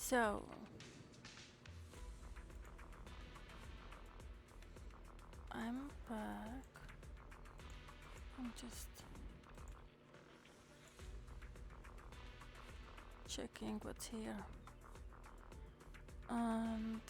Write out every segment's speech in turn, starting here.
So I'm back. I'm just checking what's here. And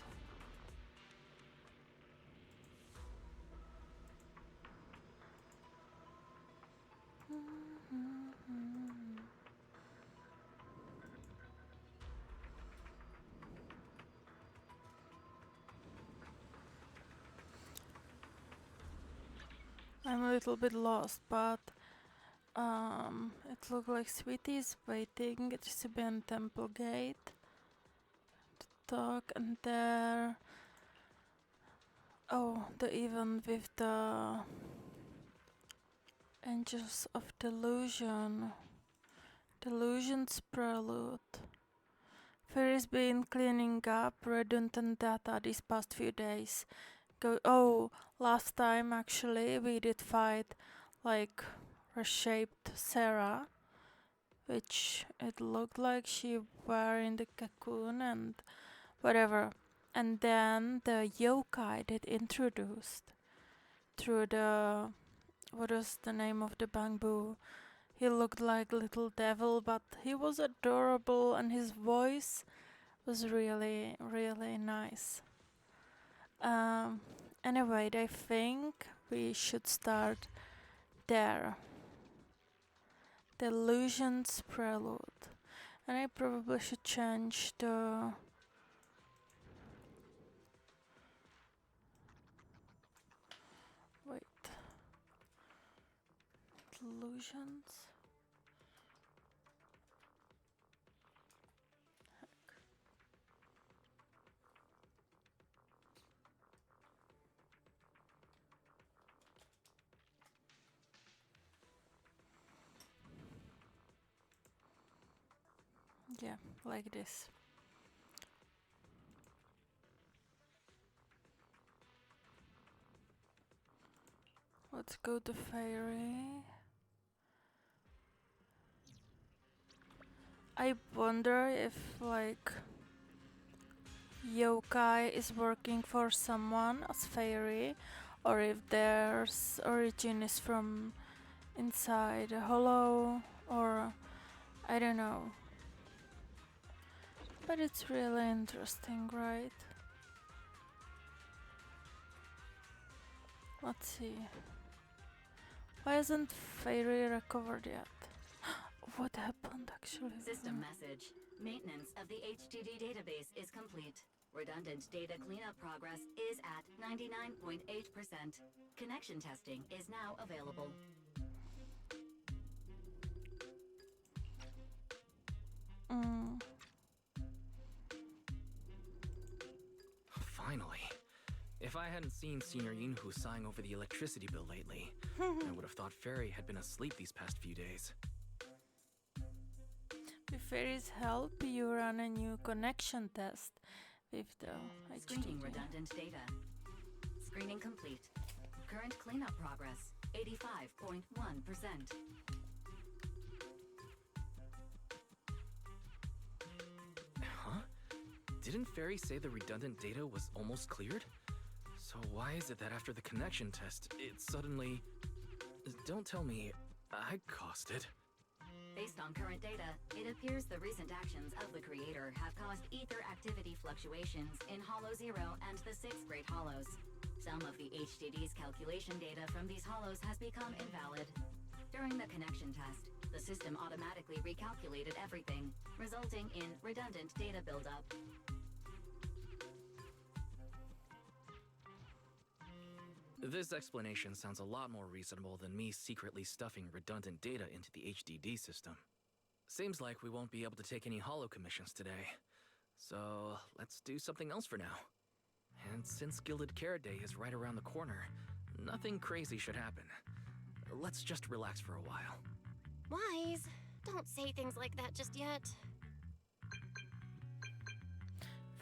I'm a little bit lost, but it looks like Sweetie is waiting at Recipient Temple Gate to talk, and there. Oh, the event with the Angels of Delusion. Delusion's prelude. Fairy's been cleaning up redundant data these past few days. Last time actually we did fight like reshaped Sarah, which it looked like she were in the cocoon and whatever. And then the yokai that introduced through the, what was the name of the bamboo? He looked like little devil, but he was adorable and his voice was really, really nice. Anyway, I think we should start there. Delusion's prelude. And I probably should change the... Wait. Delusions? Yeah, like this. Let's go to Fairy. I wonder if like yokai is working for someone as Fairy, or if their origin is from inside a hollow, or I don't know. But it's really interesting, right? Let's see. Why isn't Fairy recovered yet? What happened actually? System message. Maintenance of the HDD database is complete. Redundant data cleanup progress is at 99.8%. Connection testing is now available. Finally. If I hadn't seen Senior Yunhu sighing over the electricity bill lately, I would have thought Fairy had been asleep these past few days. With Fairy's help, you run a new connection test with the Screening HDD. redundant data. Screening complete. Current cleanup progress 85.1%. Huh? Didn't Fairy say the redundant data was almost cleared? So why is it that after the connection test, it suddenly... Don't tell me I caused it. Based on current data, it appears the recent actions of the creator have caused ether activity fluctuations in Hollow 0 and the 6th Great Hollows. Some of the HDD's calculation data from these hollows has become invalid. During the connection test, the system automatically recalculated everything, resulting in redundant data buildup. This explanation sounds a lot more reasonable than me secretly stuffing redundant data into the HDD system. Seems like we won't be able to take any hollow commissions today. So let's do something else for now. And since Gilded Carrot Day is right around the corner, nothing crazy should happen. Let's just relax for a while. Wise, don't say things like that just yet.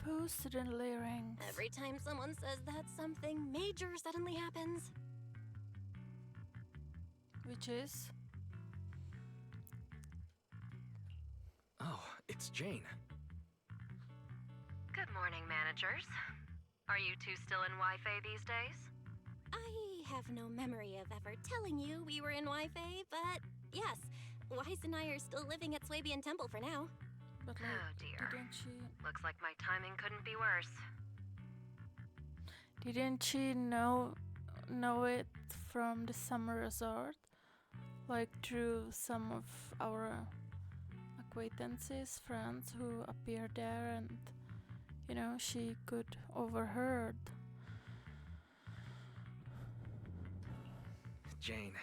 Who suddenly rings? Every time someone says that, something major suddenly happens. Which is? Oh, it's Jane. Good morning, managers. Are you two still in Wi-Fi these days? I have no memory of ever telling you we were in Wi-Fi, but yes, Wise and I are still living at Swabian Temple for now. But Oh dear. Looks like my timing couldn't be worse. Didn't she know it from the summer resort? Like through some of our acquaintances, friends who appeared there, and she could overheard. Jane,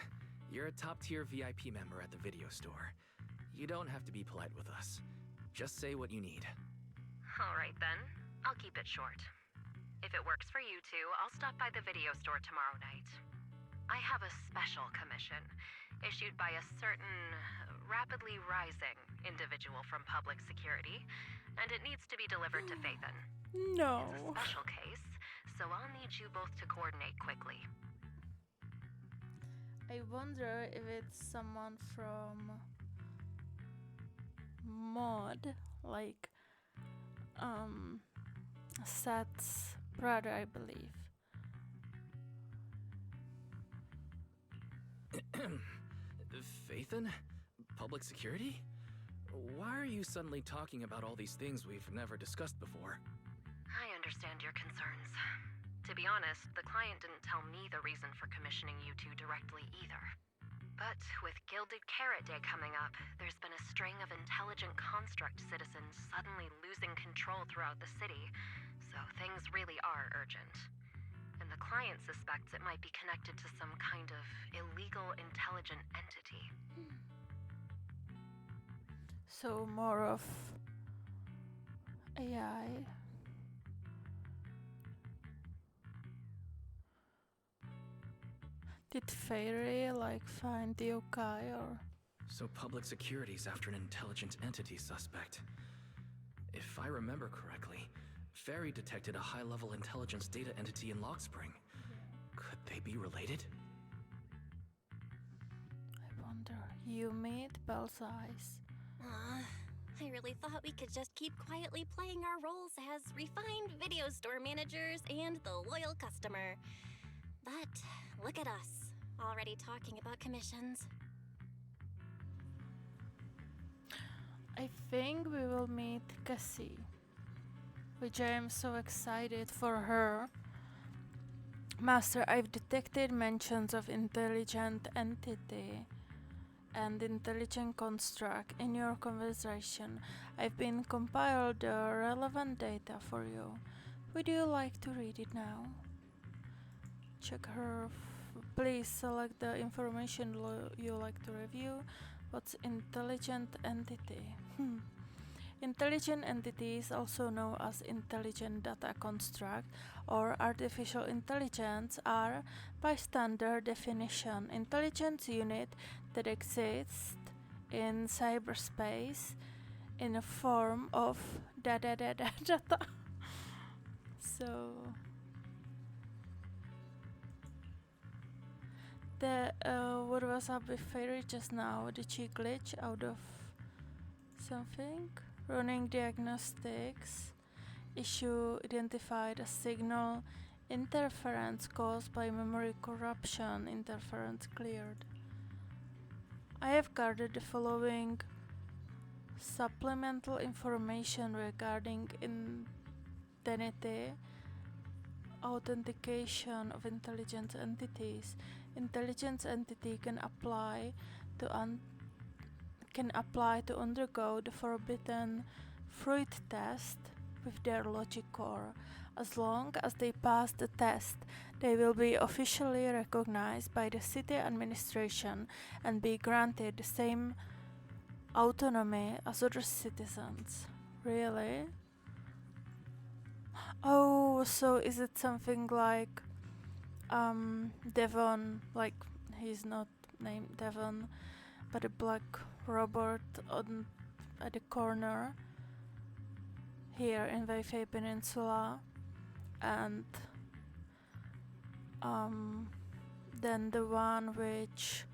you're a top-tier VIP member at the video store. You don't have to be polite with us. Just say what you need. Alright then, I'll keep it short. If it works for you two, I'll stop by the video store tomorrow night. I have a special commission, issued by a certain rapidly rising individual from public security, and it needs to be delivered to Phaethon. No. It's a special case, so I'll need you both to coordinate quickly. I wonder if it's someone from Mod, like Seth's brother, I believe. Phaethon? Public security? Why are you suddenly talking about all these things we've never discussed before? I understand your concerns. To be honest, the client didn't tell me the reason for commissioning you two directly either. But with Gilded Carrot Day coming up, there's been a string of intelligent construct citizens suddenly losing control throughout the city, so things really are urgent. And the client suspects it might be connected to some kind of illegal intelligent entity. So more of AI. Did Fairy find the yokai or? So public security's after an intelligent entity suspect. If I remember correctly, Fairy detected a high-level intelligence data entity in Lockspring. Could they be related? I wonder. You meet Bell's eyes. I really thought we could just keep quietly playing our roles as refined video store managers and the loyal customer. But look at us, already talking about commissions. I think we will meet Cassie, which I am so excited for her. Master, I've detected mentions of intelligent entity and intelligent construct in your conversation. I've been compiled the relevant data for you. Would you like to read it now? Check her. Please select the information you like to review. What's intelligent entity? Intelligent entity is also known as intelligent data construct or artificial intelligence are, by standard definition, intelligence unit that exists in cyberspace in a form of data. So what was up with Fairy just now? Did she glitch out of something? Running diagnostics. Issue identified as signal interference caused by memory corruption. Interference cleared. I have gathered the following supplemental information regarding identity authentication of intelligence entities. Intelligence entity can apply to undergo the forbidden fruit test with their logic core. As long as they pass the test, they will be officially recognized by the city administration and be granted the same autonomy as other citizens. Really? Oh, so is it something like Devon, like he's not named Devon, but a black robot at the corner here in Weifei Peninsula, and then the one which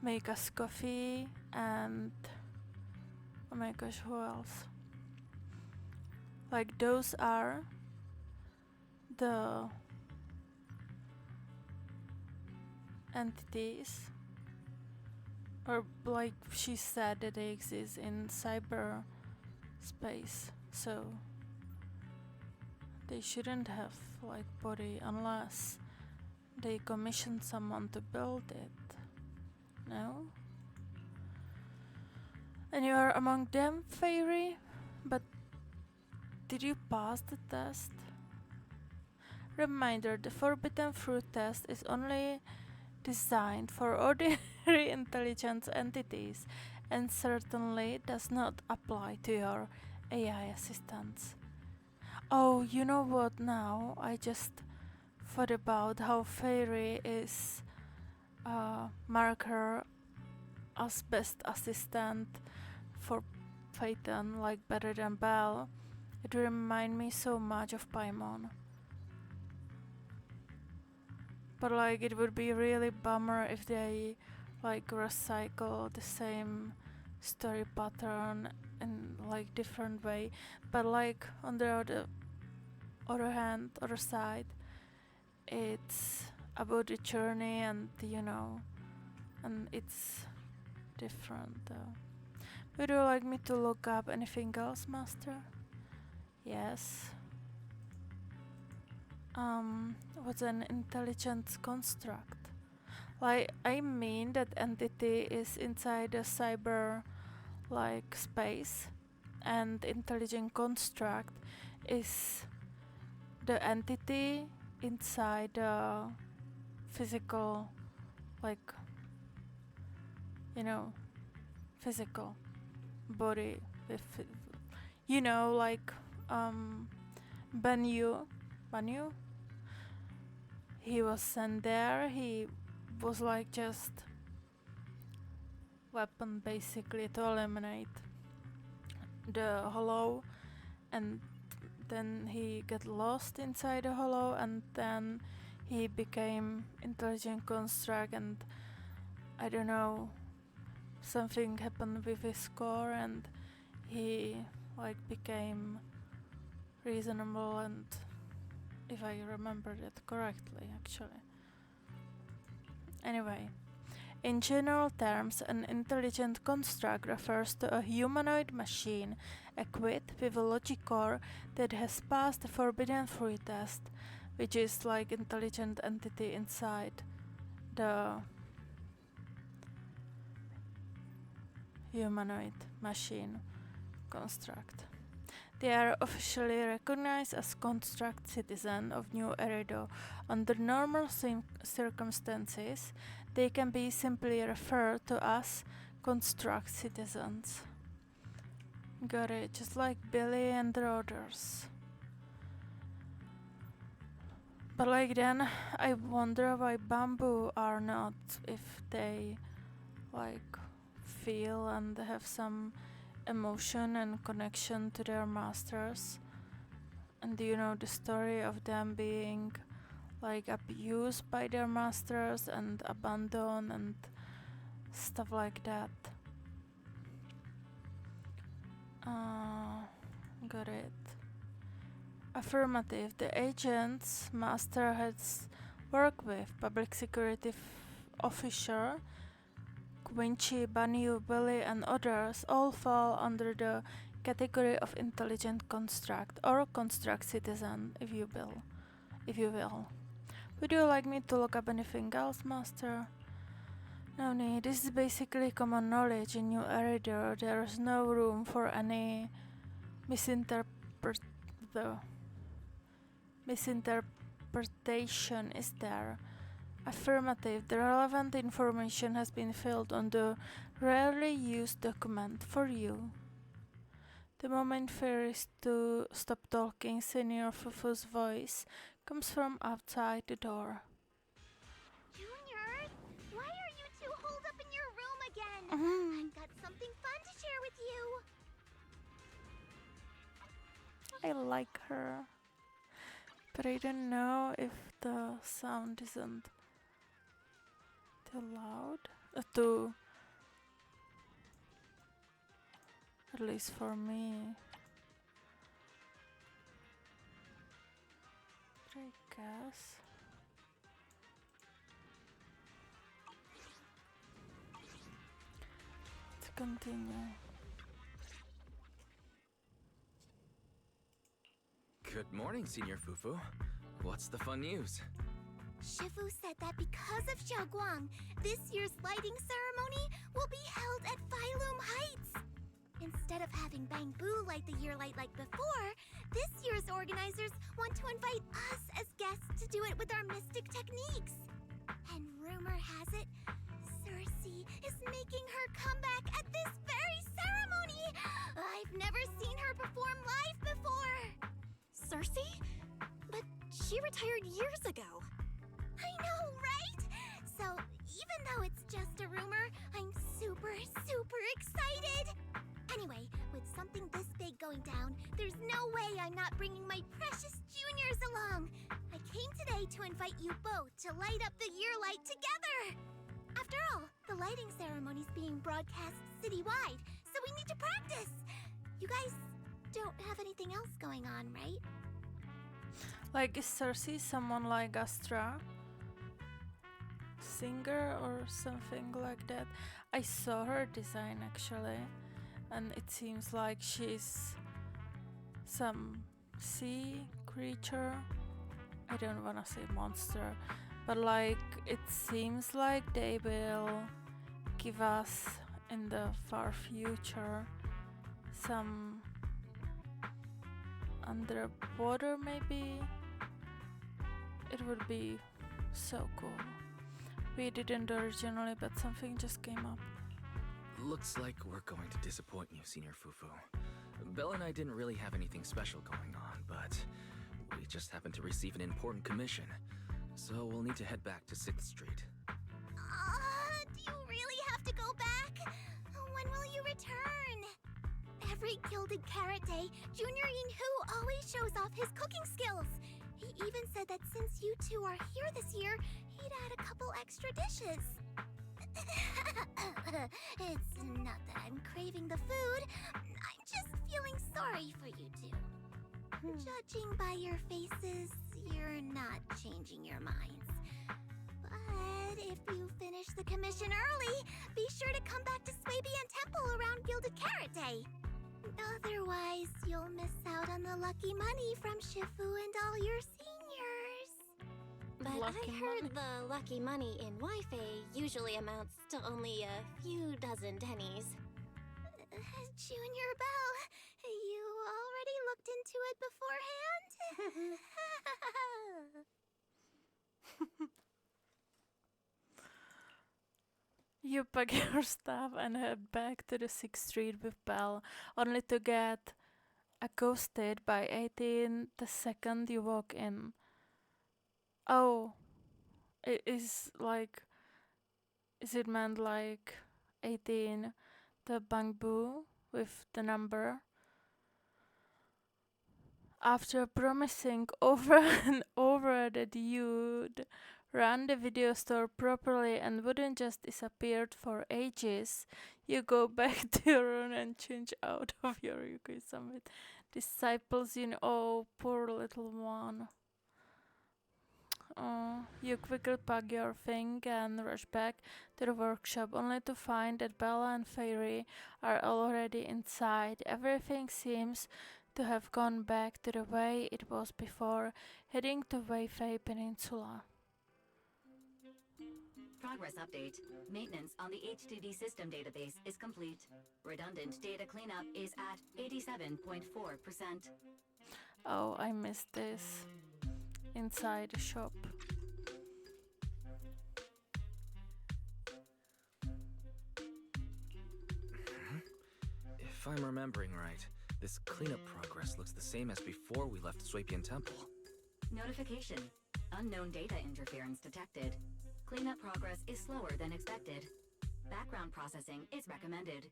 make us coffee, and oh my gosh, who else? Like those are the entities, or like she said that they exist in cyberspace, so they shouldn't have like body unless they commission someone to build it. No? And you are among them, Fairy? But did you pass the test? Reminder, the forbidden fruit test is only designed for ordinary intelligence entities and certainly does not apply to your AI assistants. Oh, you know what now? I just thought about how Fairy is mark her as best assistant for Phaeton, like better than Belle. It remind me so much of Paimon. But like it would be really bummer if they like recycle the same story pattern in like different way. But like on the other side, it's about the journey and and it's different though. Would you like me to look up anything else, Master? Yes. What's an intelligence construct? Like, I mean that entity is inside a cyber like space, and intelligent construct is the entity inside the physical, like, physical body with, like Banyu, he was sent there. He was like just weapon basically to eliminate the hollow, and then he got lost inside the hollow, and then he became intelligent construct, and I don't know, something happened with his score, and he like became reasonable, and if I remember that correctly, actually. Anyway, in general terms, an intelligent construct refers to a humanoid machine equipped with a logic core that has passed the forbidden fruit test, which is like intelligent entity inside the humanoid machine construct. They are officially recognized as construct citizen of New Erido. Under normal circumstances, they can be simply referred to as construct citizens. Got it, just like Billy and the others. But like then, I wonder why bamboo are not, if they like feel and have some emotion and connection to their masters. And do you know the story of them being like abused by their masters and abandoned and stuff like that? Got it. Affirmative. The agent's master has worked with public security officer Quincy, Banyu, Billy, and others all fall under the category of intelligent construct or construct citizen, if you will. Would you like me to look up anything else, Master? No need. This is basically common knowledge in New Eridir. There is no room for any misinterpretation, is there? Affirmative. The relevant information has been filled on the rarely used document for you. The moment Ferris to stop talking, Senior Fufu's voice comes from outside the door. Junior, why are you two holed up in your room again? I've got something fun to share with you. I like her, but I don't know if the sound isn't too loud, at least for me. guess. Let's continue. Good morning, Senior Fufu. What's the fun news? Shifu said that because of Xiaoguang, this year's lighting ceremony will be held at Phylum Heights. Instead of having Bangbu light the year light like before, this year's organizers want to invite us as guests to do it with our mystic techniques. And rumor has it, Cersei is making her comeback at this very ceremony. I've never seen her perform live before. Cersei? But she retired years ago. I know, right? So, even though it's just a rumor, I'm super excited. Anyway, with something this big going down, there's no way I'm not bringing my precious juniors along. I came today to invite you both to light up the year light together. After all, the lighting ceremony's being broadcast citywide, so we need to practice. You guys don't have anything else going on, right? Like, is Cersei someone like Astra? Singer or something like that? I saw her design actually, and it seems like she's some sea creature. I don't wanna say monster, but like it seems like they will give us in the far future some underwater maybe. It would be so cool. We didn't originally, but something just came up. Looks like we're going to disappoint you, Senior Fufu. Belle and I didn't really have anything special going on, but we just happened to receive an important commission. So we'll need to head back to 6th Street. Do you really have to go back? When will you return? Every Gilded Carrot Day, Junior Yinhu always shows off his cooking skills. He even said that since you two are here this year, he'd add a couple extra dishes. It's not that I'm craving the food. I'm just feeling sorry for you two. Judging by your faces, you're not changing your minds. But if you finish the commission early, be sure to come back to Swabian Temple around Gilded Carrot Day. Otherwise, you'll miss out on the lucky money from Shifu and all your seniors. But Lucky I heard money. the lucky money in Wi-Fi usually amounts to only a few dozen pennies. Junior Belle, you already looked into it beforehand? You pack your stuff and head back to the 6th Street with Belle, only to get accosted by 18 the second you walk in. Oh, it is like, is it meant like 18 the bangbu with the number? After promising over and over that you'd run the video store properly and wouldn't just disappear for ages, you go back to your room and change out of your Yuki Summit disciples in oh, poor little one. Oh, you quickly pack your thing and rush back to the workshop, only to find that Bella and Fairy are already inside. Everything seems to have gone back to the way it was before heading to Weifei Peninsula. Progress update. Maintenance on the HDD system database is complete. Redundant data cleanup is at 87.4%. Oh, I missed this. Inside the shop. If I'm remembering right, this cleanup progress looks the same as before we left Swapian Temple. Notification. Unknown data interference detected. Cleanup progress is slower than expected. Background processing is recommended.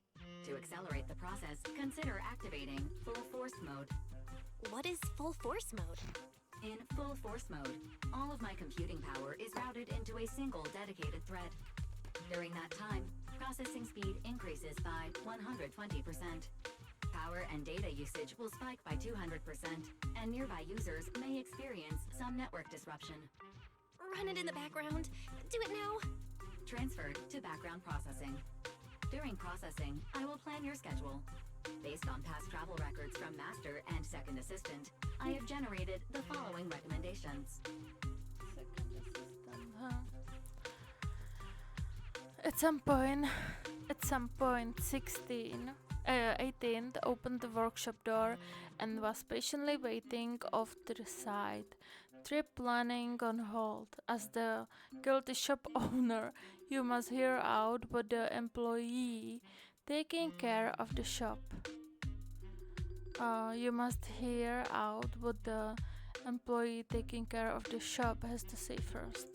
To accelerate the process, consider activating full force mode. What is full force mode? In full force mode, all of my computing power is routed into a single dedicated thread. During that time, processing speed increases by 120%. power and data usage will spike by 200%, and nearby users may experience some network disruption. Run it in the background. Do it now. Transferred to background processing. During processing, I will plan your schedule. Based on past travel records from Master and Second Assistant, I have generated the following recommendations. Second assistant, huh? At some point, 18th opened the workshop door and was patiently waiting off to the side. Trip planning on hold. As the guilty shop owner, you must hear out what the employee taking care of the shop. You must hear out what the employee taking care of the shop has to say first.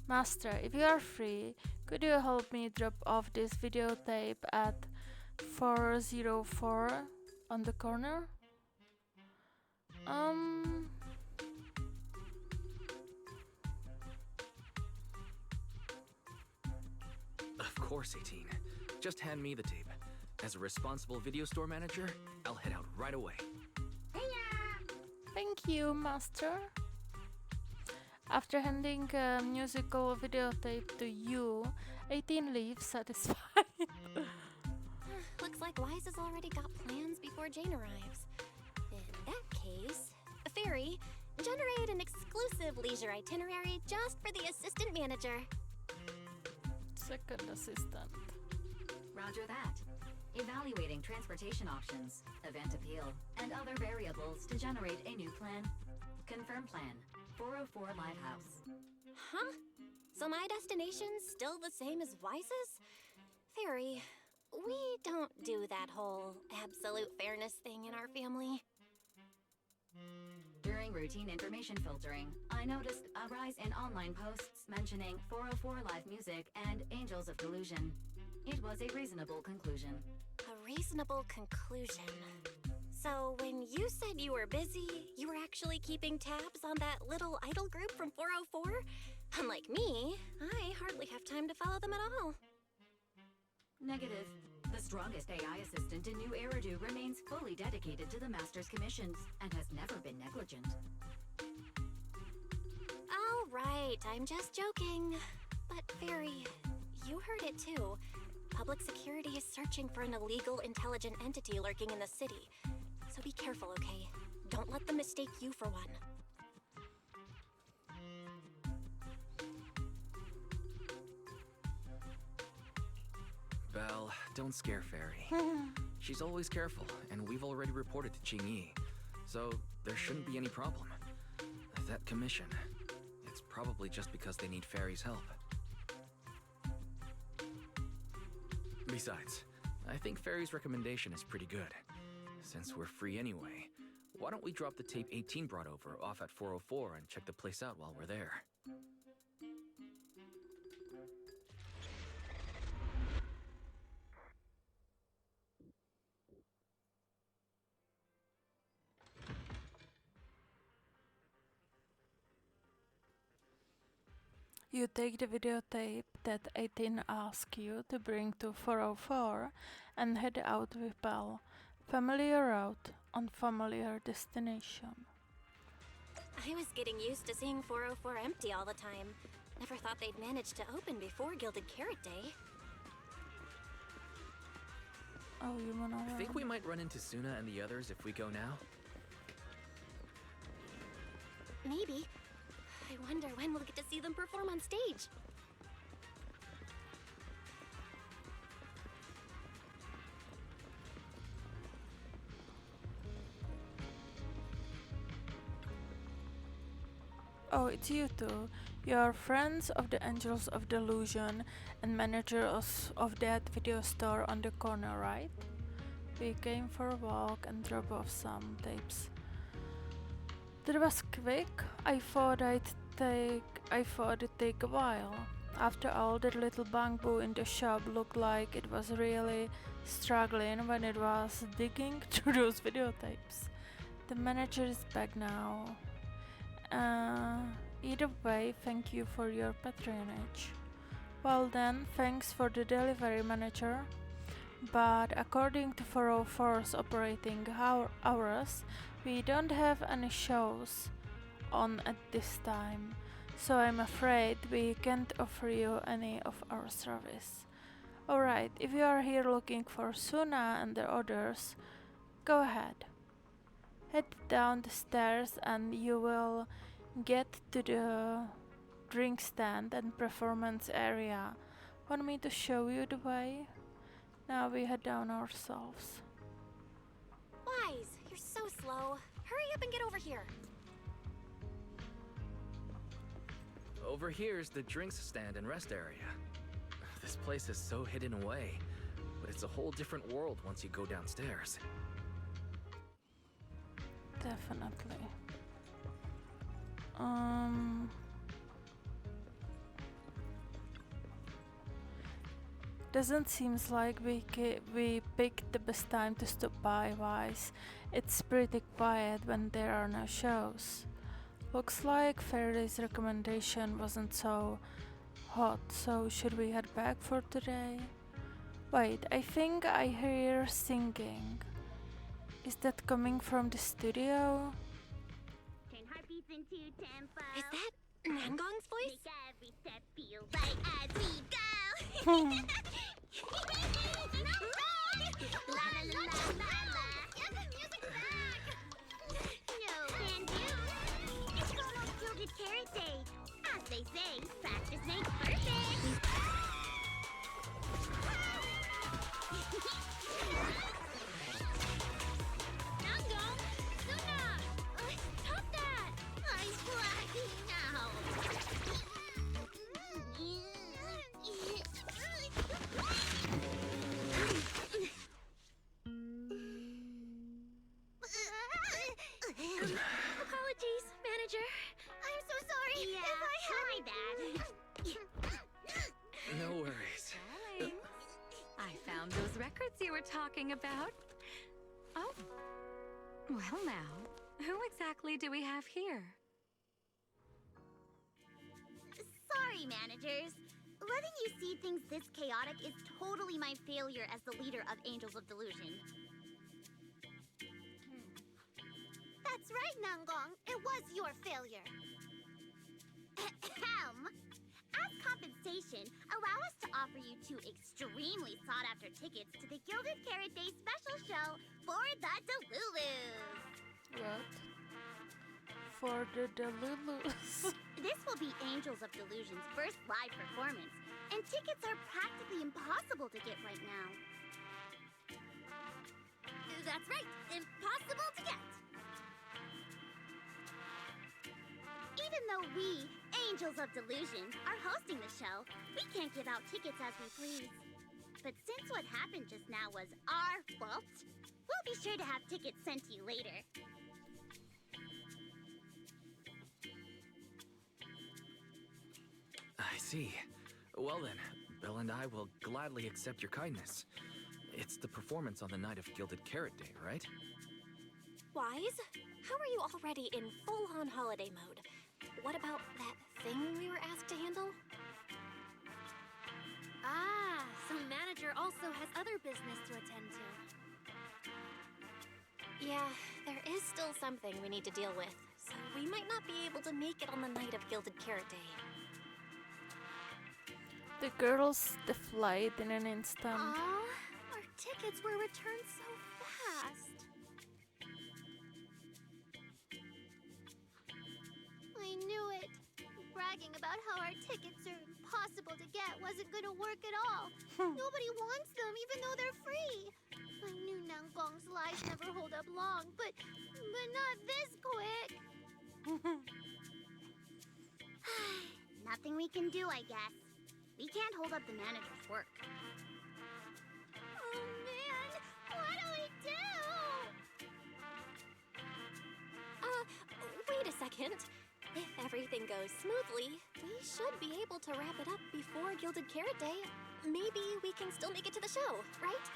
Master, if you are free, could you help me drop off this videotape at 404 on the corner? Of course, 18. Just hand me the tape. As a responsible video store manager, I'll head out right away. Thank you, Master. After handing a musical videotape to you, 18 leaves satisfied. Looks like Wise has already got plans before Jane arrives. In that case, Fairy, generate an exclusive leisure itinerary just for the assistant manager. Second assistant. Roger that. Evaluating transportation options, event appeal, and other variables to generate a new plan. Confirm plan. 404 Lighthouse. Huh? So my destination's still the same as Wise's? Fairy, we don't do that whole absolute fairness thing in our family. During routine information filtering, I noticed a rise in online posts mentioning 404 Live Music and Angels of Delusion. It was a reasonable conclusion. A reasonable conclusion. So when you said you were busy, you were actually keeping tabs on that little idol group from 404? Unlike me, I hardly have time to follow them at all. Negative. The strongest AI assistant in New Eridu remains fully dedicated to the Master's commissions and has never been negligent. All right, I'm just joking. But Fairy, you heard it too. Public security is searching for an illegal intelligent entity lurking in the city. So be careful, okay? Don't let them mistake you for one. Belle, don't scare Fairy. She's always careful, and we've already reported to Qingyi, so there shouldn't be any problem. That commission, it's probably just because they need Fairy's help. Besides, I think Fairy's recommendation is pretty good. Since we're free anyway, why don't we drop the tape 18 brought over off at 404 and check the place out while we're there? You take the videotape that 18 asks you to bring to 404 and head out with Belle. Familiar route on familiar destination. I was getting used to seeing 404 empty all the time. Never thought they'd manage to open before Gilded Carrot Day. Oh, you wanna I think we might run into Suna and the others if we go now. Maybe. I wonder when we'll get to see them perform on stage. Oh, it's you two. You're friends of the Angels of Delusion and managers of that video store on the corner, right? We came for a walk and drop off some tapes. That was quick. I thought it'd take a while. After all, that little bamboo in the shop looked like it was really struggling when it was digging through those videotapes. The manager is back now. Either way, thank you for your patronage. Well then, thanks for the delivery, manager. But according to 404's operating hours, we don't have any shows on at this time, so I'm afraid we can't offer you any of our service. Alright, if you are here looking for Suna and the others, go ahead. Head down the stairs and you will get to the drink stand and performance area. Want me to show you the way? Now we head down ourselves. Wise, you're so slow. Hurry up and get over here. Over here's the drinks stand and rest area. This place is so hidden away, but it's a whole different world once you go downstairs. Definitely. Doesn't seems like we picked the best time to stop by, Wise. It's pretty quiet when there are no shows. Looks like Faraday's recommendation wasn't so hot, so should we head back for today? Wait, I think I hear singing. Is that coming from the studio? Turn heartbeats into tempo. Is that Nangong's voice? Make every step feel right as we go. La la la la la la. Get the music back. No can do. It's almost Gilded Carrot Day. As they say, practice makes perfect. Nangong! Suna! Stop that! I'm blacking out. Apologies, manager. I'm so sorry. Yeah, If I had my bad. No worries. Darling, I found those records you were talking about. Oh. Well now, who exactly do we have here? Sorry, managers. Letting you see things this chaotic is totally my failure as the leader of Angels of Delusion. That's right, Nangong. It was your failure. Ahem. As compensation, allow us to offer you 2 extremely sought-after tickets to the Gilded Carrot Day special show for the Delulus. What? For the Delulus. This will be Angels of Delusion's first live performance, and tickets are practically impossible to get right now. That's right, impossible to get. Even though we, Angels of Delusion, are hosting the show, we can't give out tickets as we please. But since what happened just now was our fault, we'll be sure to have tickets sent to you later. I see. Well then, Belle and I will gladly accept your kindness. It's the performance on the night of Gilded Carrot Day, right? Wise, how are you already in full-on holiday mode? What about that thing we were asked to handle? Ah, so manager also has other business to attend to. Yeah, there is still something we need to deal with, so we might not be able to make it on the night of Gilded Carrot Day. The girls deflate in an instant. Aw, our tickets were returned so fast. I knew it. Bragging about how our tickets are impossible to get wasn't gonna work at all. Nobody wants them, even though they're free. I knew Nangong's lies never hold up long, but not this quick. Nothing we can do, I guess. We can't hold up the manager's work. Oh man, what do we do? Wait a second. If everything goes smoothly, we should be able to wrap it up before Gilded Carrot Day. Maybe we can still make it to the show, right?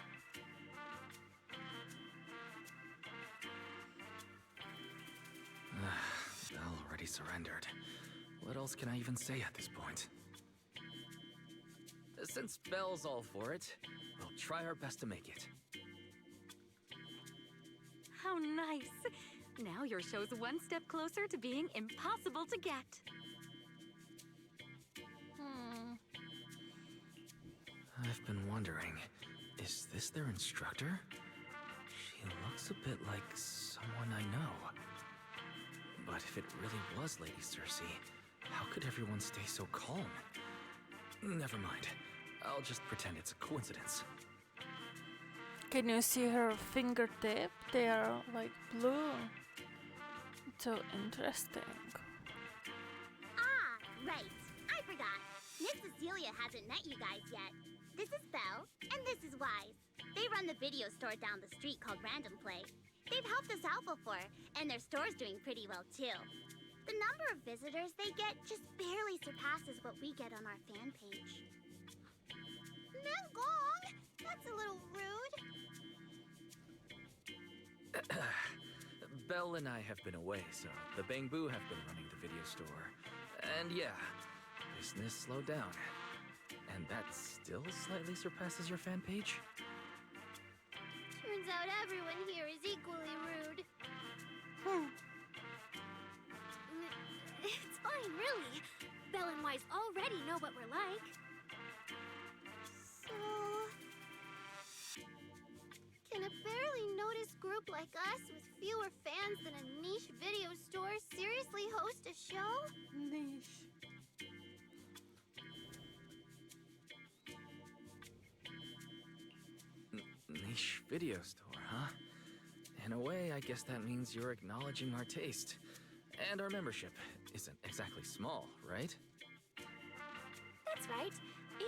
Belle already surrendered. What else can I even say at this point? Since Belle's all for it, we'll try our best to make it. How nice! Now your show's one step closer to being impossible to get. I've been wondering, is this their instructor? She looks a bit like someone I know. But if it really was Lady Cersei, how could everyone stay so calm? Never mind. I'll just pretend it's a coincidence. Can you see her fingertip? They are like blue. So interesting. Ah, right. I forgot. Miss Cecilia hasn't met you guys yet. This is Belle, and this is Wise. They run the video store down the street called Random Play. They've helped us out before, and their store's doing pretty well too. The number of visitors they get just barely surpasses what we get on our fan page. Nangong! That's a little rude. Belle and I have been away, so the Bangbu have been running the video store. And yeah, business slowed down. And that still slightly surpasses your fan page? Turns out everyone here is equally rude. It's fine, really. Belle and Wise already know what we're like. So... Can a barely noticed group like us with fewer fans than a niche video store seriously host a show? Niche. Niche video store, huh? In a way, I guess that means you're acknowledging our taste. And our membership isn't exactly small, right? That's right.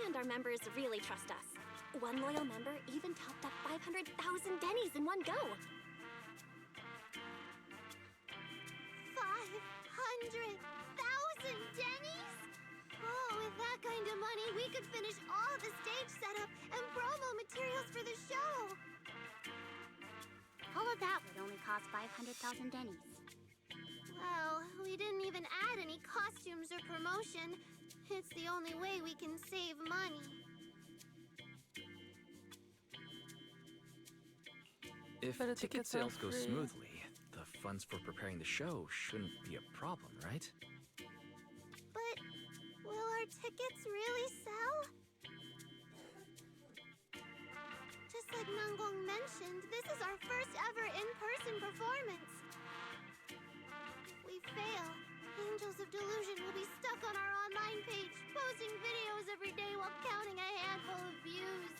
And our members really trust us. One loyal member even topped up 500,000 Denny's in one go. 500,000 Denny's? Oh, with that kind of money, we could finish all the stage setup and promo materials for the show. All of that would only cost 500,000 Denny's. Well, we didn't even add any costumes or promotion. It's the only way we can save money. If But the ticket tickets are sales go free. smoothly, the funds for preparing the show shouldn't be a problem, right? But will our tickets really sell? Just like Nangong mentioned, this is our first ever in-person performance. If we fail, Angels of Delusion will be stuck on our online page, posting videos every day while counting a handful of views.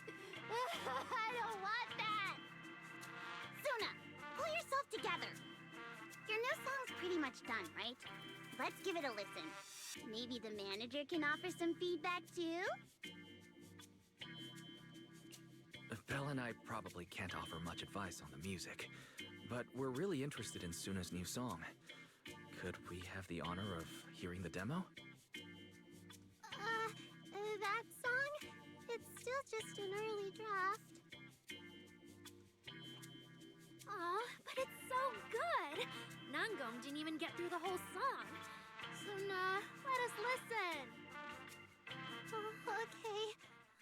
I don't want that! Suna, pull yourself together. Your new song's pretty much done, right? Let's give it a listen. Maybe the manager can offer some feedback too? Belle and I probably can't offer much advice on the music, but we're really interested in Suna's new song. Could we have the honor of hearing the demo? That song? It's still just an early draft. Aw, but it's so good! Nangong didn't even get through the whole song. Suna, let us listen. Okay.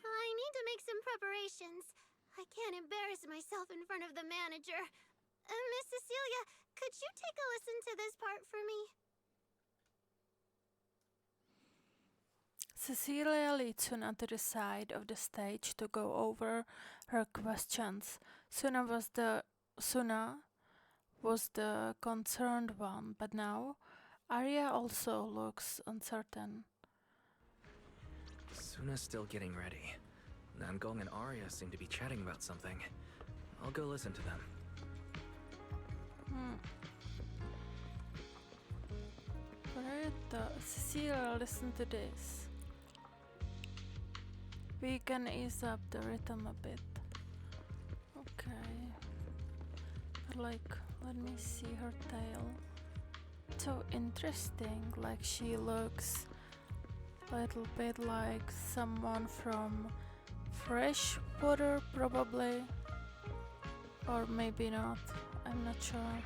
I need to make some preparations. I can't embarrass myself in front of the manager. Miss Cecilia, could you take a listen to this part for me? Cecilia leads Suna to the side of the stage to go over her questions. Suna was the concerned one, but now Arya also looks uncertain. Suna's still getting ready. Nangong and Arya seem to be chatting about something. I'll go listen to them. Cecilia, listen to this. We can ease up the rhythm a bit. Okay. But like, let me see her tail. So interesting, like she looks a little bit like someone from Freshwater, probably. Or maybe not, I'm not sure.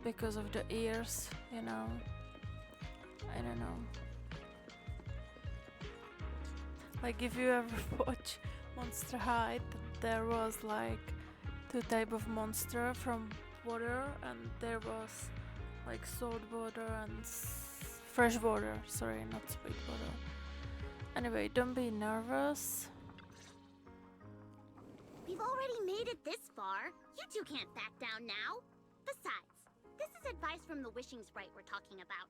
Because of the ears, you know. I don't know. Like if you ever watch Monster High, there was like two type of monster from water, and there was like salt water and fresh water. Sorry, not sweet water. Anyway, don't be nervous. We've already made it this far. You two can't back down now. Besides, this is advice from the wishing sprite we're talking about.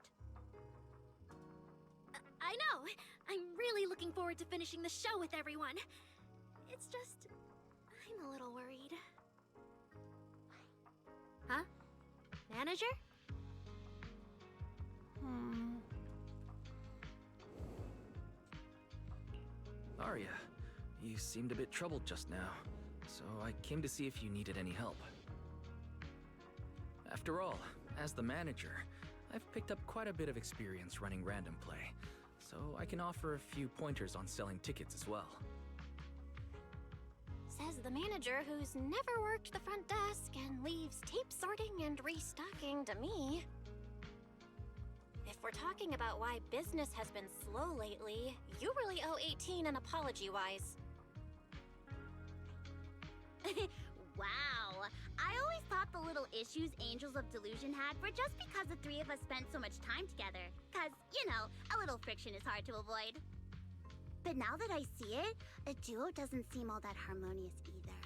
I know! I'm really looking forward to finishing the show with everyone. It's just... I'm a little worried. Huh? Manager? Arya, you seemed a bit troubled just now, so I came to see if you needed any help. After all, as the manager, I've picked up quite a bit of experience running random play, so I can offer a few pointers on selling tickets as well. Says the manager who's never worked the front desk and leaves tape sorting and restocking to me. If we're talking about why business has been slow lately, you really owe 18 an apology-wise. Wow. I always thought the little issues Angels of Delusion had were just because the three of us spent so much time together. Cause, you know, a little friction is hard to avoid. But now that I see it, a duo doesn't seem all that harmonious either.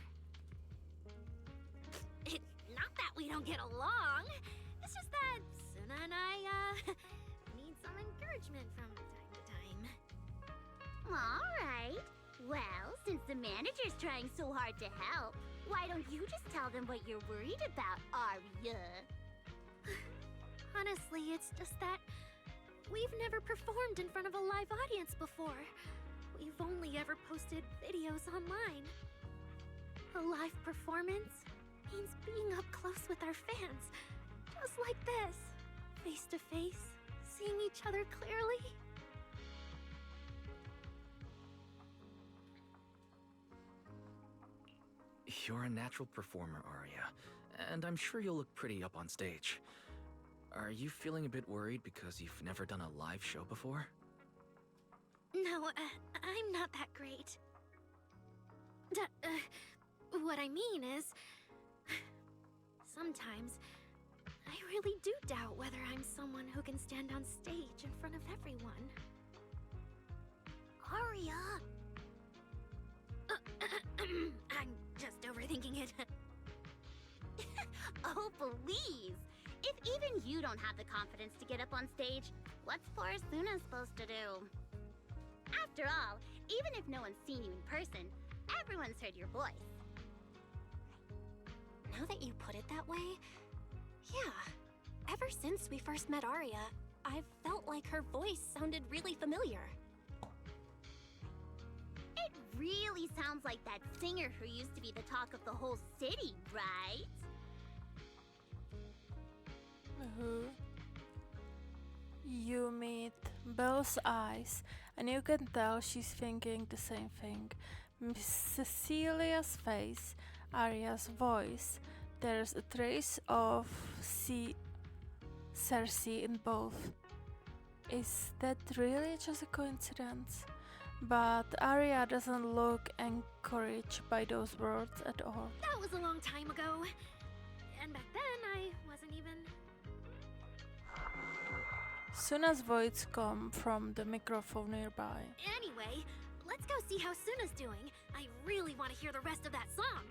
It's not that we don't get along. It's just that Suna and I, need some encouragement from time to time. Alright. Well, since the manager's trying so hard to help, why don't you just tell them what you're worried about, Arya? Honestly, it's just that we've never performed in front of a live audience before. We've only ever posted videos online. A live performance means being up close with our fans, just like this, face to face, seeing each other clearly. You're a natural performer, Arya, and I'm sure you'll look pretty up on stage. Are you feeling a bit worried because you've never done a live show before? No, I'm not that great. What I mean is... Sometimes, I really do doubt whether I'm someone who can stand on stage in front of everyone. Arya! I'm just overthinking it. Oh, please! If even you don't have the confidence to get up on stage, what's poor Suna supposed to do? After all, even if no one's seen you in person, everyone's heard your voice. Now that you put it that way, yeah. Ever since we first met Arya, I've felt like her voice sounded really familiar. It really sounds like that singer who used to be the talk of the whole city, right? You meet Belle's eyes, and you can tell she's thinking the same thing. Miss Cecilia's face, Arya's voice, there's a trace of Cersei in both. Is that really just a coincidence? But Arya doesn't look encouraged by those words at all. That was a long time ago. And back then, I wasn't even... Suna's voice comes from the microphone nearby. Anyway, let's go see how Suna's doing. I really want to hear the rest of that song.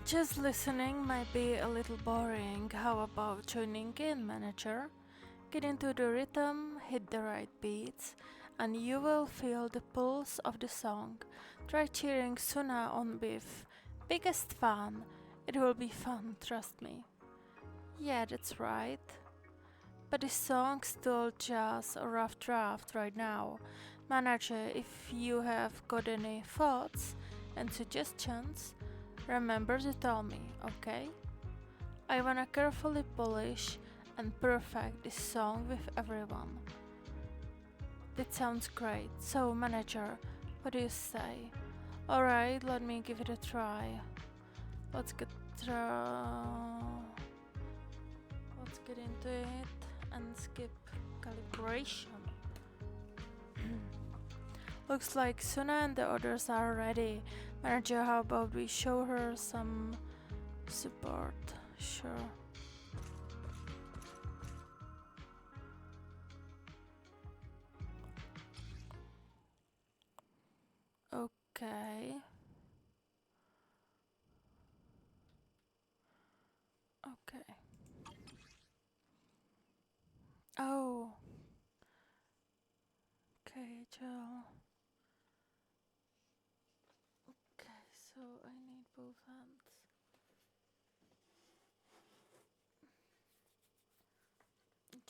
Just listening might be a little boring. How about joining in, manager? Get into the rhythm, hit the right beats, and you will feel the pulse of the song. Try cheering Suna on with biggest fan. It will be fun, trust me. Yeah, that's right. But the song's still just a rough draft right now. Manager, if you have got any thoughts and suggestions, remember to tell me, okay? I wanna carefully polish and perfect this song with everyone. That sounds great. So, manager, what do you say? Alright, let me give it a try. Let's get get into it and skip calibration. Looks like Suna and the others are ready. Manager, how about we show her some support? Sure. Okay. Okay. Oh. Okay, Jill. Okay, so I need both hands.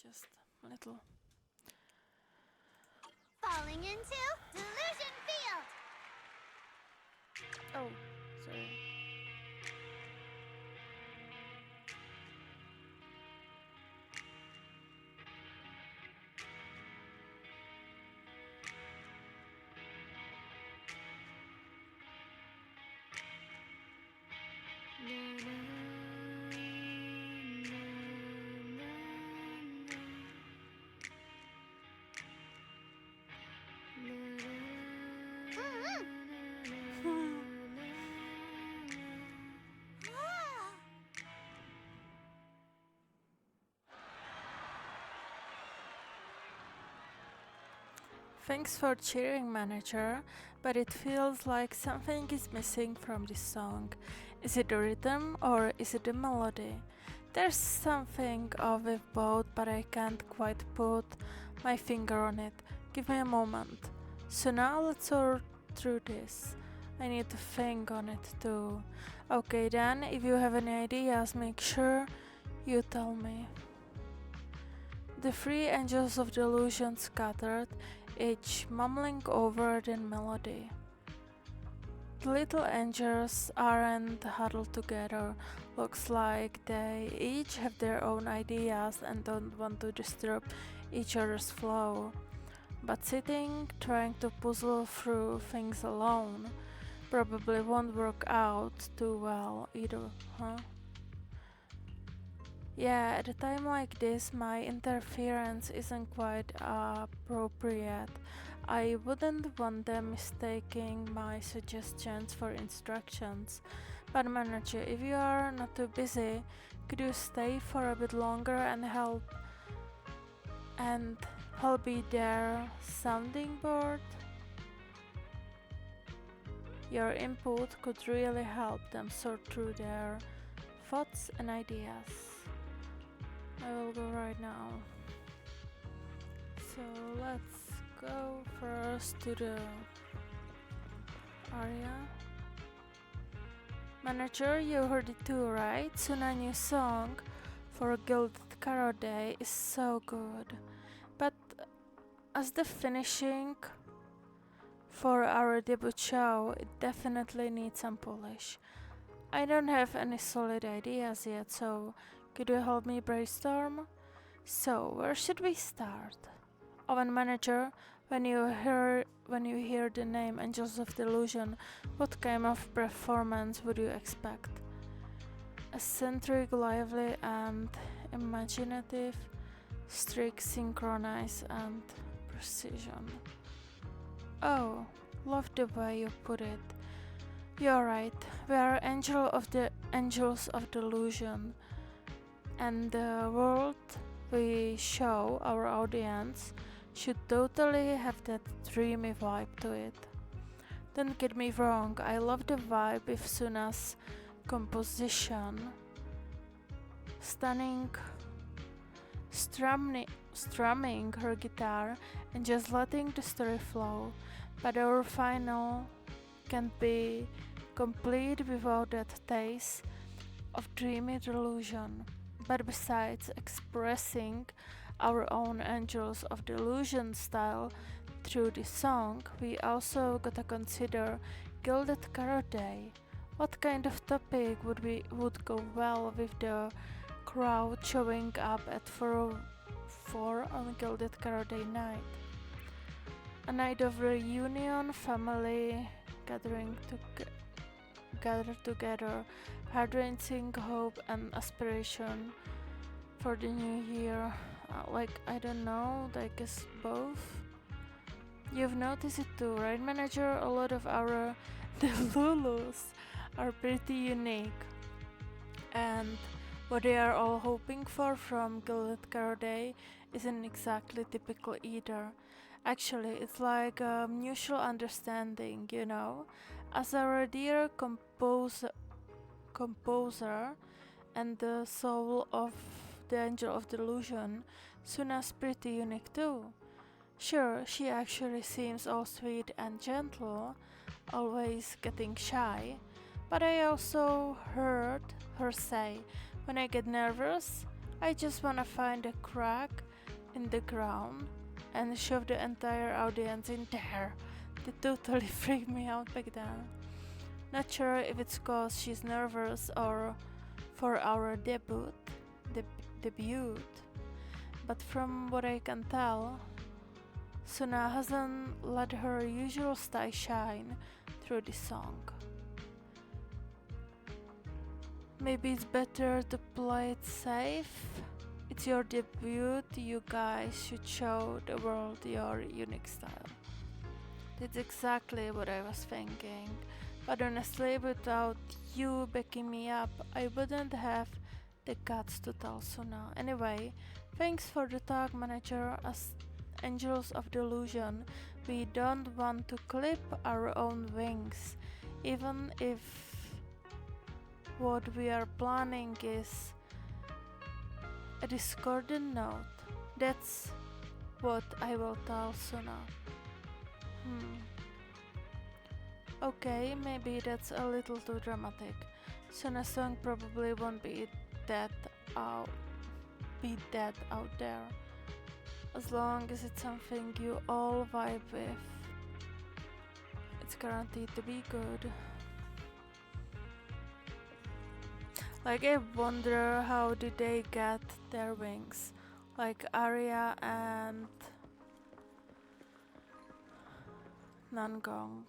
Just a little. Falling into Delusion Field! Oh, sorry. Thanks for cheering, manager, but it feels like something is missing from this song. Is it the rhythm or is it the melody? There's something of it both, but I can't quite put my finger on it. Give me a moment. So now let's sort through this. I need to think on it too. Okay then, if you have any ideas, make sure you tell me. The three angels of delusion scattered, each mumbling over the melody. The little angels aren't huddled together. Looks like they each have their own ideas and don't want to disturb each other's flow. But sitting, trying to puzzle through things alone, probably won't work out too well either, huh? Yeah, at a time like this, my interference isn't quite appropriate. I wouldn't want them mistaking my suggestions for instructions. But manager, if you are not too busy, could you stay for a bit longer and help be their sounding board? Your input could really help them sort through their thoughts and ideas. I will go right now. So let's go first to the area. Manager, you heard it too, right? Suna's new song for Gilded Caro Day is so good. But as the finishing for our debut show, it definitely needs some polish. I don't have any solid ideas yet, so could you help me brainstorm? So, where should we start? Owen manager, when you hear the name Angels of Delusion, what kind of performance would you expect? Eccentric, lively and imaginative, strict, synchronized and precision. Oh, love the way you put it. You're right, we are angels of delusion, and the world we show our audience should totally have that dreamy vibe to it. Don't get me wrong, I love the vibe with Suna's composition. Stunning, strumming her guitar and just letting the story flow, but our final can't be complete without that taste of dreamy delusion. But besides expressing our own Angels of Delusion style through this song, we also gotta consider Gilded Caro Day. What kind of topic would go well with the crowd showing up at 4 on Gilded Caro Day night? A night of reunion, family gather together, heart-wrenching hope and aspiration, for the new year. Like, I don't know, I guess both. You've noticed it too, right, manager? A lot of our Delulus are pretty unique. And what they are all hoping for from Gilded Caro Day isn't exactly typical either. Actually, it's like a mutual understanding, you know? As our dear composer and the soul of the Angel of Delusion, Suna's pretty unique too. Sure, she actually seems all sweet and gentle, always getting shy, but I also heard her say, when I get nervous, I just wanna find a crack in the ground and shove the entire audience in there. That totally freaked me out back then. Not sure if it's cause she's nervous or for our debut, but from what I can tell, Suna hasn't let her usual style shine through this song. Maybe it's better to play it safe. It's your debut, you guys should show the world your unique style. That's exactly what I was thinking. But honestly, without you backing me up, I wouldn't have the guts to tell Suna. Anyway, thanks for the talk, manager. As Angels of Delusion, we don't want to clip our own wings, even if what we are planning is a discordant note. That's what I will tell Suna. Okay, maybe that's a little too dramatic. Suna's song probably won't that out be that out there. As long as it's something you all vibe with, it's guaranteed to be good. Like, I wonder how did they get their wings? Like Arya and Nangong.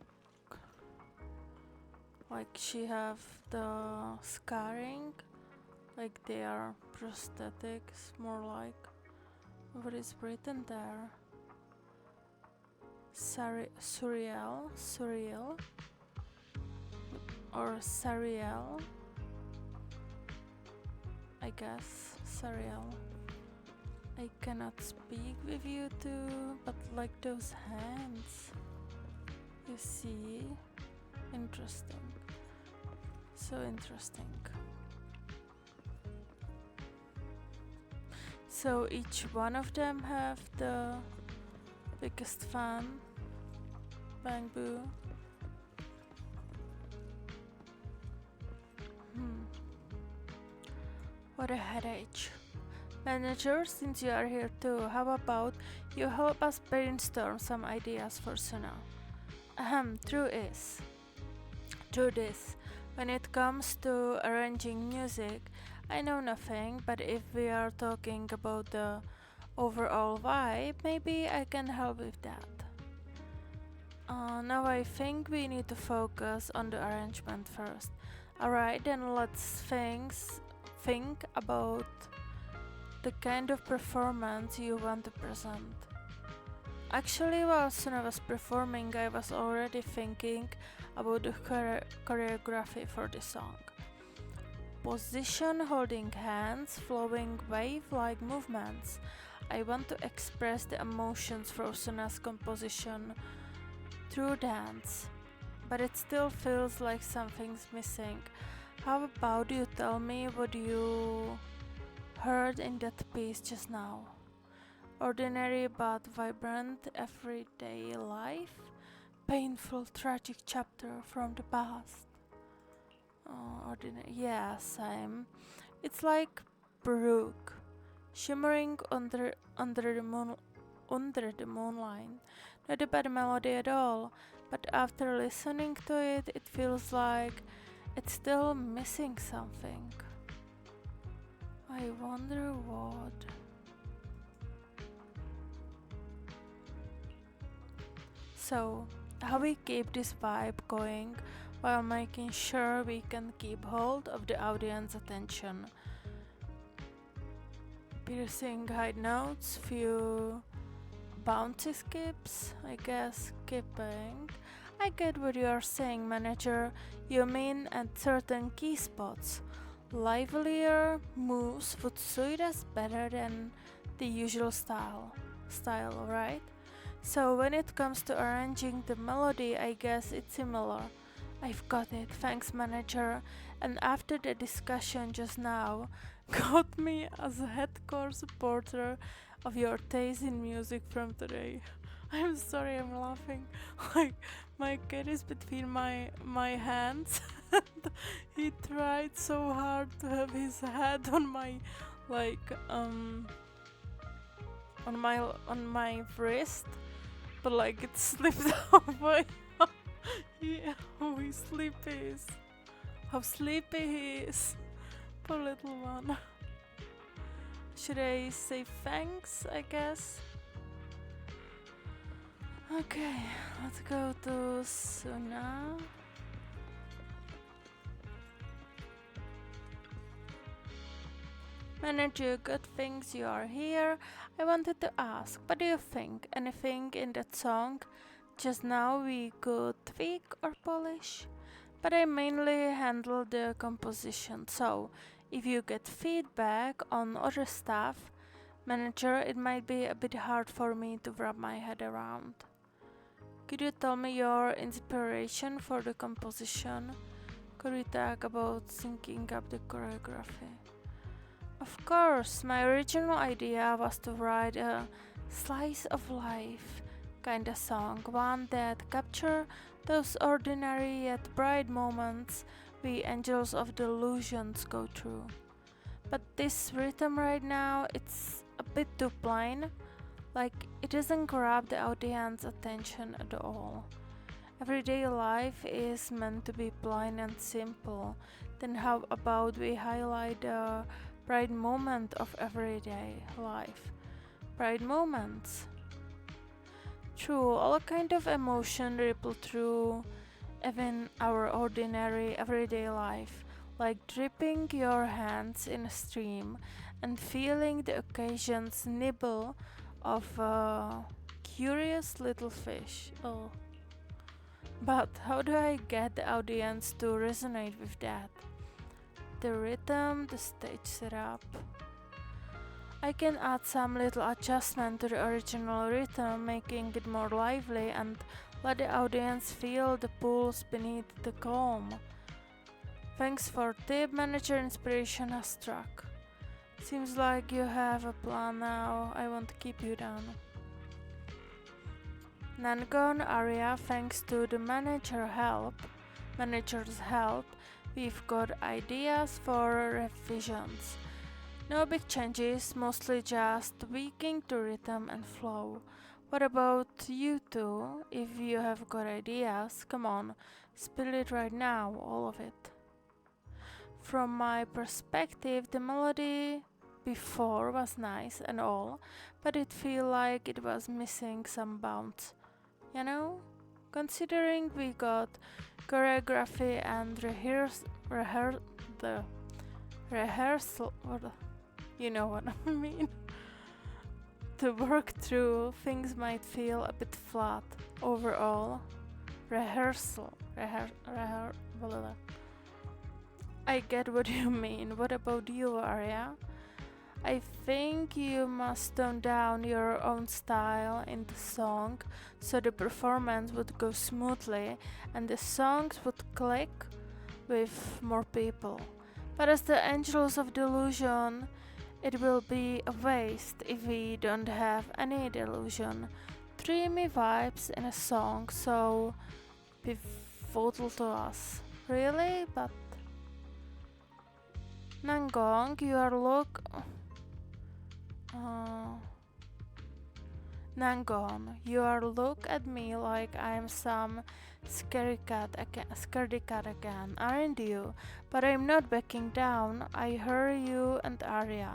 Like, she have the scarring, like they are prosthetics, more like. What is written there? Surreal, or Sariel, I guess, Sariel. I cannot speak with you two, but like those hands, you see, interesting, so interesting. So each one of them have the biggest fan, Bang Boo. What a headache. Manager, since you are here too, how about you help us brainstorm some ideas for Suna? True this, when it comes to arranging music, I know nothing, but if we are talking about the overall vibe, maybe I can help with that. Now I think we need to focus on the arrangement first. Alright, then let's think about the kind of performance you want to present. Actually, while Suna was performing, I was already thinking about the choreography for the song. Position, holding hands, flowing wave-like movements. I want to express the emotions from Suna's composition through dance, but it still feels like something's missing. How about you tell me what you heard in that piece just now? Ordinary but vibrant everyday life? Painful, tragic chapter from the past. Ordinary, yeah, same. It's like Brook, shimmering under the moonlight. Not a bad melody at all, but after listening to it, it feels like it's still missing something. I wonder what. So, how we keep this vibe going while making sure we can keep hold of the audience attention. piercing high notes, few bouncy skips, I guess skipping. I get what you are saying, manager. You mean at certain key spots. Livelier moves would suit us better than the usual style, right? So when it comes to arranging the melody, I guess it's similar. I've got it, thanks manager. And after the discussion just now, got me as a hardcore supporter of your taste in music from today. I'm sorry, I'm laughing. Like my cat is between my hands, and he tried so hard to have his head on my like on my wrist, but like it slipped away. How sleepy he is. How sleepy he is. Poor little one. Should I say thanks, I guess? Okay, let's go to Suna. Manager, good things you are here. I wanted to ask, what do you think? Anything in that song just now we could tweak or polish? But I mainly handle the composition, so if you get feedback on other stuff, manager, it might be a bit hard for me to wrap my head around. Could you tell me your inspiration for the composition? Could we talk about syncing up the choreography? Of course, my original idea was to write a slice of life kinda song, one that captured those ordinary yet bright moments we angels of delusions go through. But this rhythm right now, it's a bit too plain, like it doesn't grab the audience attention at all. Everyday life is meant to be plain and simple, then how about we highlight the bright moment of everyday life? Bright moments. True, all kind of emotion ripple through even our ordinary everyday life, like dipping your hands in a stream and feeling the occasion's nibble of a curious little fish. Oh. But how do I get the audience to resonate with that? The rhythm, the stage setup. I can add some little adjustment to the original rhythm, making it more lively and let the audience feel the pulse beneath the calm. Thanks for tip, manager. Inspiration has struck. Seems like you have a plan now. I won't keep you down. Nangon area, thanks to the manager's help, we've got ideas for revisions. No big changes, mostly just tweaking the rhythm and flow. What about you two? If you have got ideas, come on, spill it right now, all of it. From my perspective, the melody before was nice and all, but it felt like it was missing some bounce. You know? Considering we got choreography and rehearsal, you know what I mean, to work through, things might feel a bit flat overall. Blah, blah. I get what you mean. What about you, Arya? I think you must tone down your own style in the song so the performance would go smoothly and the songs would click with more people. But as the Angels of Delusion, it will be a waste if we don't have any delusion. Dreamy vibes in a song so pivotal to us. Really? But Nangong, you are look at me like I'm some scaredy cat again, aren't you? But I'm not backing down. I hear you and Arya,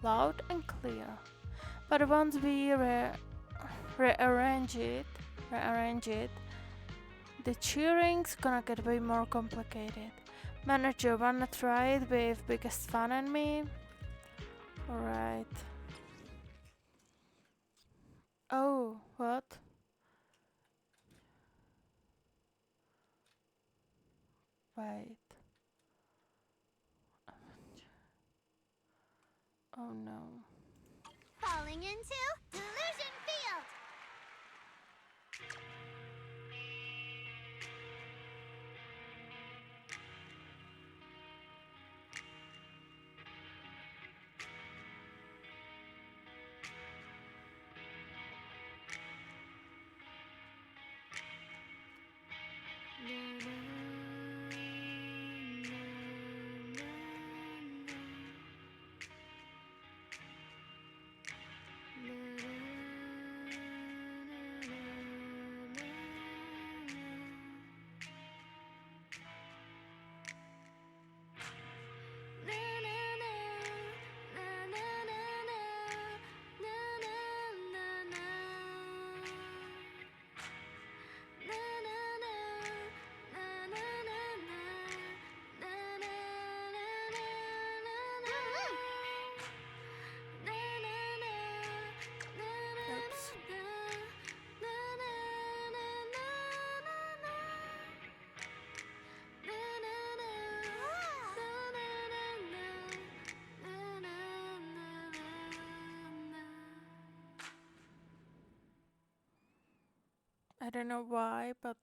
loud and clear. But once we rearrange it, the cheering's gonna get way more complicated. Manager, wanna try it with biggest fan and me? Alright. Oh, what? Wait. Oh no. Falling into Delusion Field! Oops. I don't know why, but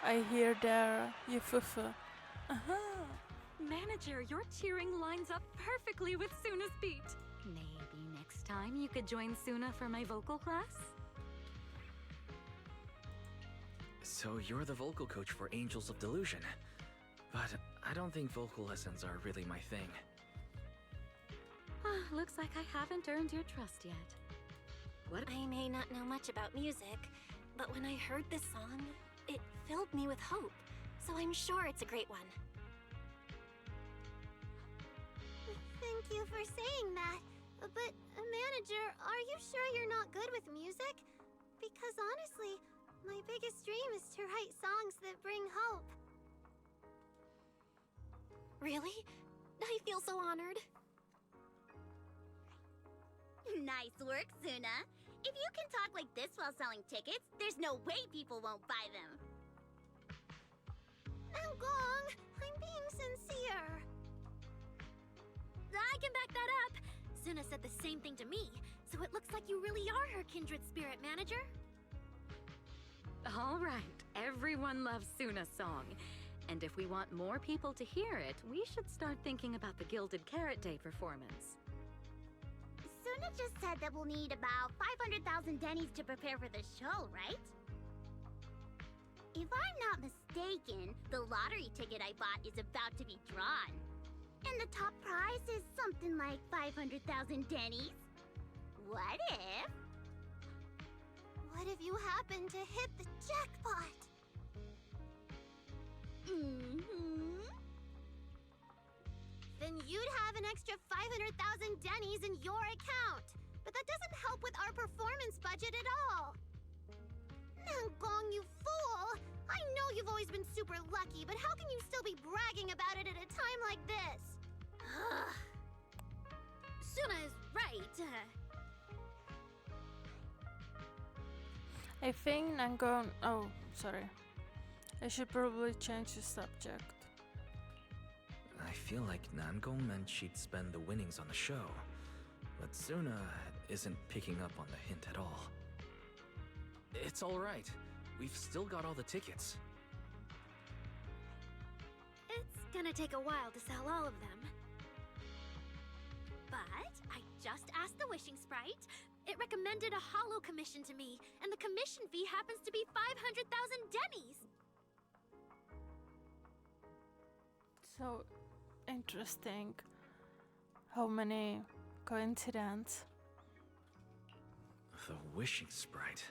I hear their yufufu. Manager, your cheering lines up perfectly with Suna's beat. Maybe next time you could join Suna for my vocal class? So you're the vocal coach for Angels of Delusion. But I don't think vocal lessons are really my thing. Looks like I haven't earned your trust yet. What? I may not know much about music, but when I heard this song, it filled me with hope. So I'm sure it's a great one. Thank you for saying that. But, manager, are you sure you're not good with music? Because honestly, my biggest dream is to write songs that bring hope. Really? I feel so honored. Nice work, Suna. If you can talk like this while selling tickets, there's no way people won't buy them. Gong, I'm being sincere. I can back that up. Suna said the same thing to me, so it looks like you really are her kindred spirit, manager. All right, everyone loves Suna's song. And if we want more people to hear it, we should start thinking about the Gilded Carrot Day performance. Suna just said that we'll need about 500,000 dennies to prepare for the show, right? If I'm not mistaken, the lottery ticket I bought is about to be drawn. And the top prize is something like 500,000 dennies. What if... What if you happen to hit the jackpot? Then you'd have an extra 500,000 dennies in your account. But that doesn't help with our performance budget at all. Gong, you fool! I know you've always been super lucky, but how can you still be bragging about it at a time like this? Suna is right. I think I'm going. Oh, sorry. I should probably change the subject. I feel like Nangong meant she'd spend the winnings on the show. But Suna isn't picking up on the hint at all. It's alright. We've still got all the tickets. It's gonna take a while to sell all of them. But I just asked the wishing sprite. It recommended a holo commission to me, and the commission fee happens to be 500,000 dennies. So interesting. How many coincidences? The wishing sprite.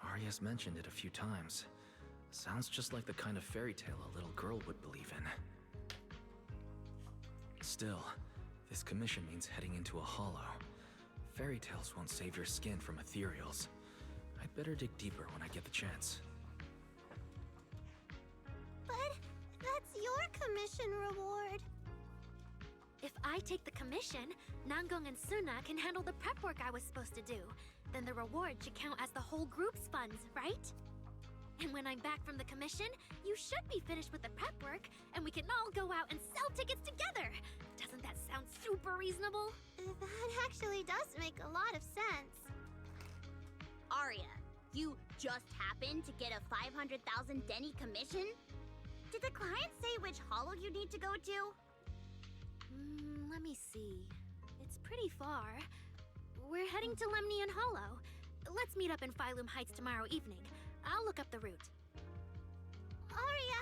Arya's mentioned it a few times. Sounds just like the kind of fairy tale a little girl would believe in. Still, this commission means heading into a hollow. Fairy tales won't save your skin from ethereals. I'd better dig deeper when I get the chance. But that's your commission reward. If I take the commission, Nangong and Suna can handle the prep work I was supposed to do. Then the reward should count as the whole group's funds, right? And when I'm back from the commission, you should be finished with the prep work, and we can all go out and sell tickets together. Doesn't that sound super reasonable? That actually does make a lot of sense. Arya, you just happened to get a 500,000 Denny commission? Did the client say which holo you need to go to? Let me see. It's pretty far. We're heading to Lemnian Hollow. Let's meet up in Phylum Heights tomorrow evening. I'll look up the route. Arya,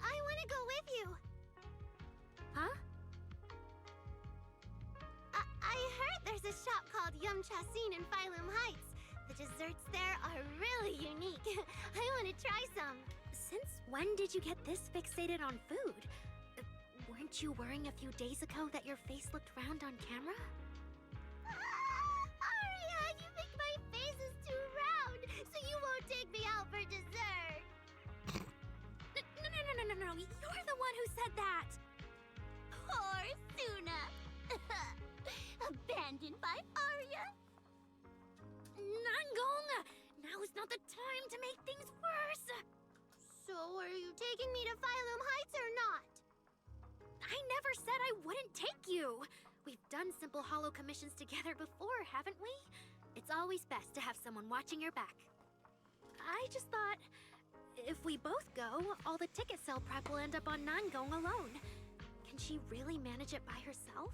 I want to go with you. Huh? I heard there's a shop called Yum Chasin in Phylum Heights. The desserts there are really unique. I want to try some. Since when did you get this fixated on food? Weren't you worrying a few days ago that your face looked round on camera? Arya, you think my face is too round, so you won't take me out for dessert. No. You're the one who said that. Poor Suna. Abandoned by Arya. Nangong! Now's not the time to make things worse. So are you taking me to Phylum Heights or not? I never said I wouldn't take you. We've done simple holo commissions together before, haven't we? It's always best to have someone watching your back. I just thought, if we both go, all the ticket sale prep will end up on Nangong alone. Can she really manage it by herself?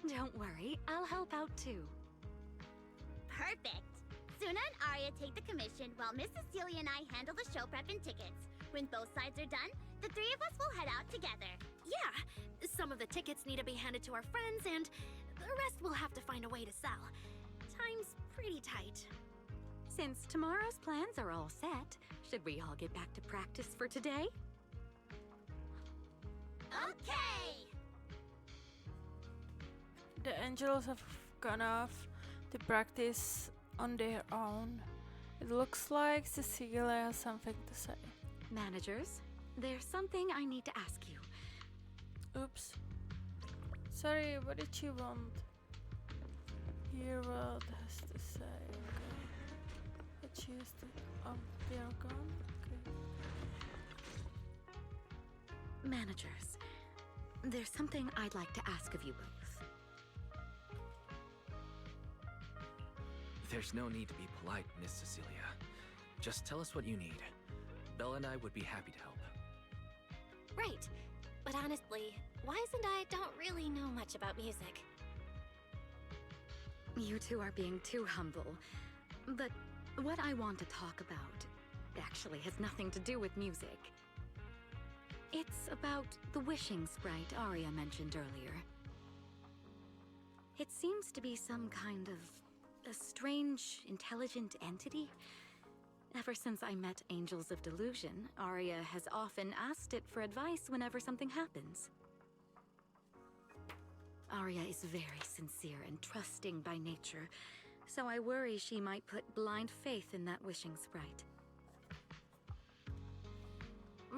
Don't worry, I'll help out too. Perfect. Suna and Arya take the commission while Miss Cecilia and I handle the show prep and tickets. When both sides are done, the three of us will head out together. Yeah, some of the tickets need to be handed to our friends, and the rest we'll have to find a way to sell. Time's pretty tight. Since tomorrow's plans are all set, should we all get back to practice for today? Okay! The angels have gone off to practice on their own. It looks like Cecilia has something to say. Managers, there's something I need to ask you. Oops. Sorry, what did you want? Hear what has to say. Okay. But she has to. Oh, they are gone? Okay. Managers, there's something I'd like to ask of you both. There's no need to be polite, Miss Cecilia. Just tell us what you need. Belle and I would be happy to help. Right. But honestly, Wise and I don't really know much about music. You two are being too humble. But what I want to talk about actually has nothing to do with music. It's about the wishing sprite Arya mentioned earlier. It seems to be some kind of a strange, intelligent entity. Ever since I met Angels of Delusion, Arya has often asked it for advice whenever something happens. Arya is very sincere and trusting by nature, so I worry she might put blind faith in that wishing sprite.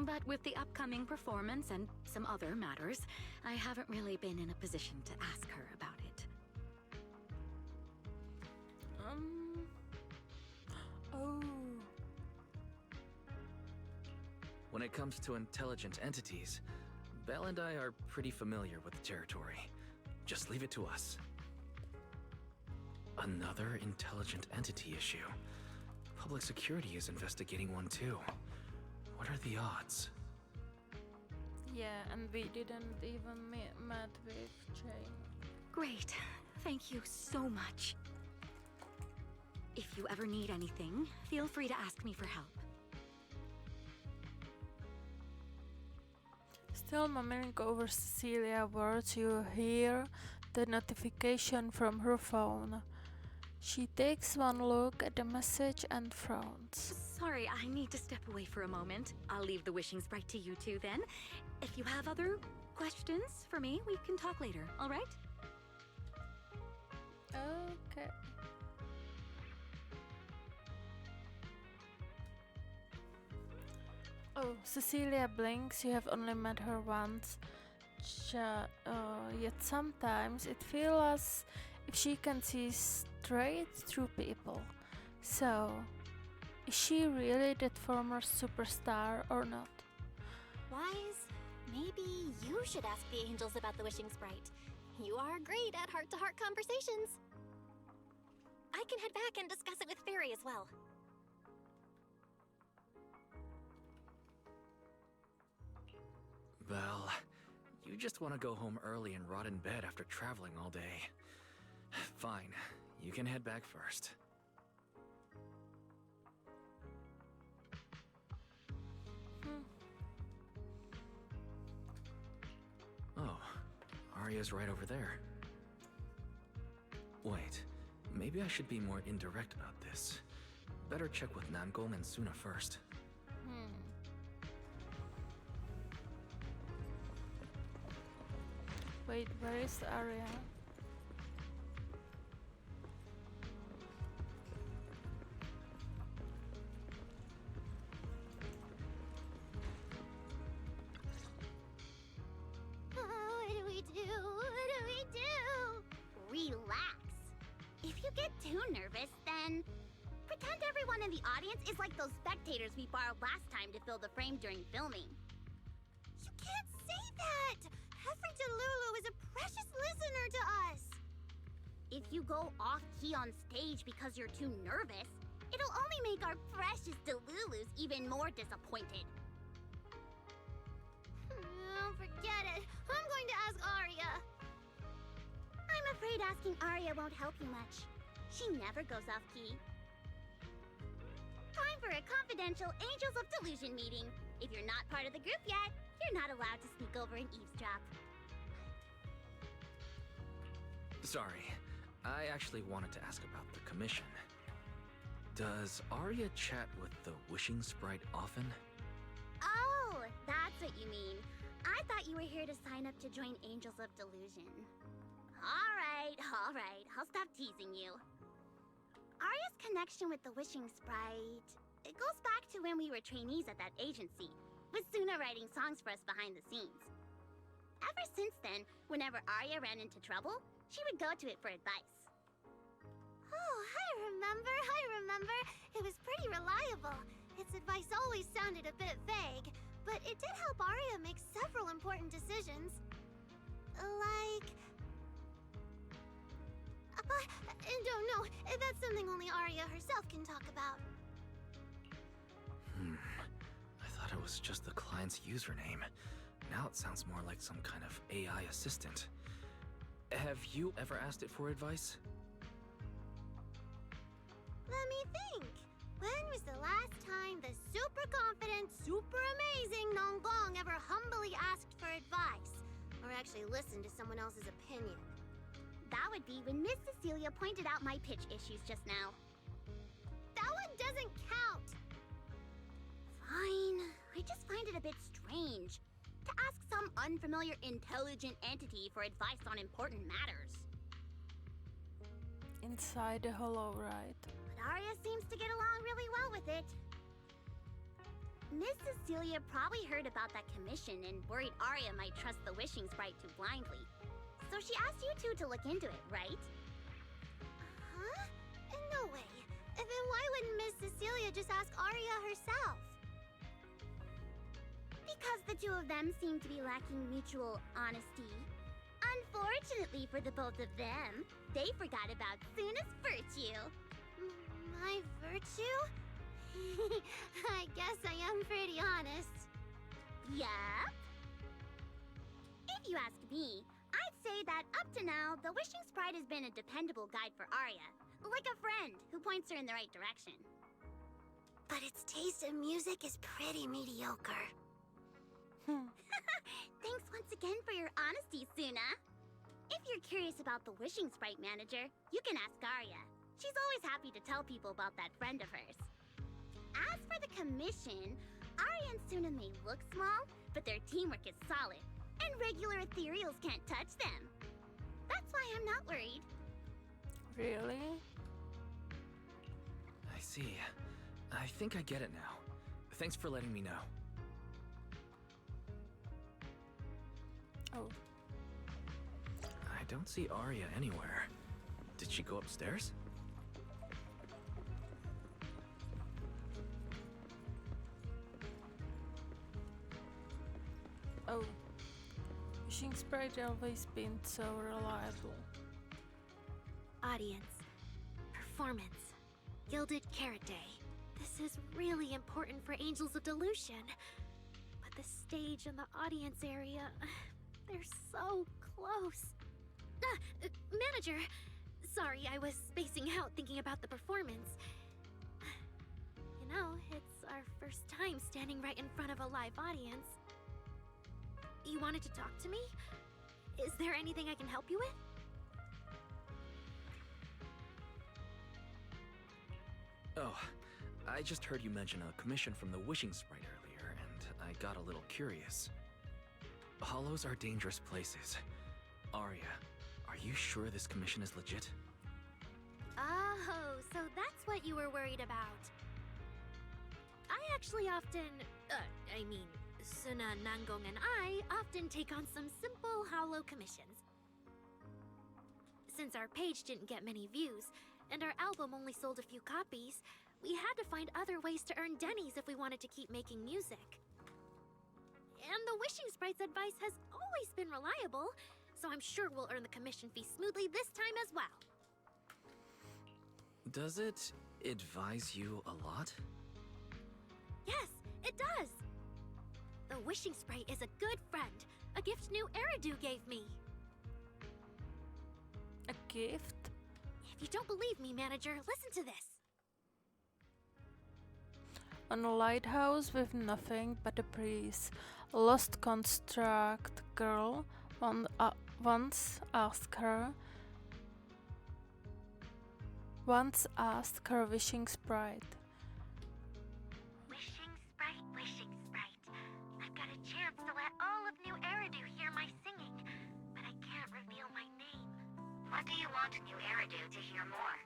But with the upcoming performance and some other matters, I haven't really been in a position to ask her about it. Oh. When it comes to intelligent entities, Belle and I are pretty familiar with the territory. Just leave it to us. Another intelligent entity issue. Public security is investigating one too. What are the odds? Yeah, and we didn't even met with Jane. Great. Thank you so much. If you ever need anything, feel free to ask me for help. Still mumbling over Cecilia words, you hear the notification from her phone. She takes one look at the message and frowns. Sorry, I need to step away for a moment. I'll leave the wishing sprite to you two then. If you have other questions for me, we can talk later, all right? Okay. Oh, Cecilia blinks. You have only met her once. yet sometimes it feels as if she can see straight through people. So, is she really that former superstar or not? Wise, maybe you should ask the angels about the wishing sprite. You are great at heart-to-heart conversations. I can head back and discuss it with Fairy as well. Well, you just want to go home early and rot in bed after traveling all day. Fine, you can head back first. Oh, Arya's right over there. Wait, maybe I should be more indirect about this. Better check with Namgong and Suna first. Wait, where is Arya? What do we do? What do we do? Relax. If you get too nervous, then pretend everyone in the audience is like those spectators we borrowed last time to fill the frame during filming. You can't say that! Every Delulu is a precious listener to us. If you go off-key on stage because you're too nervous, it'll only make our precious Delulus even more disappointed. Forget it. I'm going to ask Arya. I'm afraid asking Arya won't help you much. She never goes off-key. Time for a confidential Angels of Delusion meeting. If you're not part of the group yet, you're not allowed to sneak over and eavesdrop. Sorry, I actually wanted to ask about the commission. Does Arya chat with the wishing sprite often? Oh, that's what you mean. I thought you were here to sign up to join Angels of Delusion. All right. I'll stop teasing you. Arya's connection with the wishing sprite, it goes back to when we were trainees at that agency, with Suna writing songs for us behind the scenes. Ever since then, whenever Arya ran into trouble, she would go to it for advice. Oh, I remember. It was pretty reliable. Its advice always sounded a bit vague, but it did help Arya make several important decisions. Like... no, that's something only Arya herself can talk about. I thought it was just the client's username. Now it sounds more like some kind of AI assistant. Have you ever asked it for advice? Let me think. When was the last time the super confident, super amazing Namgong ever humbly asked for advice? Or actually listened to someone else's opinion? That would be when Miss Cecilia pointed out my pitch issues just now. That one doesn't count! Fine. I just find it a bit strange to ask some unfamiliar intelligent entity for advice on important matters. Inside the hollow, right? But Arya seems to get along really well with it. Miss Cecilia probably heard about that commission and worried Arya might trust the wishing sprite too blindly. So she asked you two to look into it, right? Huh? No way. Then why wouldn't Miss Cecilia just ask Arya herself? Because the two of them seem to be lacking mutual honesty. Unfortunately for the both of them, they forgot about Suna's virtue. My virtue? I guess I am pretty honest. Yup. If you ask me, I'd say that up to now, the wishing sprite has been a dependable guide for Arya. Like a friend who points her in the right direction. But its taste in music is pretty mediocre. Thanks once again for your honesty, Suna. If you're curious about the wishing sprite manager, you can ask Arya. She's always happy to tell people about that friend of hers. As for the commission, Arya and Suna may look small, but their teamwork is solid, and regular ethereals can't touch them. That's why I'm not worried. Really? I see. I think I get it now. Thanks for letting me know. Oh. I don't see Arya anywhere. Did she go upstairs? Oh. Wishing Sprite always been so reliable. Audience. Performance. Gilded Carrot Day. This is really important for Angels of Delusion. But the stage and the audience area, they're so close. Manager! Sorry, I was spacing out thinking about the performance. You know, it's our first time standing right in front of a live audience. You wanted to talk to me? Is there anything I can help you with? Oh, I just heard you mention a commission from the Wishing Sprite earlier, and I got a little curious. Hollows are dangerous places. Arya, are you sure this commission is legit? Oh, so that's what you were worried about. I actually often, Suna, Nangong, and I often take on some simple hollow commissions. Since our page didn't get many views, and our album only sold a few copies, we had to find other ways to earn dennies if we wanted to keep making music. And the Wishing Sprite's advice has always been reliable, so I'm sure we'll earn the commission fee smoothly this time as well. Does it advise you a lot? Yes, it does! The Wishing Sprite is a good friend, a gift new Eridu gave me. A gift? If you don't believe me, manager, listen to this. On a lighthouse with nothing but a breeze, a lost construct girl once asked her Wishing Sprite. Wishing Sprite. I've got a chance to let all of New Eridu hear my singing, but I can't reveal my name. What do you want New Eridu to hear more?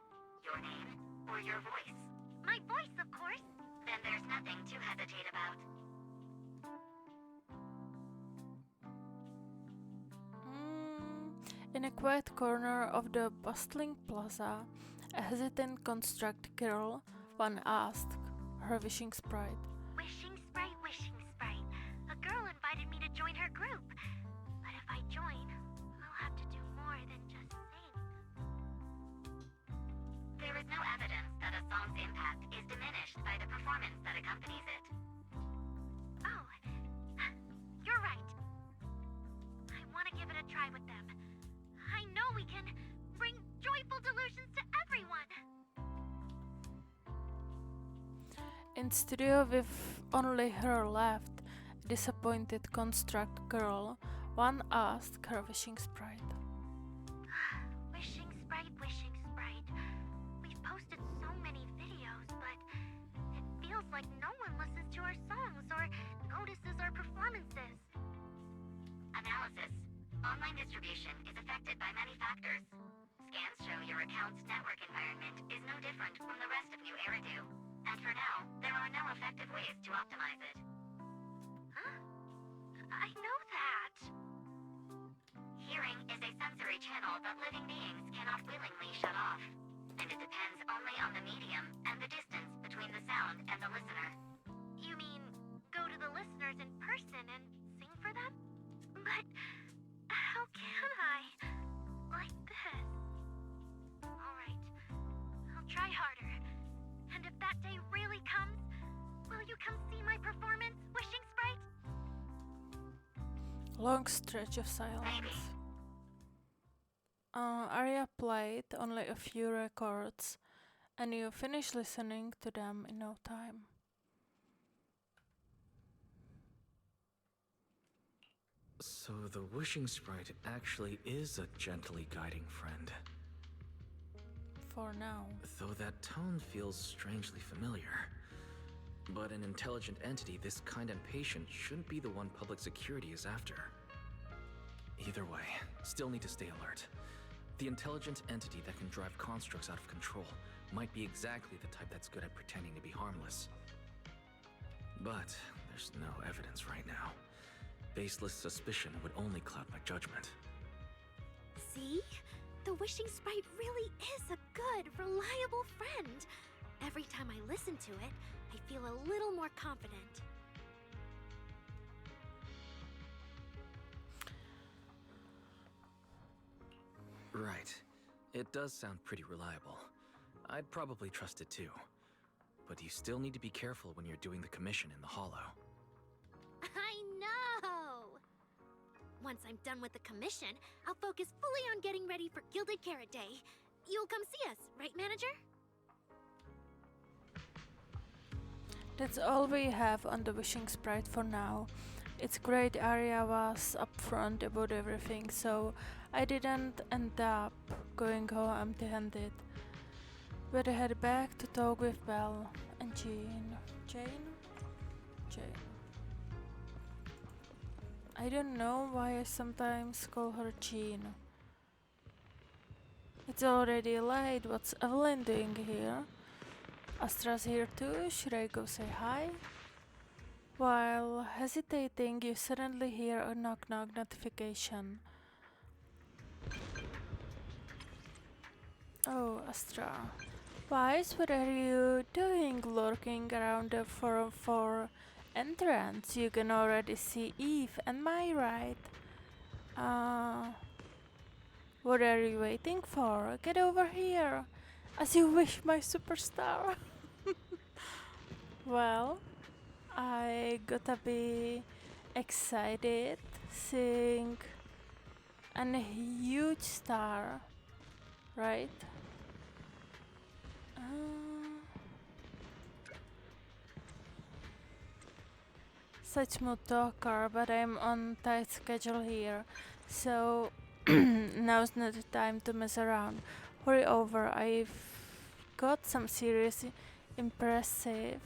Your name or your voice? My voice, of course. Then there's nothing to hesitate about. In a quiet corner of the bustling plaza, a hesitant construct girl one asked her Wishing Sprite. Wishing Sprite. A girl invited me to join her group. But if I join, I'll have to do more than just sing. There is no evidence that a song's impact is diminished by the performance that accompanies it. Oh, you're right. I want to give it a try with them. I know we can bring joyful delusions to everyone. In studio with only her left, a disappointed construct girl one asked her Wishing Sprite. Wishing Sprite. We've posted so many videos, but it feels like no one listens to our songs or notices our performances. Analysis. Online distribution is affected by many factors. Scans show your account's network environment is no different from the rest of New Eridu. And for now, there are no effective ways to optimize it. Huh? I know that. Hearing is a sensory channel that living beings cannot willingly shut off. And it depends only on the medium and the distance between the sound and the listener. You mean go to the listeners in person and sing for them? But how can I? Like this. Alright, I'll try harder. And if that day really comes, will you come see my performance, Wishing Sprite? Long stretch of silence. Arya played only a few records, and you finished listening to them in no time. So the Wishing Sprite actually is a gently guiding friend. For now. Though that tone feels strangely familiar. But an intelligent entity this kind and patient shouldn't be the one public security is after. Either way, still need to stay alert. The intelligent entity that can drive constructs out of control might be exactly the type that's good at pretending to be harmless. But there's no evidence right now. baseless suspicion would only cloud my judgment. See? The wishing sprite really is a good, reliable friend. Every time I listen to it, I feel a little more confident. Right. It does sound pretty reliable. I'd probably trust it too. But you still need to be careful when you're doing the commission in the Hollow. I know! Once I'm done with the commission, I'll focus fully on getting ready for Gilded Carrot Day. You'll come see us, right, manager? That's all we have on the wishing sprite for now. It's great Arya was upfront about everything, so I didn't end up going home empty-handed. Better head back to talk with Belle and Jean. Jane? I don't know why I sometimes call her Jean. It's already late. What's Evelyn doing here? Astra's here too. Should I go say hi? While hesitating, you suddenly hear a knock-knock notification. Oh, Astra. Wise, what are you doing lurking around the 404 entrance? You can already see Eve and my right. What are you waiting for? Get over here, as you wish, my superstar. Well, I gotta be excited seeing a huge star, right? Such smooth talker, but I'm on tight schedule here, so now's not the time to mess around. Hurry over, I've got some seriously impressive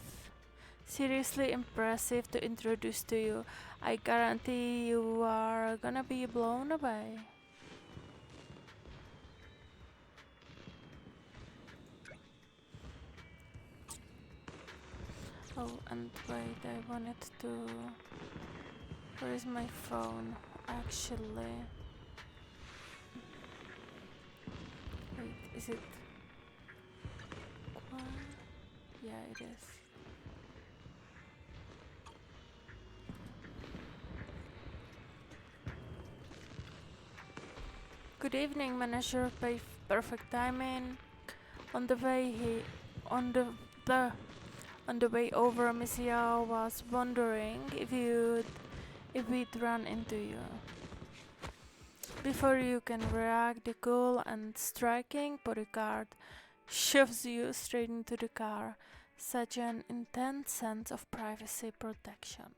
to introduce to you. I guarantee you are gonna be blown away. Oh, and wait, I wanted to... Where is my phone? Actually... Wait, is it... Yeah, it is. Good evening, manager. Perfect timing. On the way over, Miss Yao was wondering if we'd run into you. Before you can react, the cool and striking bodyguard shoves you straight into the car. Such an intense sense of privacy protection.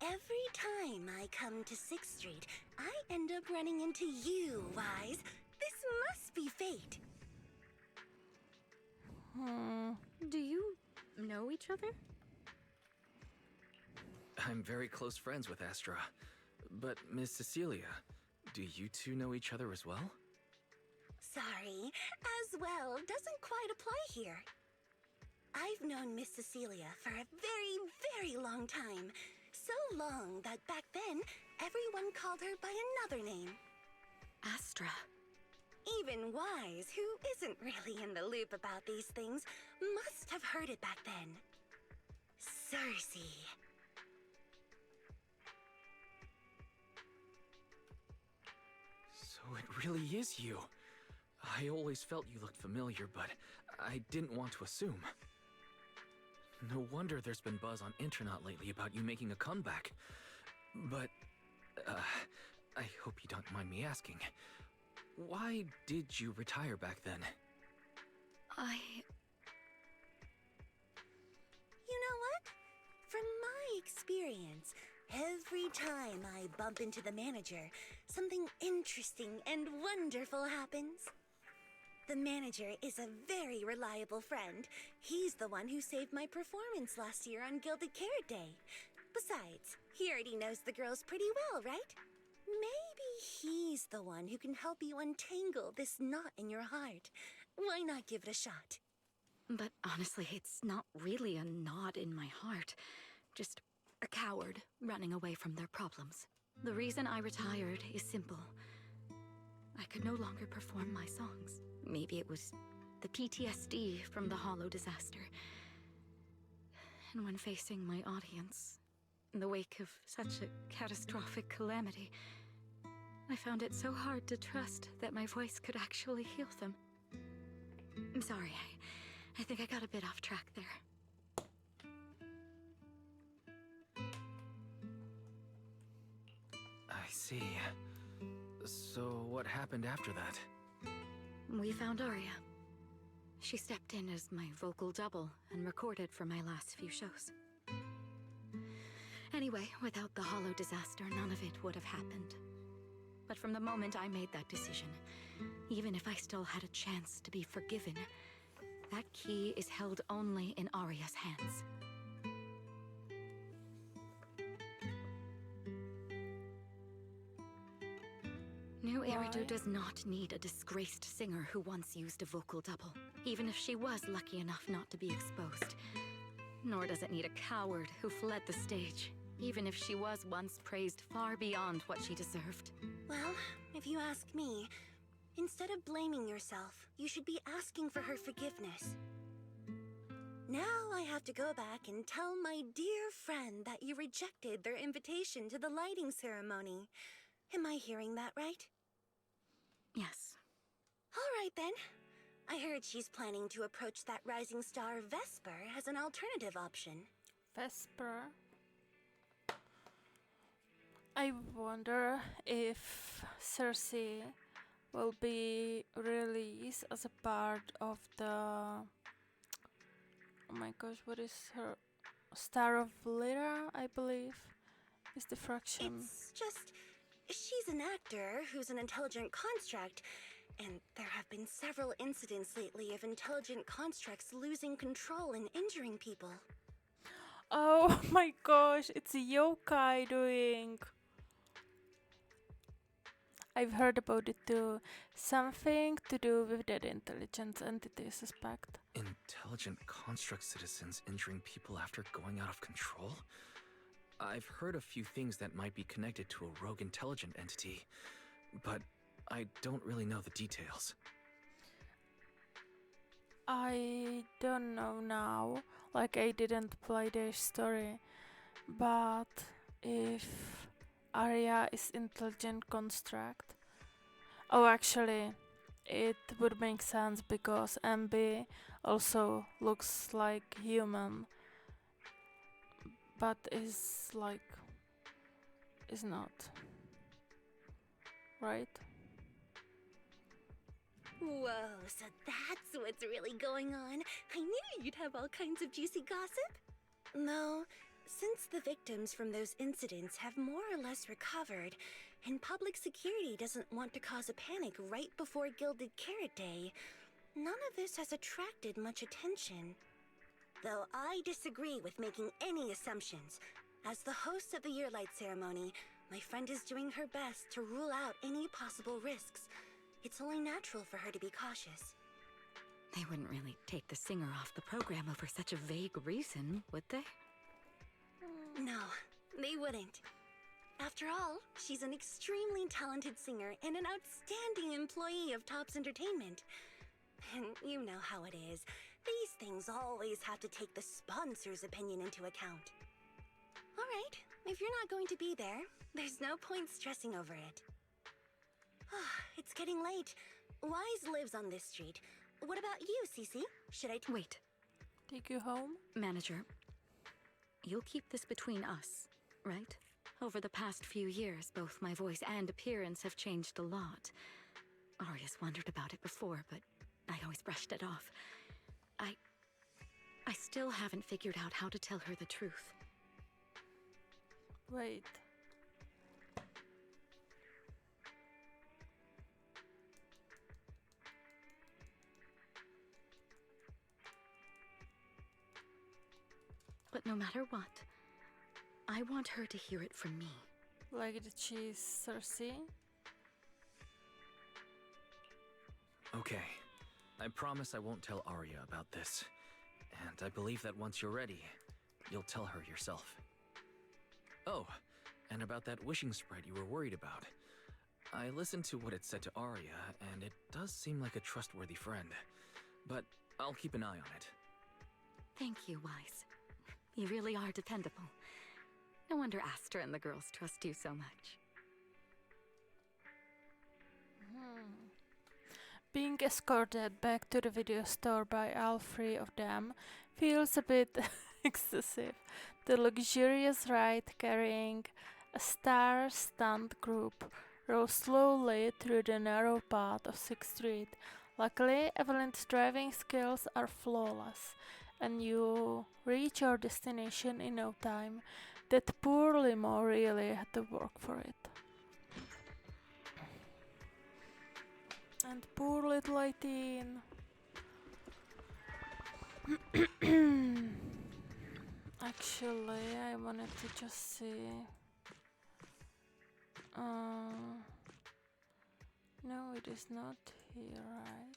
Every time I come to 6th Street, I end up running into you, Wise. This must be fate. Do you know each other? I'm very close friends with Astra. But Miss Cecilia, do you two know each other as well? Sorry, as well doesn't quite apply here. I've known Miss Cecilia for a very, very long time. So long that back then, everyone called her by another name. Astra. Even Wise, who isn't really in the loop about these things, must have heard it back then. Cersei. So it really is you. I always felt you looked familiar, but I didn't want to assume. No wonder there's been buzz on internet lately about you making a comeback. But, I hope you don't mind me asking. Why did you retire back then? You know what? From my experience, every time I bump into the manager, something interesting and wonderful happens. The manager is a very reliable friend. He's the one who saved my performance last year on Gilded Carrot Day. Besides, he already knows the girls pretty well, right? Maybe he's the one who can help you untangle this knot in your heart. Why not give it a shot? But honestly, it's not really a knot in my heart. Just a coward running away from their problems. The reason I retired is simple. I could no longer perform my songs. Maybe it was the PTSD from the Hollow disaster. And when facing my audience, in the wake of such a catastrophic calamity, I found it so hard to trust that my voice could actually heal them. I'm sorry, I think I got a bit off track there. I see. So what happened after that? We found Arya. She stepped in as my vocal double and recorded for my last few shows. Anyway, without the Hollow disaster, none of it would have happened. But from the moment I made that decision, even if I still had a chance to be forgiven, that key is held only in Arya's hands. New Eridu does not need a disgraced singer who once used a vocal double, even if she was lucky enough not to be exposed. Nor does it need a coward who fled the stage, even if she was once praised far beyond what she deserved. Well, if you ask me, instead of blaming yourself, you should be asking for her forgiveness. Now I have to go back and tell my dear friend that you rejected their invitation to the lighting ceremony. Am I hearing that right? Yes. All right then. I heard she's planning to approach that rising star Vesper as an alternative option. Vesper. I wonder if Cersei will be released as a part of the... Oh my gosh, what is her... Star of Lyra, I believe, is the fraction. It's just... She's an actor who's an intelligent construct, and there have been several incidents lately of intelligent constructs losing control and injuring people. Oh my gosh, it's a yokai doing. I've heard about it too. Something to do with that intelligent entity, I suspect. Intelligent construct citizens injuring people after going out of control? I've heard a few things that might be connected to a rogue intelligent entity, but I don't really know the details. I don't know now, like I didn't play their story, but if Arya is intelligent construct, oh actually, it would make sense because MB also looks like human, but is not, right? Whoa, so that's what's really going on. I knew you'd have all kinds of juicy gossip. No, since the victims from those incidents have more or less recovered, and public security doesn't want to cause a panic right before Gilded Carrot Day, none of this has attracted much attention. Though I disagree with making any assumptions. As the host of the Yearlight ceremony, my friend is doing her best to rule out any possible risks. It's only natural for her to be cautious. They wouldn't really take the singer off the program over such a vague reason, would they? No, they wouldn't. After all, she's an extremely talented singer and an outstanding employee of Topps Entertainment. And you know how it is. These things always have to take the sponsor's opinion into account. All right, if you're not going to be there, there's no point stressing over it. It's getting late. Wise lives on this street. What about you, Cece? Should I Wait, Take you home? manager. You'll keep this between us, right? Over the past few years, both my voice and appearance have changed a lot. Arya's wondered about it before, but I always brushed it off. I still haven't figured out how to tell her the truth. Wait. But no matter what, I want her to hear it from me. Like that she's Cersei? Okay. I promise I won't tell Arya about this. And I believe that once you're ready, you'll tell her yourself. Oh, and about that wishing sprite you were worried about. I listened to what it said to Arya, and it does seem like a trustworthy friend. But I'll keep an eye on it. Thank you, Wise. You really are dependable. No wonder Astra and the girls trust you so much. Being escorted back to the video store by all three of them feels a bit excessive. The luxurious ride carrying a star-studded group rolls slowly through the narrow path of 6th Street. Luckily, Evelyn's driving skills are flawless, and you reach your destination in no time. That poor limo really had to work for it. And poor little 18. Actually, I wanted to just see. No, it is not here, right?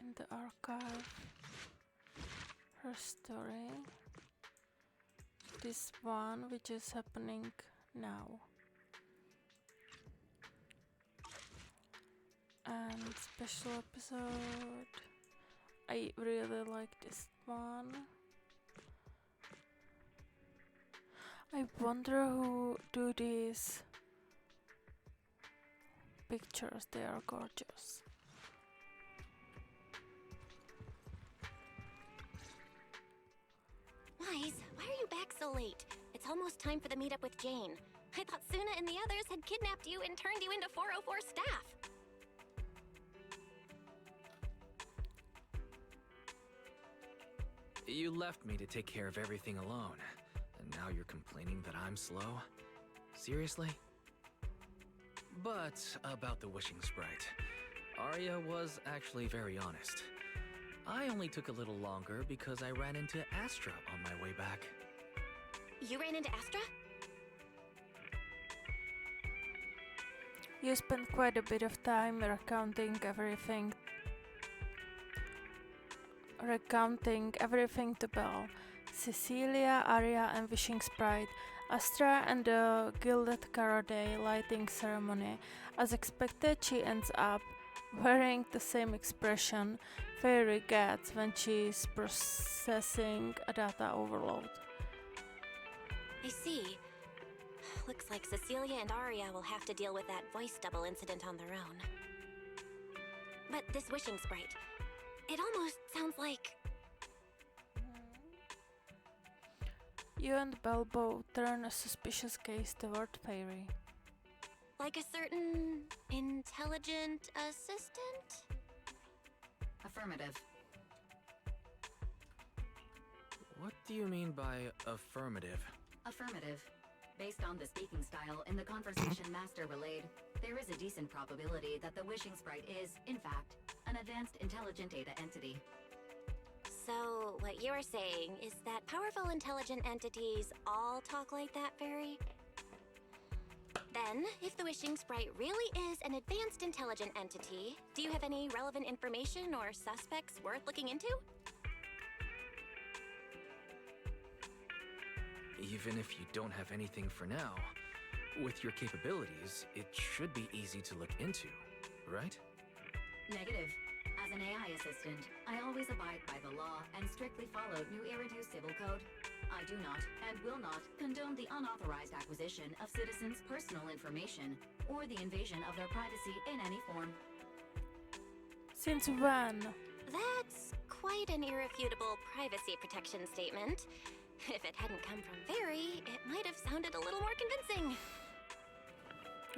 In the archive, her story. This one, which is happening now. And special episode. I really like this one. I wonder who do these pictures. They are gorgeous. Wise, why are you back so late? It's almost time for the meetup with Jane. I thought Suna and the others had kidnapped you and turned you into 404 staff. You left me to take care of everything alone, and now you're complaining that I'm slow? Seriously? But about the wishing sprite, Arya was actually very honest. I only took a little longer because I ran into Astra on my way back. You ran into Astra? You spent quite a bit of time recounting everything to Belle. Cecilia, Arya and Wishing Sprite, Astra and the Gilded Carrot-Day lighting ceremony. As expected, she ends up wearing the same expression Fairy gets when she's processing a data overload. I see. Looks like Cecilia and Arya will have to deal with that voice double incident on their own. But this wishing sprite, it almost sounds like... You and Belle both turn a suspicious gaze toward Fairy. like a certain intelligent assistant? Affirmative. What do you mean by affirmative? Affirmative. Based on the speaking style in the conversation Master relayed, there is a decent probability that the wishing sprite is, in fact, an advanced intelligent data entity. So, what you're saying is that powerful intelligent entities all talk like that, Fairy? Then, if the wishing sprite really is an advanced intelligent entity, do you have any relevant information or suspects worth looking into? Even if you don't have anything for now, with your capabilities, it should be easy to look into, right? Negative. As an AI assistant, I always abide by the law and strictly follow New Eridu Civil Code. I do not, and will not, condone the unauthorized acquisition of citizens' personal information or the invasion of their privacy in any form. Since when? That's quite an irrefutable privacy protection statement. If it hadn't come from Fairy, it might have sounded a little more convincing.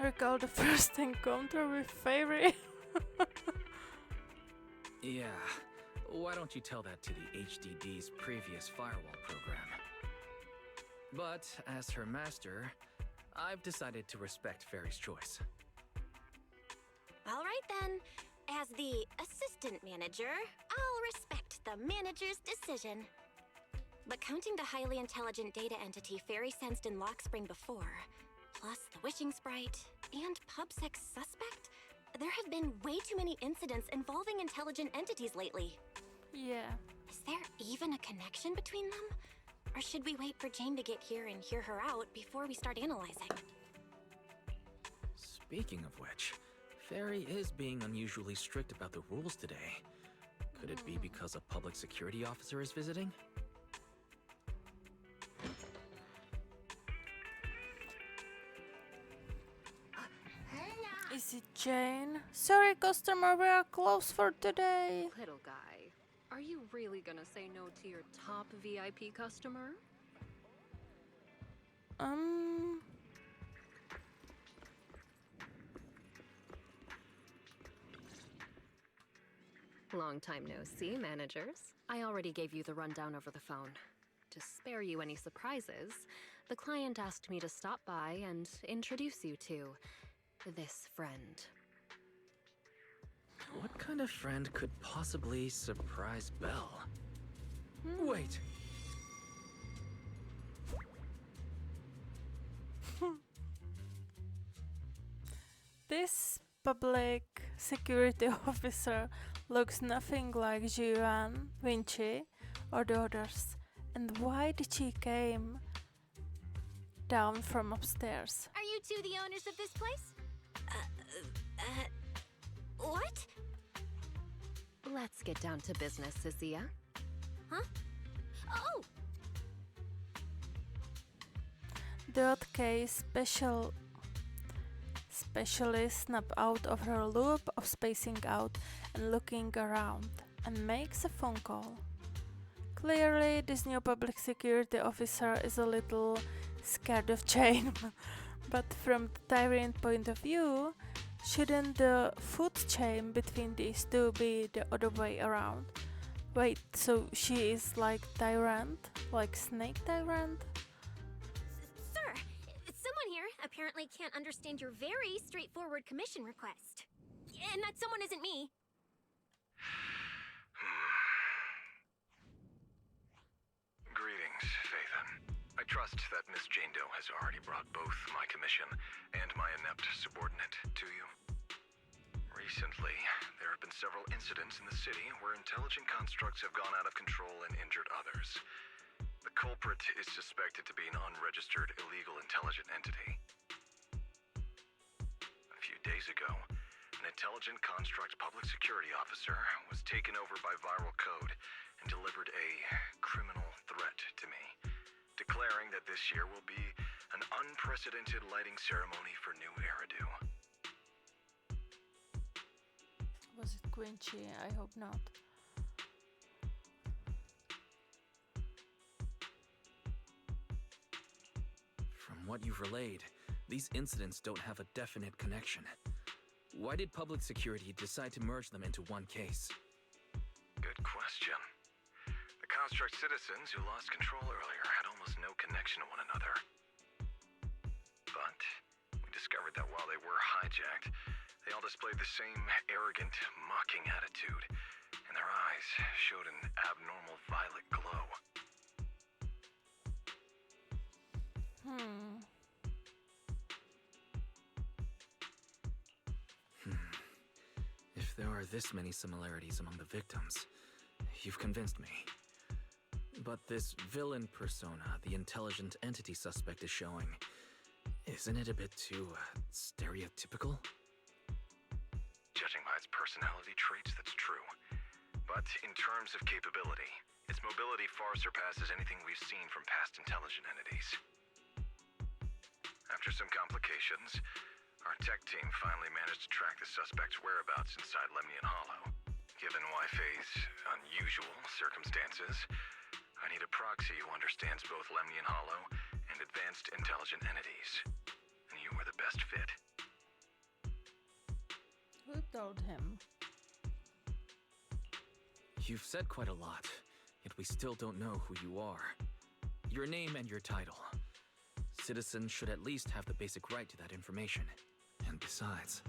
Recall the first encounter with Fairy. Yeah, why don't you tell that to the HDD's previous firewall program? But as her master, I've decided to respect Fairy's choice. All right then. As the assistant manager, I'll respect the manager's decision. But counting the highly intelligent data entity Fairy sensed in Lock Spring before, plus the wishing sprite, and PubSec suspect, there have been way too many incidents involving intelligent entities lately. Yeah, Is there even a connection between them? Or should we wait for Jane to get here and hear her out before we start analyzing? Speaking of which, Fairy is being unusually strict about the rules today. Could it be because a public security officer is visiting? Is it Jane? Sorry, customer, we are closed for today. Little guy, are you really gonna say no to your top VIP customer? Long time no see, managers. I already gave you the rundown over the phone. To spare you any surprises, the client asked me to stop by and introduce you to this friend. What kind of friend could possibly surprise Belle? Wait. This public security officer looks nothing like Juan, Vinci, or the others. And why did she came down from upstairs? Are you two the owners of this place? What? Let's get down to business, Azia. Huh? Oh! The case specialist snaps out of her loop of spacing out and looking around and makes a phone call. Clearly, this new public security officer is a little scared of Jane, but from the tyrant point of view, shouldn't the food chain between these two be the other way around? Wait, so she is like tyrant? Like snake tyrant? Sir, someone here apparently can't understand your very straightforward commission request. And that someone isn't me. Greetings, Phaethon. I trust that Miss Jane Doe has already brought both my commission and my inept subordinate to you. Recently, there have been several incidents in the city where intelligent constructs have gone out of control and injured others. The culprit is suspected to be an unregistered illegal intelligent entity. A few days ago, an intelligent construct public security officer was taken over by viral code and delivered a criminal threat to me, declaring that this year will be an unprecedented lighting ceremony for new Eridu. Was it Quincy? I hope not. From what you've relayed, these incidents don't have a definite connection. Why did public security decide to merge them into one case? Good question. The construct citizens who lost control earlier had almost no connection to one another. But we discovered that while they were hijacked, they all displayed the same arrogant, mocking attitude, and their eyes showed an abnormal violet glow. If there are this many similarities among the victims, you've convinced me. But this villain persona the intelligent entity suspect is showing, isn't it a bit too, stereotypical? Judging by its personality traits, that's true. But in terms of capability, its mobility far surpasses anything we've seen from past intelligent entities. After some complications, our tech team finally managed to track the suspect's whereabouts inside Lemnian Hollow. Given Wi-Fi's unusual circumstances, I need a proxy who understands both Lemnian Hollow and advanced intelligent entities. And you were the best fit. Who told him? You've said quite a lot, yet we still don't know who you are. Your name and your title. Citizens should at least have the basic right to that information. And besides,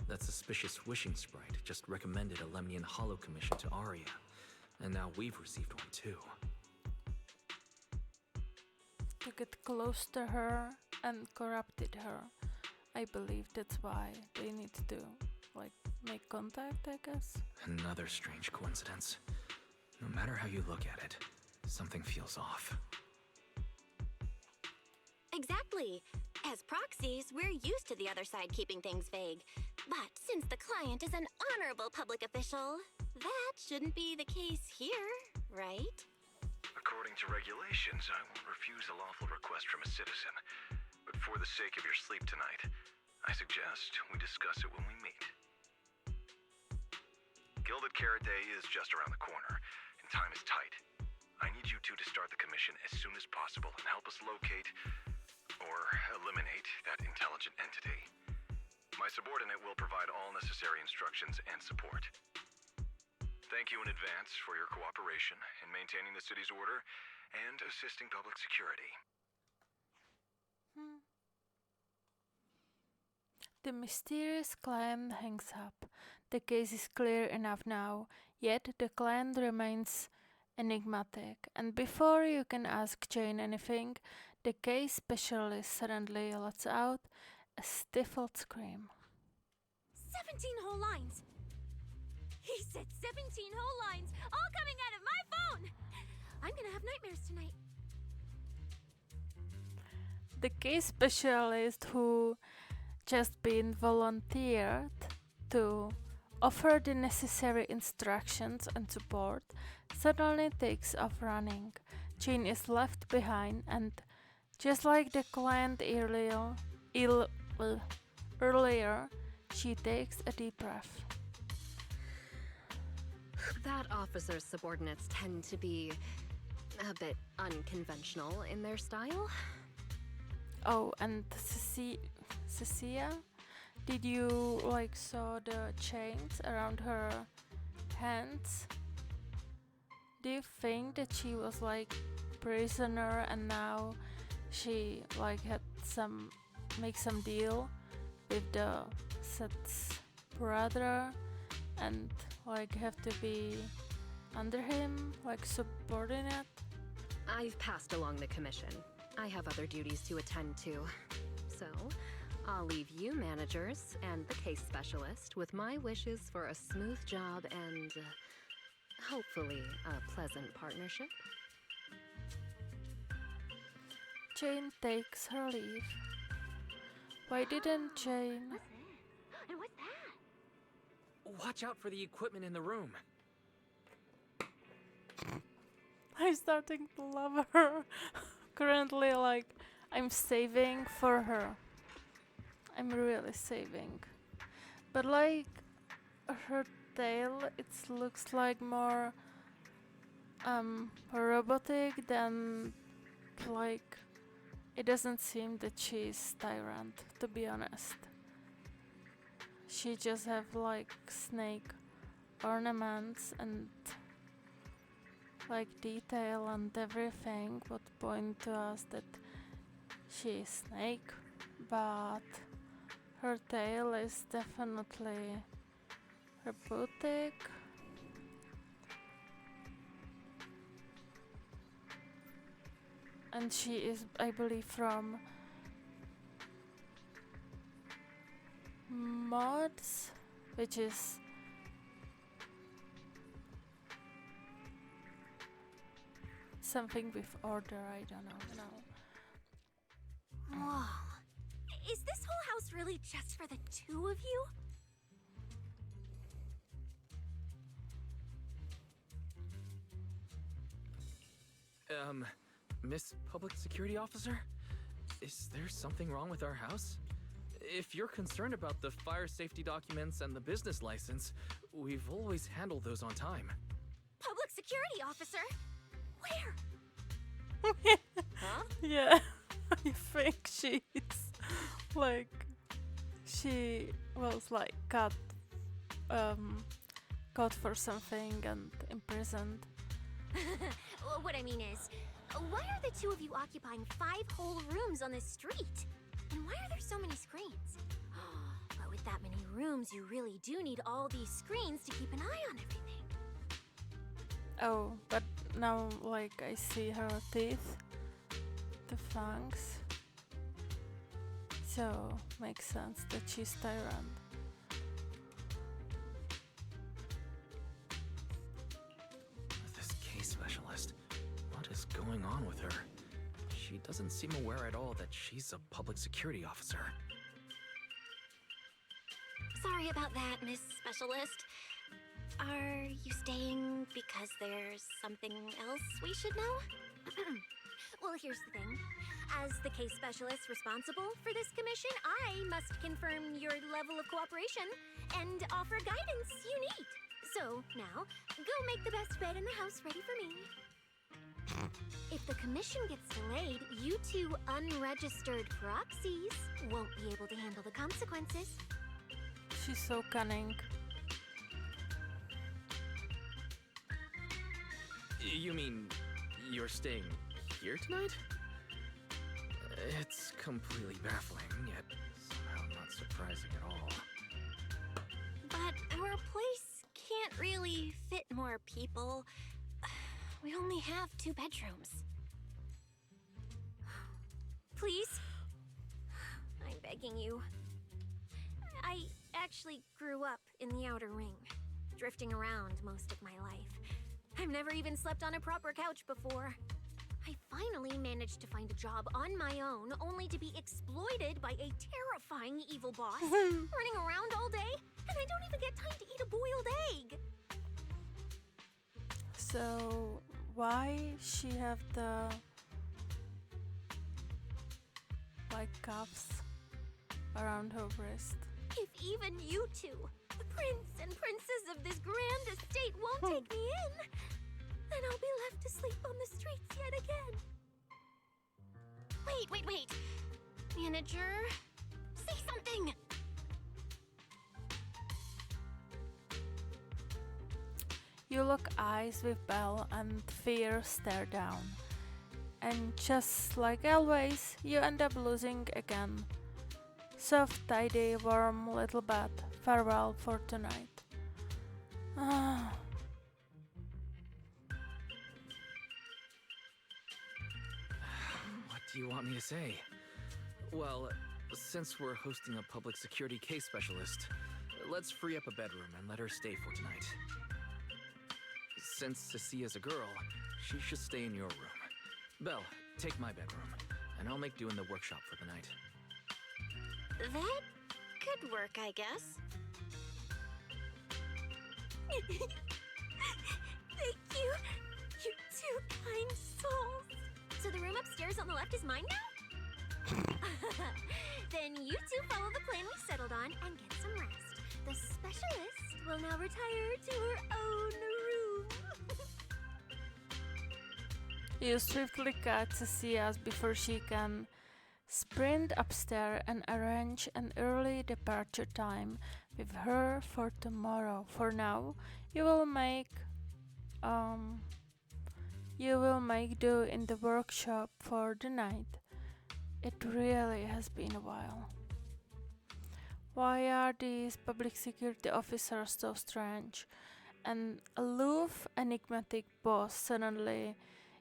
that suspicious wishing sprite just recommended a Lemnian Hollow commission to Arya. And now we've received one too. To get close to her and corrupted her. I believe that's why they need to, like, make contact, I guess. Another strange coincidence. No matter how you look at it, something feels off. Exactly. As proxies, we're used to the other side keeping things vague. But since the client is an honorable public official, that shouldn't be the case here, right? According to regulations, I will refuse a lawful request from a citizen. But for the sake of your sleep tonight, I suggest we discuss it when we meet. Gilded Carrot Day is just around the corner, and time is tight. I need you two to start the commission as soon as possible and help us locate or eliminate that intelligent entity. My subordinate will provide all necessary instructions and support. Thank you in advance for your cooperation in maintaining the city's order and assisting public security. The mysterious client hangs up. The case is clear enough now, yet the client remains enigmatic. And before you can ask Jane anything, the case specialist suddenly lets out a stifled scream. 17 whole lines! He said 17 whole lines, all coming out of my phone! I'm gonna have nightmares tonight. The case specialist, who just been volunteered to offer the necessary instructions and support, suddenly takes off running. Jane is left behind, and just like the client earlier, she takes a deep breath. That officer's subordinates tend to be a bit unconventional in their style. Oh, and Cecilia, did you saw the chains around her hands? Do you think that she was prisoner and now she had make some deal with the Seth's brother and have to be under him, subordinate? I've passed along the commission. I have other duties to attend to. So, I'll leave you managers and the case specialist with my wishes for a smooth job and hopefully a pleasant partnership. Jane takes her leave. Why didn't Jane... And what's that? Watch out for the equipment in the room. I'm starting to love her. Currently, I'm saving for her. I'm really saving. But her tail, it looks more robotic than it doesn't seem that she's tyrant, to be honest. She just have snake ornaments and detail and everything would point to us that she is snake, but her tail is definitely robotic. And she is, I believe, from mods, which is something with order, I don't know. Whoa. Is this whole house really just for the two of you? Miss Public Security Officer? Is there something wrong with our house? If you're concerned about the fire safety documents and the business license, we've always handled those on time. Public security officer? Where? Huh? Yeah, I think she's she was caught for something and imprisoned. What I mean is, why are the two of you occupying 5 whole rooms on this street? And why are there so many screens? But with that many rooms, you really do need all these screens to keep an eye on everything. Oh, but now I see her teeth, the fangs. So makes sense that she's tyrant. This going on with her. She doesn't seem aware at all that she's a public security officer. Sorry about that, Miss Specialist. Are you staying because there's something else we should know? Well, here's the thing. As the case specialist responsible for this commission, I must confirm your level of cooperation and offer guidance you need. So, now, go make the best bed in the house ready for me. If the commission gets delayed, you two unregistered proxies won't be able to handle the consequences. She's so cunning. You mean you're staying here tonight? It's completely baffling, yet somehow not surprising at all. But our place can't really fit more people. We only have 2 bedrooms. Please? I'm begging you. I actually grew up in the Outer Ring, drifting around most of my life. I've never even slept on a proper couch before. I finally managed to find a job on my own, only to be exploited by a terrifying evil boss, running around all day, and I don't even get time to eat a boiled egg. So why she have the like cuffs around her wrist? If even you two, the prince and princess of this grand estate, won't take me in, then I'll be left to sleep on the streets yet again. Wait. Manager, say something! You lock eyes with Belle and fear stare down. And just like always, you end up losing again. Soft, tidy, warm little bed. Farewell for tonight. Ah. What do you want me to say? Well, since we're hosting a public security case specialist, let's free up a bedroom and let her stay for tonight. Since Cecia's a girl, she should stay in your room. Belle, take my bedroom, and I'll make do in the workshop for the night. That could work, I guess. Thank you, you two kind souls. So the room upstairs on the left is mine now? Then you two follow the plan we settled on and get some rest. The specialist will now retire to her own room. You swiftly cut Cecia's before she can sprint upstairs and arrange an early departure time with her for tomorrow. For now, you will make do in the workshop for the night. It really has been a while. Why are these public security officers so strange? An aloof, enigmatic boss suddenly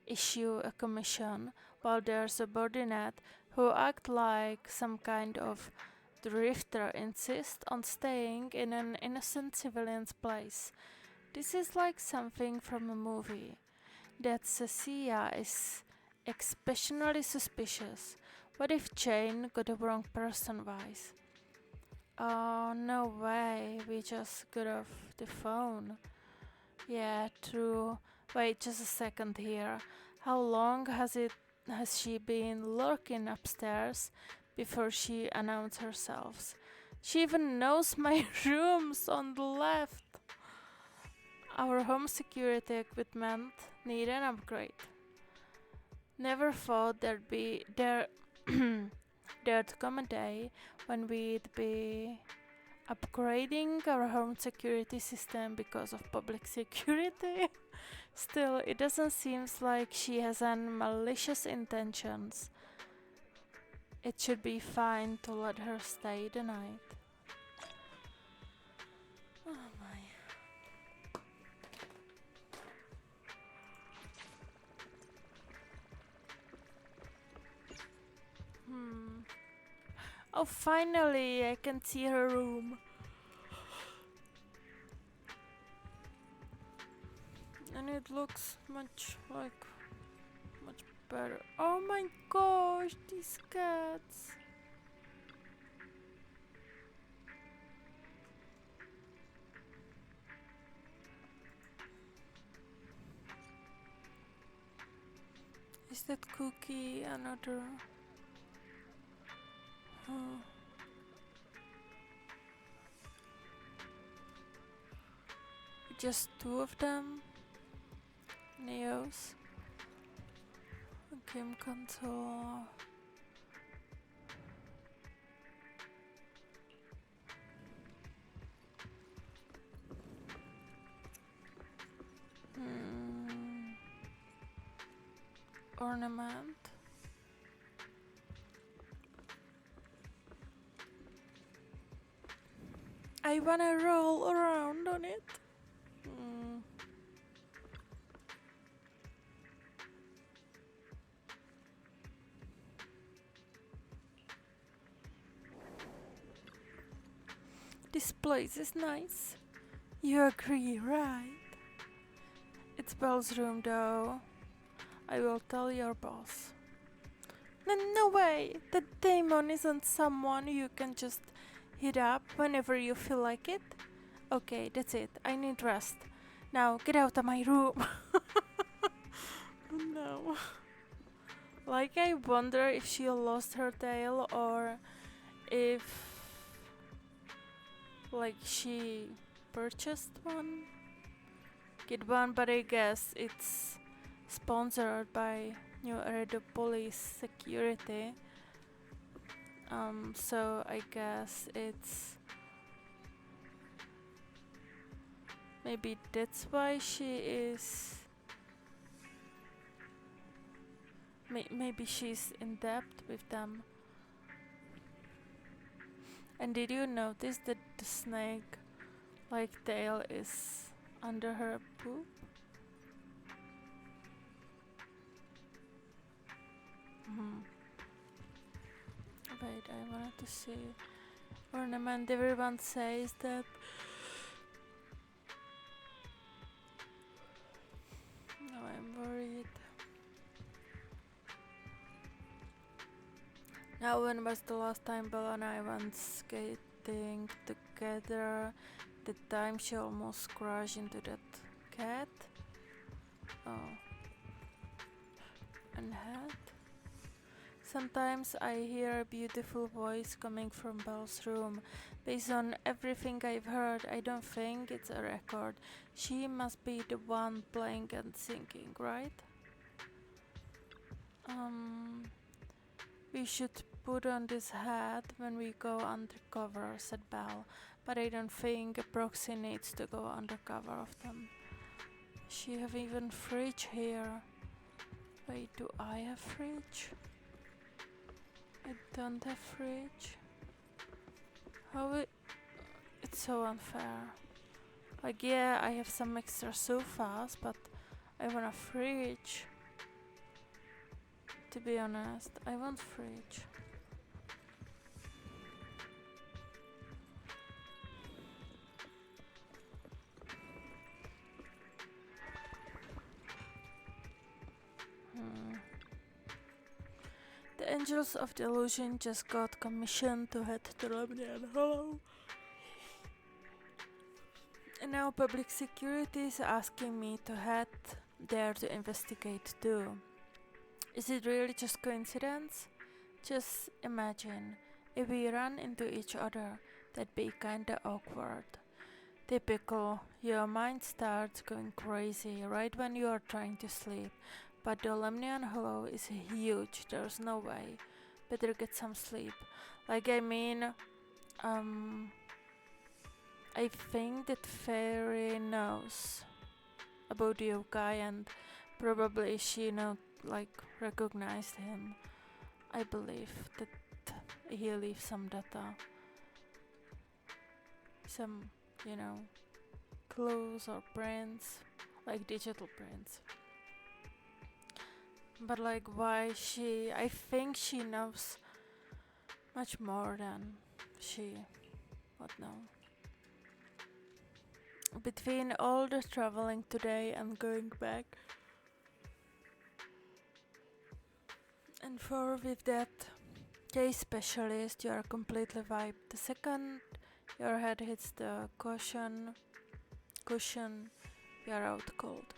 issue a commission, while their subordinate, who act like some kind of drifter, insist on staying in an innocent civilian's place. This is like something from a movie. That Cecilia is exceptionally suspicious. What if Jane got the wrong person wise? Oh, no way, we just got off the phone. Yeah, true. Wait just a second here. How long has she been lurking upstairs before she announced herself? She even knows my rooms on the left. Our home security equipment need an upgrade. Never thought there'd come a day when we'd be upgrading our home security system because of public security. Still, it doesn't seem like she has any malicious intentions. It should be fine to let her stay the night. Oh my. Oh, finally, I can see her room. And it looks much better. Oh my gosh, these cats. Is that Cookie another? Oh. Just two of them? Neos? Game console. Ornament. I wanna roll around on it. This place is nice. You agree, right? It's Belle's room though. I will tell your boss. No way! The demon isn't someone you can just hit up whenever you feel like it. Okay, that's it. I need rest. Now get out of my room. No. Like, I wonder if she lost her tail or if like she purchased one. Get one, but I guess it's sponsored by New Laredo Police Security. So I guess it's maybe that's why she is. Maybe she's in debt with them. And did you notice that the snake like tail is under her poop? Wait, I wanted to see ornament. Everyone says that. Now I'm worried. Now, when was the last time Bella and I went skating together? The time she almost crashed into that cat? Oh. And hat? Sometimes I hear a beautiful voice coming from Belle's room. Based on everything I've heard, I don't think it's a record. She must be the one playing and singing, right? We should put on this hat when we go undercover, said Belle, but I don't think a proxy needs to go undercover of them. She have even fridge here. Wait, do I have fridge? I don't have fridge. It's so unfair. Like, yeah, I have some extra sofas, but I want a fridge. To be honest, I want fridge. The Angels of Delusion just got commissioned to head to Lemnian Hollow. And now public security is asking me to head there to investigate too. Is it really just coincidence? Just imagine, if we run into each other, that'd be kinda awkward. Typical, your mind starts going crazy right when you are trying to sleep, but the Lemnian Hollow is huge, there's no way. Better get some sleep. Like, I mean, I think that Fairy knows about the yokai and probably she recognized him. I believe that he leaves some data. Some, clues or prints, like digital prints. But why I think she knows much more than she would know. Between all the traveling today and going back, And for with that case specialist, you are completely wiped. The second your head hits the cushion, you are out cold.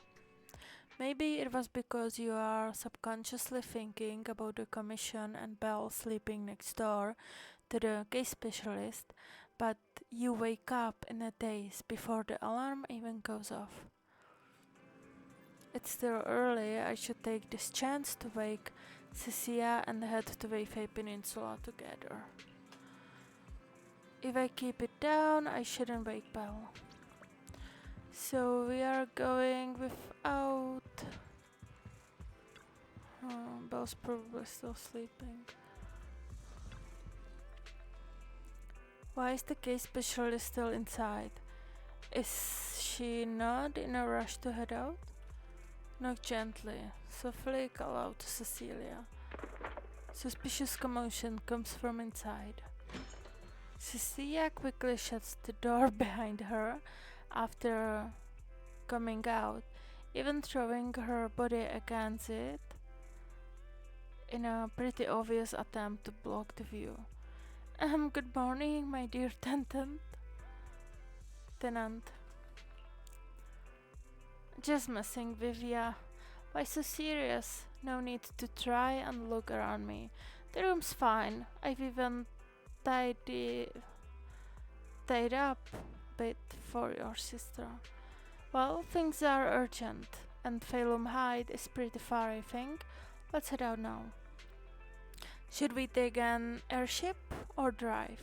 Maybe it was because you are subconsciously thinking about the commission and Belle sleeping next door to the case specialist, but you wake up in a daze before the alarm even goes off. It's still early, I should take this chance to wake Cecilia and head to Wi-Fi Peninsula together. If I keep it down, I shouldn't wake Belle. So we are going without... Belle's probably still sleeping. Why is the case specialist still inside? Is she not in a rush to head out? Knock gently, softly call out to Cecilia. Suspicious commotion comes from inside. Cecilia quickly shuts the door behind her after coming out, even throwing her body against it in a pretty obvious attempt to block the view. Good morning, my dear tenant. Just messing with ya. Why so serious? No need to try and look around me. The room's fine. I've even tied up a bit for your sister. Well, things are urgent, and Phalum Hyde is pretty far, I think. Let's head out now. Should we take an airship or drive?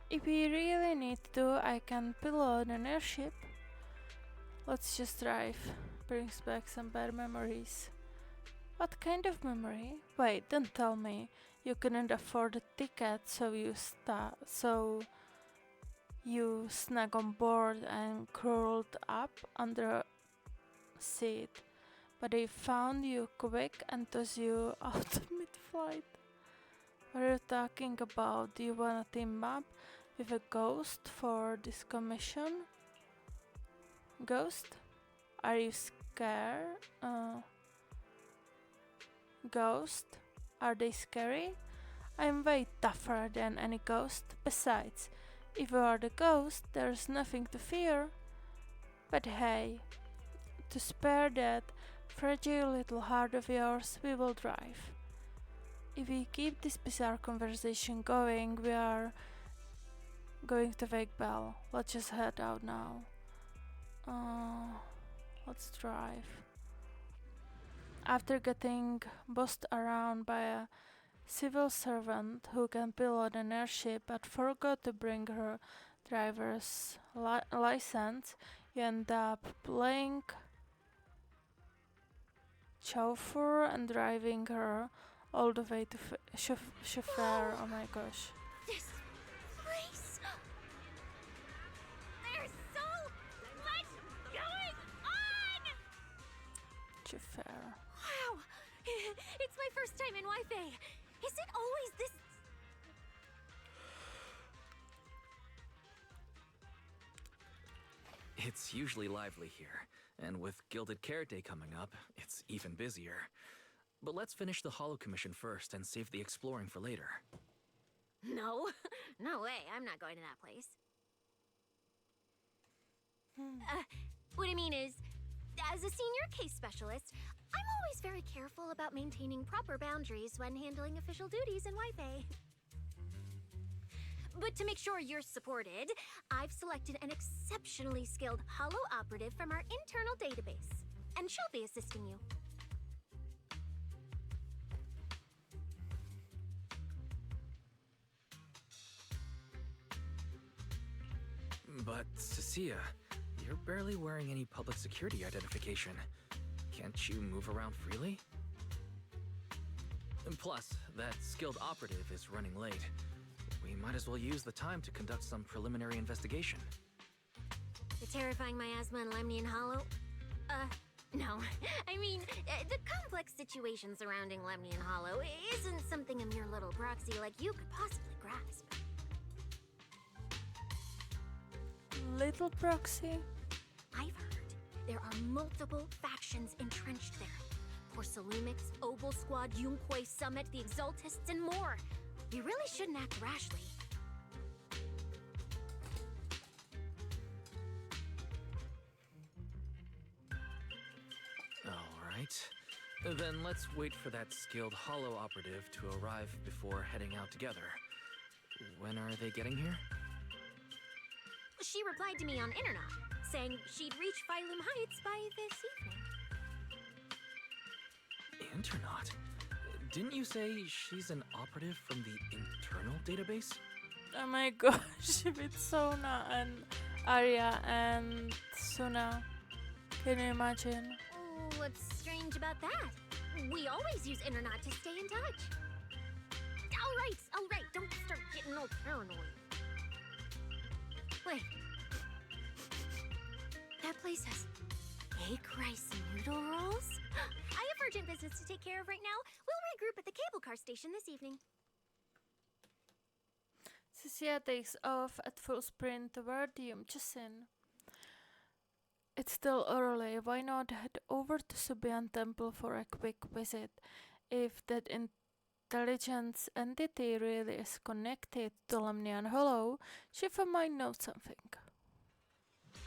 If we really need to, I can pilot an airship. Let's just drive. Brings back some bad memories. What kind of memory? Wait, don't tell me. You couldn't afford a ticket, so you snug on board and curled up under a seat. But they found you quick and tossed you out mid-flight. What are you talking about? Do you wanna team up with a ghost for this commission? Ghost? Are you scared? Ghost? Are they scary? I'm way tougher than any ghost. Besides, if you are the ghost, there's nothing to fear. But hey, to spare that fragile little heart of yours, we will drive. If we keep this bizarre conversation going, we are going to wake Belle. Let's just head out now. Let's drive. After getting bossed around by a civil servant who can pilot an airship but forgot to bring her driver's license, you end up playing chauffeur and driving her all the way to chauffeur. Oh my gosh. This place. There's so much going on! Chauffeur. Wow! It's my first time in Wi-Fi. Is it always this? It's usually lively here, and with Gilded Carrot Day coming up, it's even busier. But let's finish the Holo Commission first and save the exploring for later. No, no way. I'm not going to that place. What I mean is, as a senior case specialist, I'm always very careful about maintaining proper boundaries when handling official duties in Wi-Fi. But to make sure you're supported, I've selected an exceptionally skilled holo operative from our internal database, and she'll be assisting you. But, Cecilia, you're barely wearing any public security identification. Can't you move around freely? And plus, that skilled operative is running late. We might as well use the time to conduct some preliminary investigation. The terrifying miasma and Lemnian Hollow? No. I mean, the complex situation surrounding Lemnian Hollow isn't something a mere little proxy like you could possibly grasp. Little proxy? I've heard there are multiple factions entrenched there, for Salimix, Oval Squad, Yunquay Summit, the Exaltists, and more. We really shouldn't act rashly. Alright. Then let's wait for that skilled holo operative to arrive before heading out together. When are they getting here? She replied to me on Internet, saying she'd reach Phylum Heights by this evening. Internet? Didn't you say she's an operative from the internal database? Oh my gosh, with Sona and Arya and Suna. Can you imagine? Oh, what's strange about that? We always use Internet to stay in touch. All right, don't start getting all paranoid. Wait. That place has egg rice noodle rolls? I have urgent business to take care of right now. We'll regroup at the cable car station this evening. Cecilia takes off at full sprint toward the Yumchasin. It's still early. Why not head over to Subian Temple for a quick visit? If that intelligence entity really is connected to Lemnian Hollow, Shifa might know something.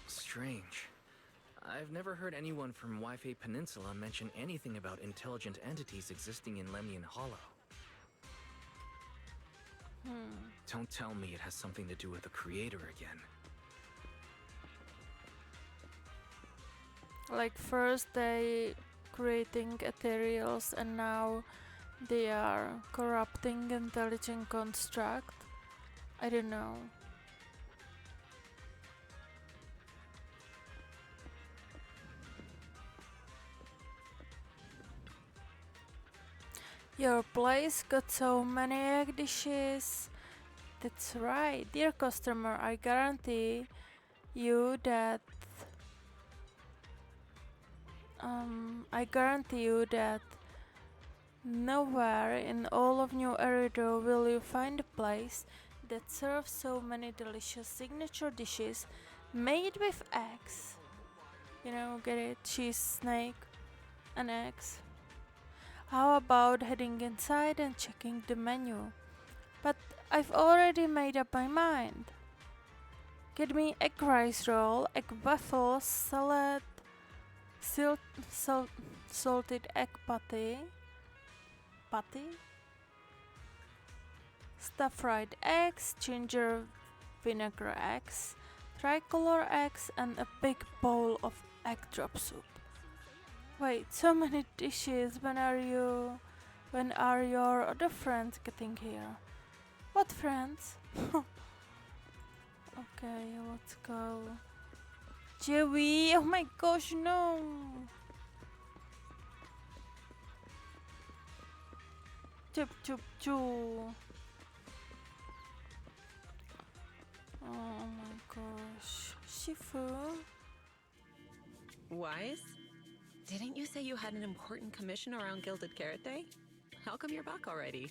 Strange. I've never heard anyone from Wi-Fi Peninsula mention anything about intelligent entities existing in Lemnian Hollow. Don't tell me it has something to do with the creator again. Like first they creating ethereals and now they are corrupting intelligent construct. I don't know. Your place got so many egg dishes. That's right, dear customer, I guarantee you that nowhere in all of New Erido will you find a place that serves so many delicious signature dishes made with eggs. You know, get it? Cheese, snake, and eggs. How about heading inside and checking the menu? But I've already made up my mind. Get me egg rice roll, egg waffles, salad, salted egg patty, stuffed eggs, ginger vinegar eggs, tricolor eggs, and a big bowl of egg drop soup. Wait, so many dishes. When are your other friends getting here? What friends? Okay, let's go. Joey, oh my gosh, no. Chup chup choo. Oh my gosh. Shifu. Wise? Didn't you say you had an important commission around Gilded Carrot Day? How come you're back already?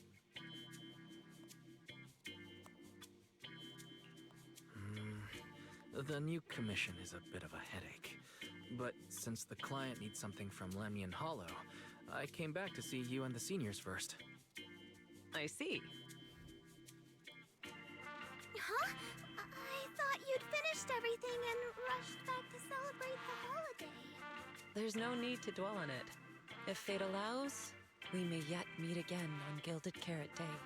The new commission is a bit of a headache. But since the client needs something from Lemnian Hollow, I came back to see you and the seniors first. I see. Huh? I thought you'd finished everything and rushed back to celebrate the holiday. There's no need to dwell on it. If fate allows, we may yet meet again on Gilded Carrot Day.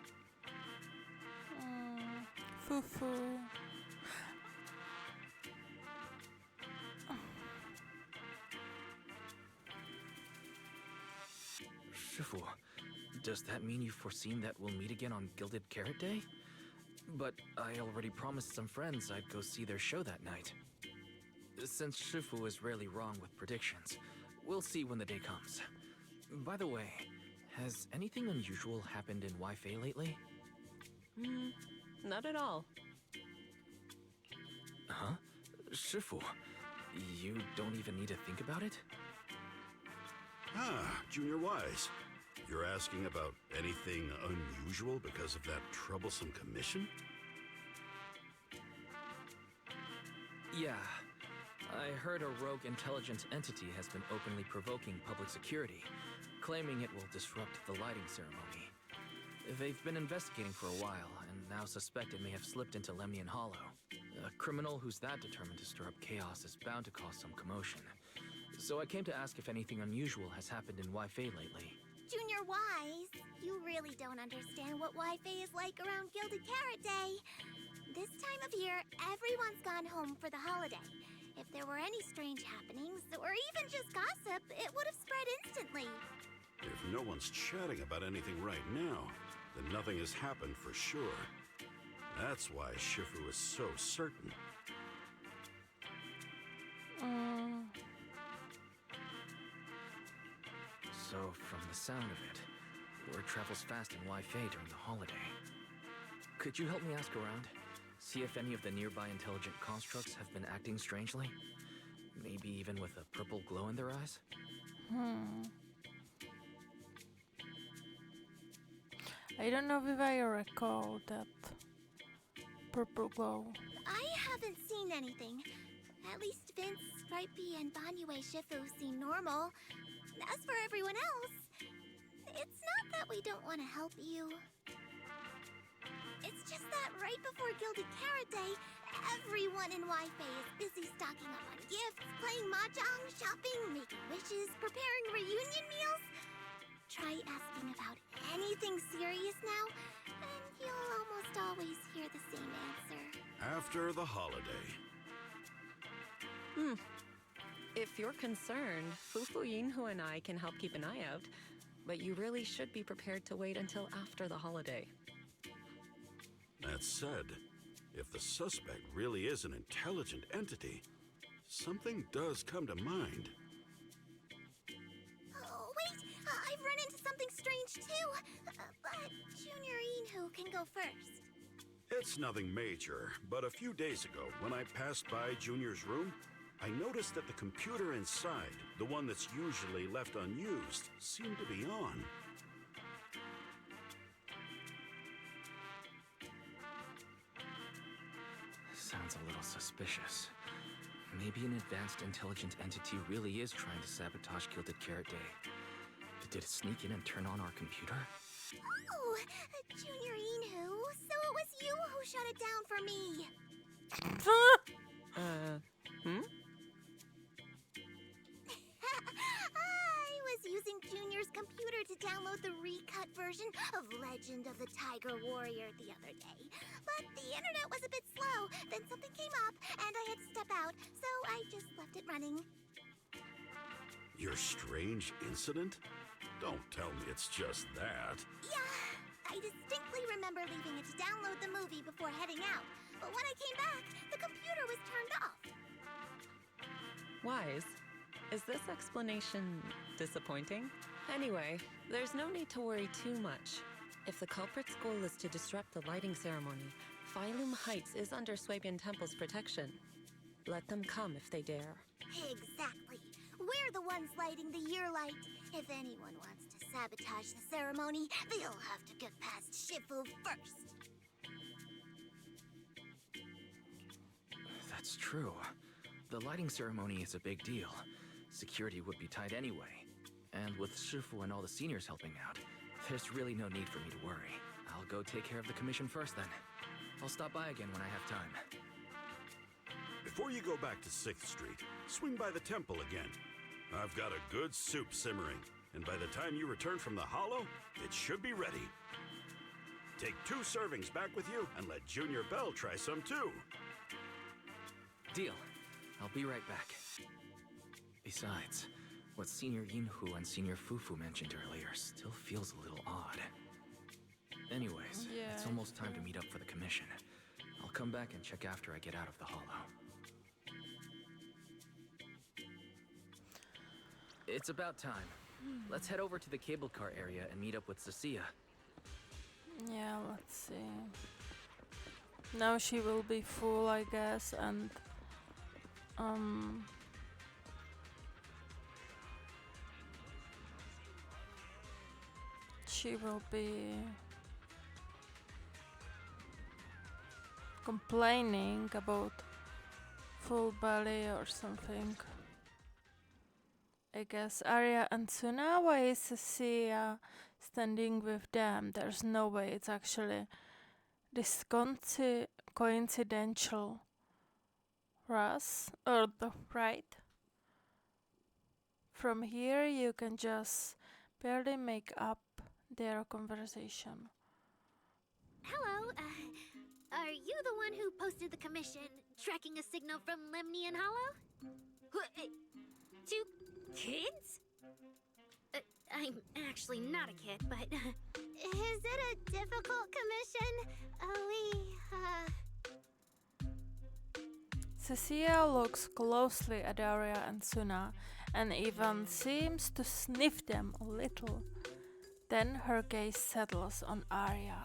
Foo-foo. Shifu, does that mean you've foreseen that we'll meet again on Gilded Carrot Day? But I already promised some friends I'd go see their show that night. Since Shifu is rarely wrong with predictions, we'll see when the day comes. By the way, has anything unusual happened in Wi-Fi lately? Not at all. Huh? Shifu, you don't even need to think about it? Ah, Junior Wise. You're asking about anything unusual because of that troublesome commission? Yeah. I heard a rogue intelligence entity has been openly provoking public security, claiming it will disrupt the lighting ceremony. They've been investigating for a while, and now suspect it may have slipped into Lemnian Hollow. A criminal who's that determined to stir up chaos is bound to cause some commotion. So I came to ask if anything unusual has happened in Wi-Fei lately. Junior Wise, you really don't understand what Wi-Fi is like around Gilded Carrot Day. This time of year, everyone's gone home for the holiday. If there were any strange happenings, or even just gossip, it would have spread instantly. If no one's chatting about anything right now, then nothing has happened for sure. That's why Shifu is so certain. So, from the sound of it, word travels fast in Wi-Fi during the holiday. Could you help me ask around? See if any of the nearby intelligent constructs have been acting strangely? Maybe even with a purple glow in their eyes? I don't know if I recall that purple glow. I haven't seen anything. At least Vince, Stripey, and Banyue Shifu seem normal. As for everyone else, it's not that we don't want to help you. It's just that right before Gilded Carrot Day, everyone in Wi-Fi is busy stocking up on gifts, playing mahjong, shopping, making wishes, preparing reunion meals. Try asking about anything serious now, and you'll almost always hear the same answer. After the holiday. If you're concerned, Fufu Yinhu and I can help keep an eye out, but you really should be prepared to wait until after the holiday. That said, if the suspect really is an intelligent entity, something does come to mind. Oh, wait! I've run into something strange too! But Junior Yinhu can go first. It's nothing major, but a few days ago, when I passed by Junior's room, I noticed that the computer inside, the one that's usually left unused, seemed to be on. Sounds a little suspicious. Maybe an advanced intelligent entity really is trying to sabotage Gilded Carrot Day. Did it sneak in and turn on our computer? Oh, Junior Yinhu, so it was you who shut it down for me. I was using Junior's computer to download the recut version of Legend of the Tiger Warrior the other day. But the internet was a bit slow, then something came up, and I had to step out, so I just left it running. Your strange incident? Don't tell me it's just that. Yeah, I distinctly remember leaving it to download the movie before heading out. But when I came back, the computer was turned off. Wise, is this explanation disappointing? Anyway, there's no need to worry too much. If the culprit's goal is to disrupt the lighting ceremony, Phylum Heights is under Swabian Temple's protection. Let them come if they dare. Exactly. We're the ones lighting the year light. If anyone wants to sabotage the ceremony, they'll have to get past Shifu first. That's true. The lighting ceremony is a big deal. Security would be tight anyway. And with Shifu and all the seniors helping out, there's really no need for me to worry. I'll go take care of the commission first then. I'll stop by again when I have time. Before you go back to 6th Street, swing by the temple again. I've got a good soup simmering, and by the time you return from the hollow, it should be ready. Take 2 servings back with you, and let Junior Bell try some too. Deal. I'll be right back. Besides, what Senior Yinhu and Senior Fufu mentioned earlier still feels a little odd. Anyways, it's almost time to meet up for the commission. I'll come back and check after I get out of the hollow. It's about time. Let's head over to the cable car area and meet up with Cecilia. Yeah, let's see. Now she will be full, I guess, and she will be complaining about full belly or something. I guess Arya and Suna. Why is Sia standing with them? There's no way it's actually this coincidental. Russ, or the right? From here you can just barely make up their conversation. Hello, are you the one who posted the commission tracking a signal from Lemnian Hollow? Two kids? I'm actually not a kid, but... Is it a difficult commission? Cecilia looks closely at Arya and Suna and even seems to sniff them a little. Then her gaze settles on Arya.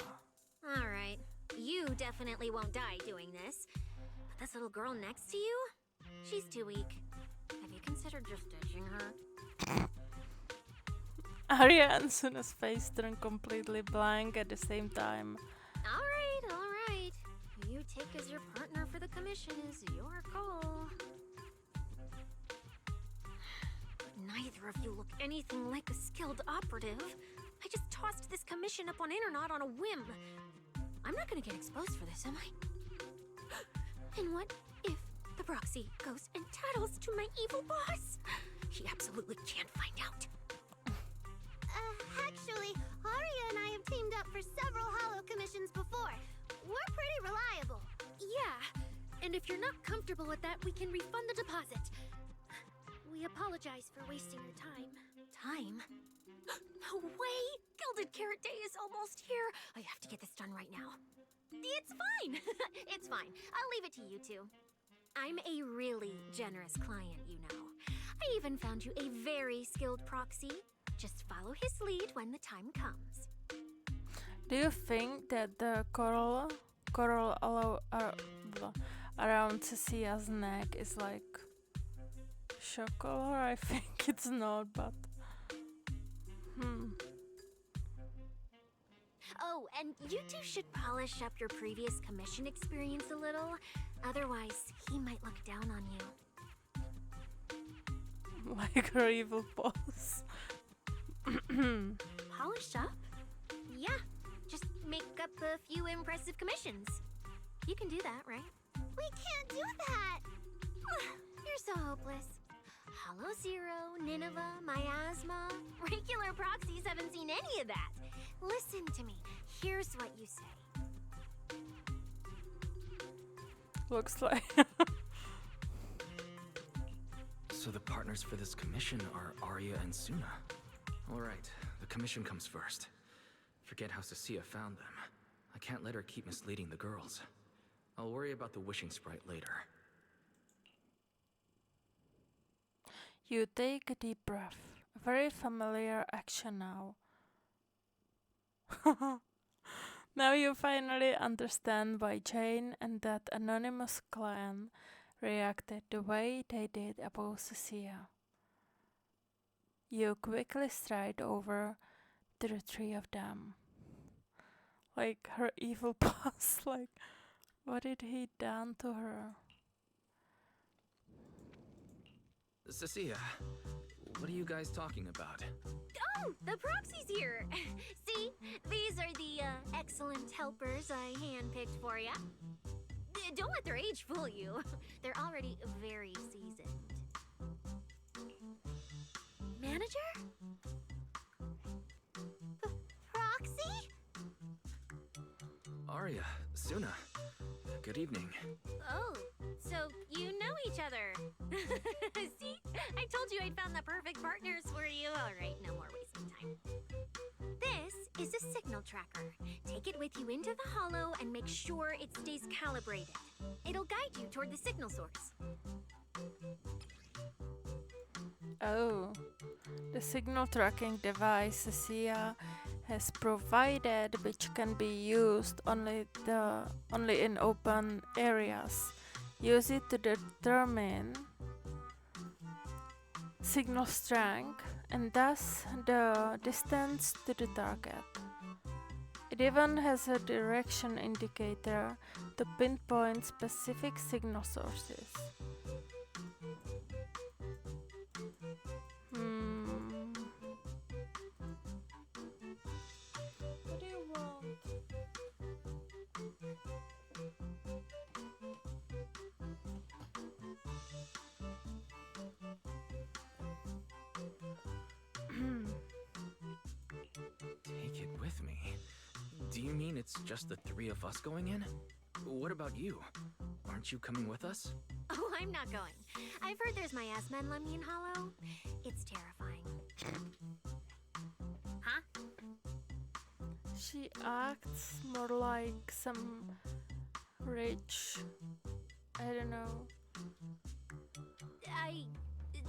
Alright, you definitely won't die doing this. But this little girl next to you? She's too weak. Have you considered just ditching her? Arya and Suna's face turn completely blank at the same time. Alright. Who you take as your partner for the commission is your call. Neither of you look anything like a skilled operative. I just tossed this commission up on Internet on a whim. I'm not gonna get exposed for this, am I? And what if the proxy goes and tattles to my evil boss? He absolutely can't find out. Actually, Arya and I have teamed up for several Hollow commissions before. We're pretty reliable. Yeah, and if you're not comfortable with that, we can refund the deposit. We apologize for wasting your time. Time? No way! Gilded Carrot Day is almost here. I have to get this done right now. It's fine. It's fine. I'll leave it to you two. I'm a really generous client, you know. I even found you a very skilled proxy. Just follow his lead when the time comes. Do you think that the coral around Cecilia's neck is like chocolate? I think it's not, but Oh, and you two should polish up your previous commission experience a little. Otherwise, he might look down on you. like her evil boss. Polish up? Yeah, just make up a few impressive commissions. You can do that, right? We can't do that! You're so hopeless. Hollow Zero, Nineveh, Miasma. Regular proxies haven't seen any of that. Listen to me. Here's what you say. Looks like. So the partners for this commission are Arya and Suna. Alright, the commission comes first. Forget how Cecilia found them. I can't let her keep misleading the girls. I'll worry about the wishing sprite later. You take a deep breath. A very familiar action now. Now you finally understand why Jane and that anonymous clan reacted the way they did about Cecilia. You quickly stride over to the three of them. Like her evil boss, like what did he done to her? Cecilia, what are you guys talking about? Oh, the proxy's here. See, these are the excellent helpers I handpicked for you. Don't let their age fool you. They're already very seasoned. Manager? Proxy? Arya, Suna, good evening. Oh, so you know each other. See? I told you I'd found the perfect partners for you. All right, no more wasting time. This is a signal tracker. Take it with you into the hollow and make sure it stays calibrated. It'll guide you toward the signal source. Oh, the signal tracking device Cecilia has provided, which can be used only in open areas. Use it to determine signal strength and thus the distance to the target. It even has a direction indicator to pinpoint specific signal sources. Do you mean it's just the three of us going in? What about you? Aren't you coming with us? Oh, I'm not going. I've heard there's miasma in Lemnian Hollow. It's terrifying. Huh? She acts more like some rich, I don't know.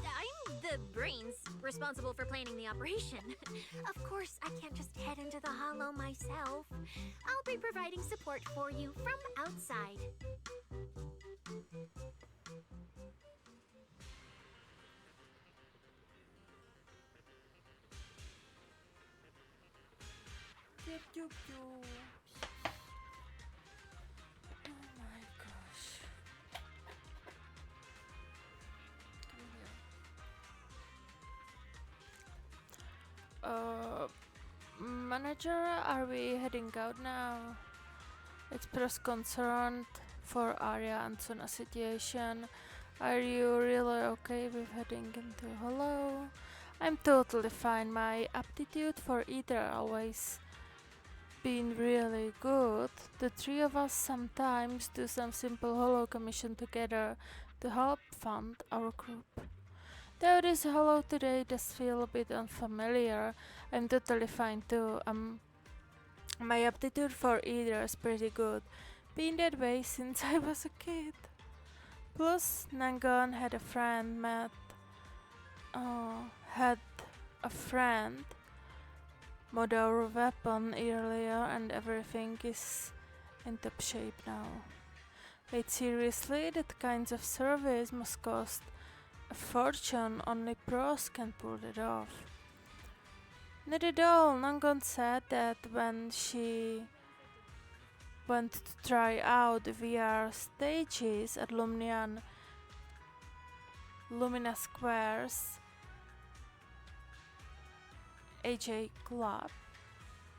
I'm the brains responsible for planning the operation. Of course, I can't just head into the Hollow myself. I'll be providing support for you from outside. Pew, pew, pew. Oh my gosh. Manager, are we heading out now? Express concern for Arya and Suna's situation. Are you really okay with heading into Hollow? I'm totally fine. My aptitude for either always been really good. The three of us sometimes do some simple Hollow commission together to help fund our group. Though this Hollow today does feel a bit unfamiliar, I'm totally fine too. My aptitude for either is pretty good, been that way since I was a kid. Plus, Nangon had a friend mod our weapon earlier, and everything is in top shape now. Wait, seriously? That kind of service must cost a fortune. Only pros can pull it off. Not at all. Nangon said that when she went to try out the VR stages at Lumina Square's AJ Club,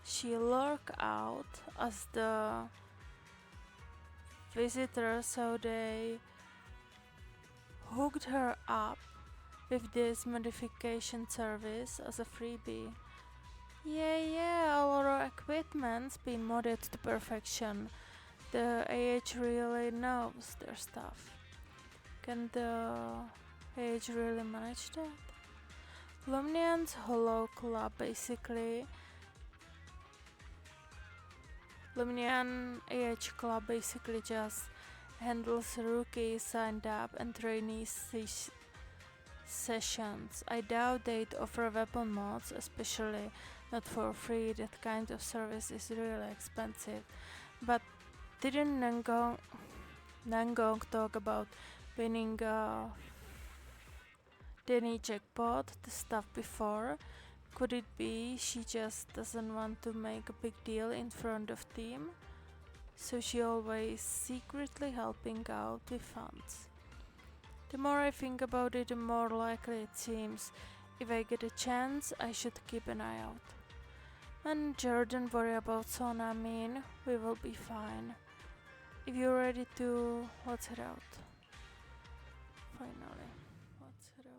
she lurked out as the visitor, so they hooked her up with this modification service as a freebie. Yeah, all our equipment's been modded to perfection. The AH really knows their stuff. Can the AH really manage that? Lumnian's Hollow Club Lumnian AH Club basically just handles rookies signed up and trainees sessions. I doubt they'd offer weapon mods, especially not for free. That kind of service is really expensive. But didn't Nangong talk about winning Denny jackpot, the stuff before? Could it be she just doesn't want to make a big deal in front of team? So she always secretly helping out with funds. The more I think about it, the more likely it seems. If I get a chance, I should keep an eye out. And Jordan, worry about Sona, we will be fine. If you're ready to, let's head out. Finally, let's head out.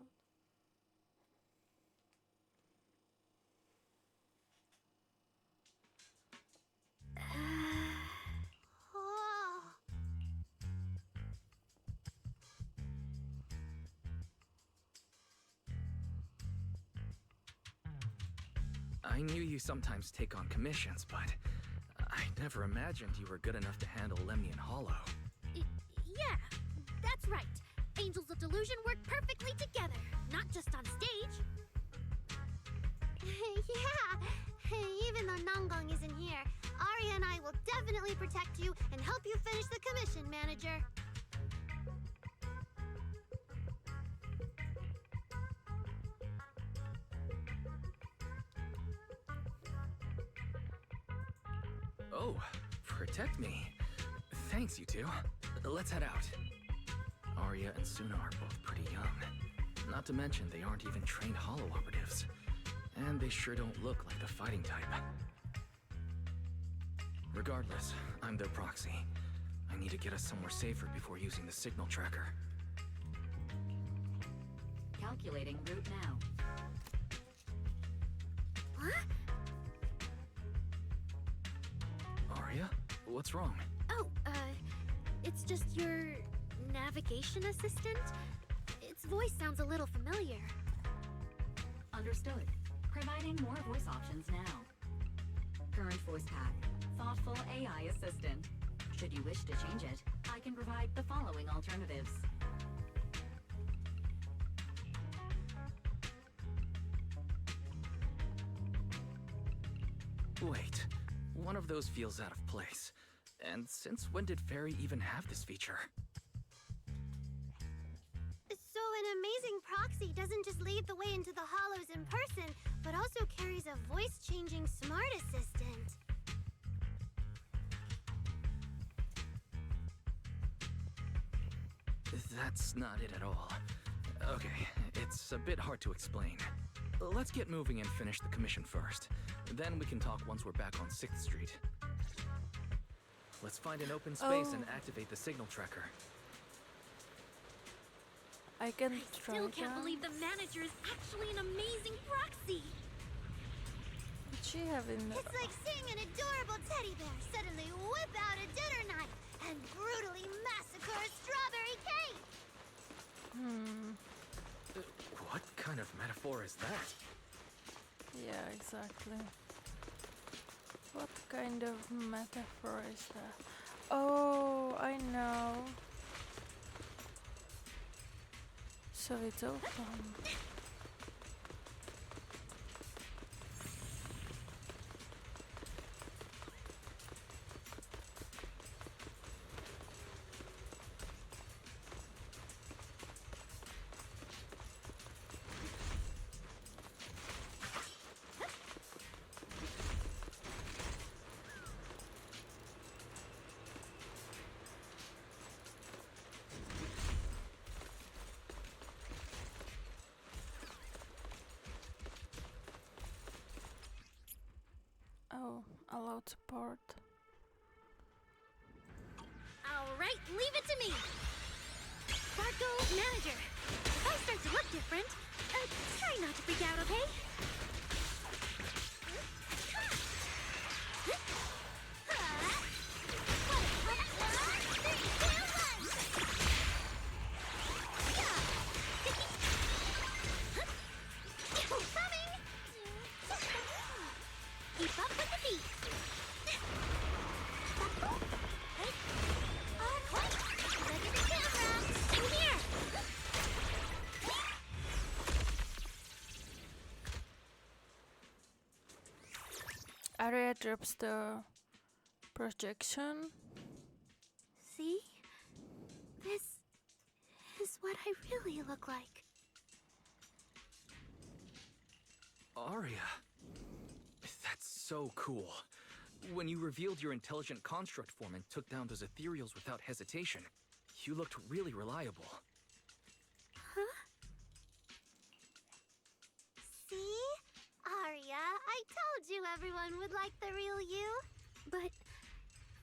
I knew you sometimes take on commissions, but I never imagined you were good enough to handle Lemnian Hollow. Yeah, that's right. Angels of Delusion work perfectly together, not just on stage. Yeah, even though Nanggong isn't here, Arya and I will definitely protect you and help you finish the commission, Manager. Oh, protect me. Thanks, you two. Let's head out. Arya and Suna are both pretty young. Not to mention they aren't even trained Hollow operatives. And they sure don't look like the fighting type. Regardless, I'm their proxy. I need to get us somewhere safer before using the signal tracker. Calculating route now. Huh? Aria? What's wrong? Oh, it's just your navigation assistant? Its voice sounds a little familiar. Understood. Providing more voice options now. Current voice pack. Thoughtful AI assistant. Should you wish to change it, I can provide the following alternatives. Wait, one of those feels out of place. And since when did Fairy even have this feature? So an amazing proxy doesn't just lead the way into the hollows in person, but also carries a voice-changing smart assistant. That's not it at all. Okay, it's a bit hard to explain. Let's get moving and finish the commission first. Then we can talk once we're back on 6th Street. Let's find an open space and activate the signal tracker. I can try Still can't that. believe the manager is actually an amazing proxy! What she have in the... It's like seeing an adorable teddy bear suddenly whip out a dinner knife and brutally massacre a strawberry cake! What kind of metaphor is that? Yeah, exactly. What kind of metaphor is that? Oh, I know. So it's open. Oh, allowed support. Alright, leave it to me! Barco, manager. If I start to look different, try not to freak out, okay? Keep up with the beat! Look at the camera! I'm here! Aria drops the projection. See? This is what I really look like. Aria. That's so cool. When you revealed your intelligent construct form and took down those ethereals without hesitation, you looked really reliable. Huh? See? Arya, I told you everyone would like the real you. But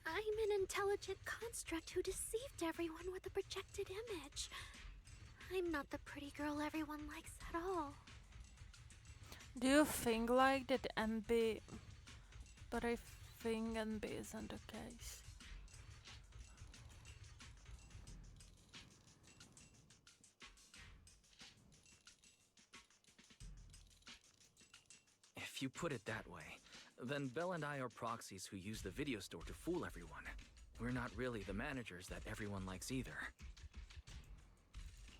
I'm an intelligent construct who deceived everyone with a projected image. I'm not the pretty girl everyone likes at all. Do you think like that NB? But I think NB isn't the case. If you put it that way, then Belle and I are proxies who use the video store to fool everyone. We're not really the managers that everyone likes either.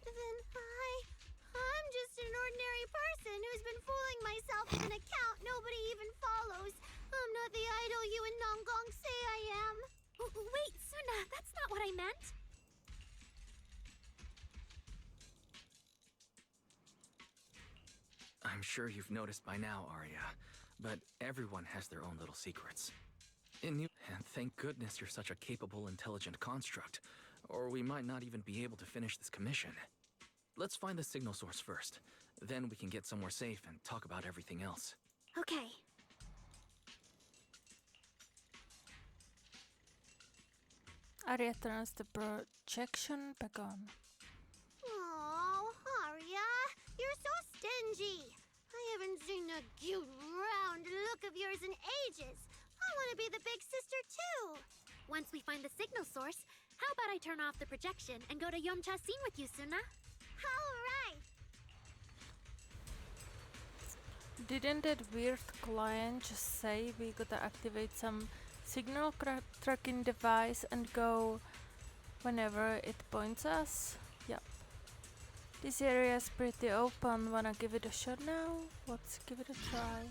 Then I'm just an ordinary person who's been fooling myself with an account nobody even follows. I'm not the idol you and Nonggong say I am. Wait, Suna, that's not what I meant. I'm sure you've noticed by now, Arya, but everyone has their own little secrets. And thank goodness you're such a capable, intelligent construct, or we might not even be able to finish this commission. Let's find the signal source first. Then we can get somewhere safe and talk about everything else. Okay. Arya turns the projection back on. Oh, Arya, you're so stingy. I haven't seen that cute, round look of yours in ages. I want to be the big sister, too. I turn off the projection and go to Yomcha scene with you, Suna? Alright! Didn't that weird client just say we gotta activate some signal tracking device and go whenever it points us? Yep. This area is pretty open. Wanna give it a shot now? Let's give it a try.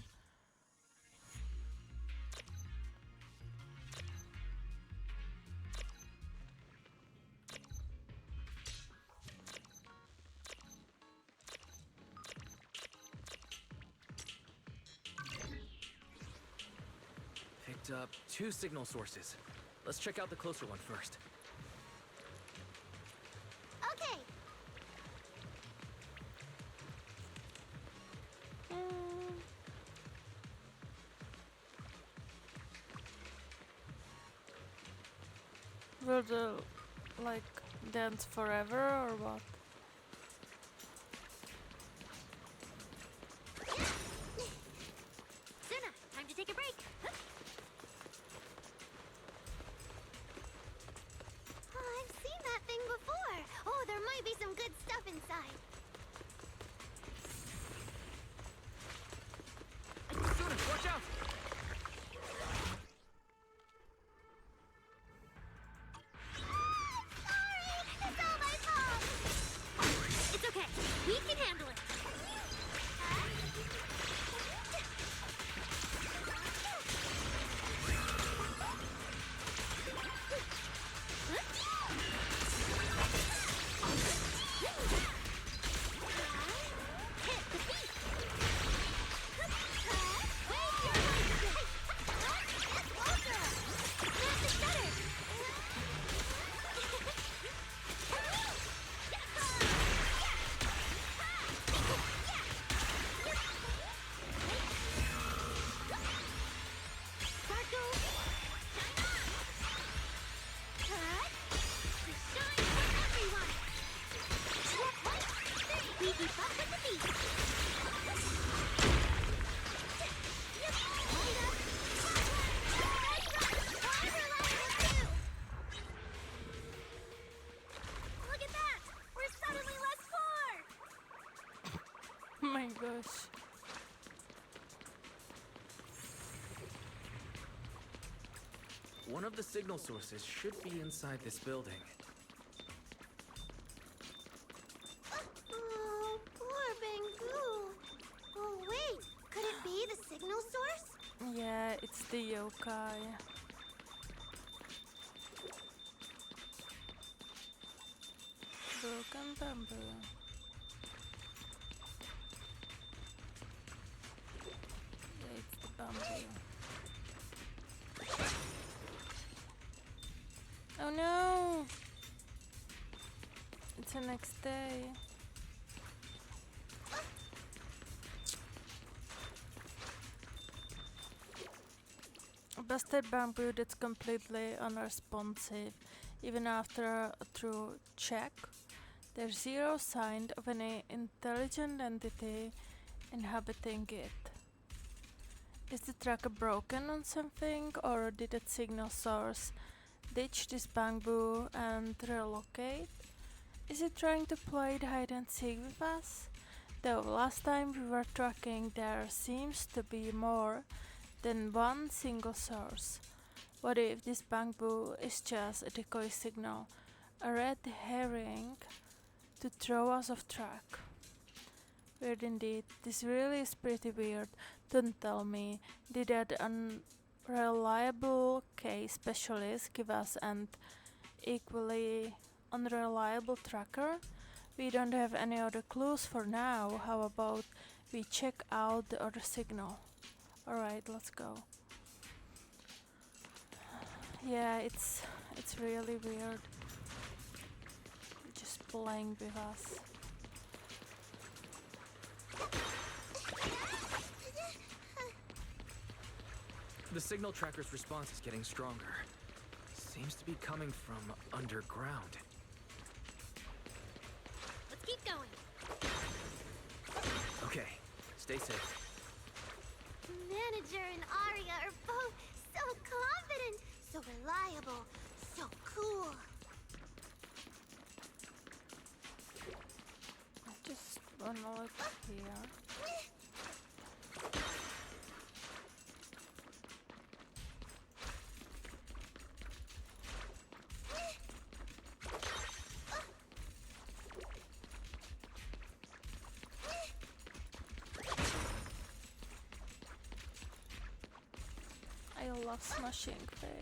Picked up 2 signal sources. Let's check out the closer one first. Okay! Will the like dance forever or what? Suna, time to take a break. Oh, I've seen that thing before. Oh, there might be some good stuff inside. Suna, watch out! Sorry! It's all my fault! It's okay. We can handle it. Look at that! We're suddenly less poor! Oh my gosh. One of the signal sources should be inside this building. Oh, poor Bangu. Oh, wait. Could it be the signal source? Yeah, it's the yokai. Broken bamboo. Yeah, it's the bamboo. Oh no! It's the next day. A busted bamboo that's completely unresponsive. Even after a thorough check, there's zero sign of any intelligent entity inhabiting it. Is the tracker broken on something, or did that signal source ditch this bamboo and relocate? Is it trying to play the hide and seek with us? Though last time we were tracking, there seems to be more than one single source. What if this bamboo is just a decoy signal, a red herring to throw us off track? Weird indeed. This really is pretty weird. Don't tell me. Did that unreliable case specialist give us an equally unreliable tracker? We don't have any other clues for now. How about we check out the other signal? Alright, let's go. Yeah, it's really weird. Just playing with us. The signal tracker's response is getting stronger. Seems to be coming from underground. Let's keep going. Okay, stay safe. Manager and Arya are both so confident, so reliable, so cool. wanna look here. I love smashing things.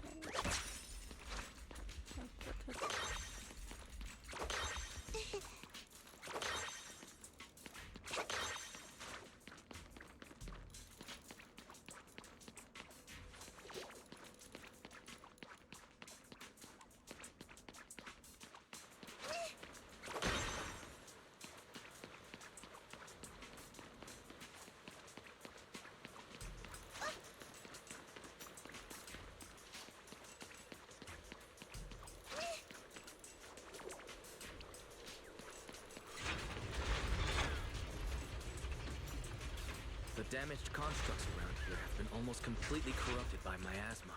The damaged constructs around here have been almost completely corrupted by miasma.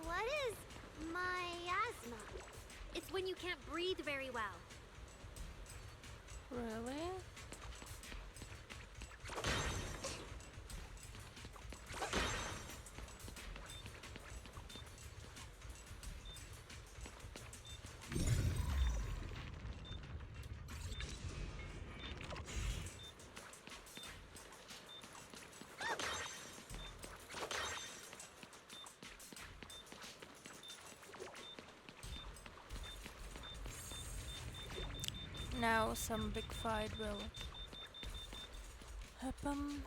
What is miasma? It's when you can't breathe very well. Really? Now some big fight will happen.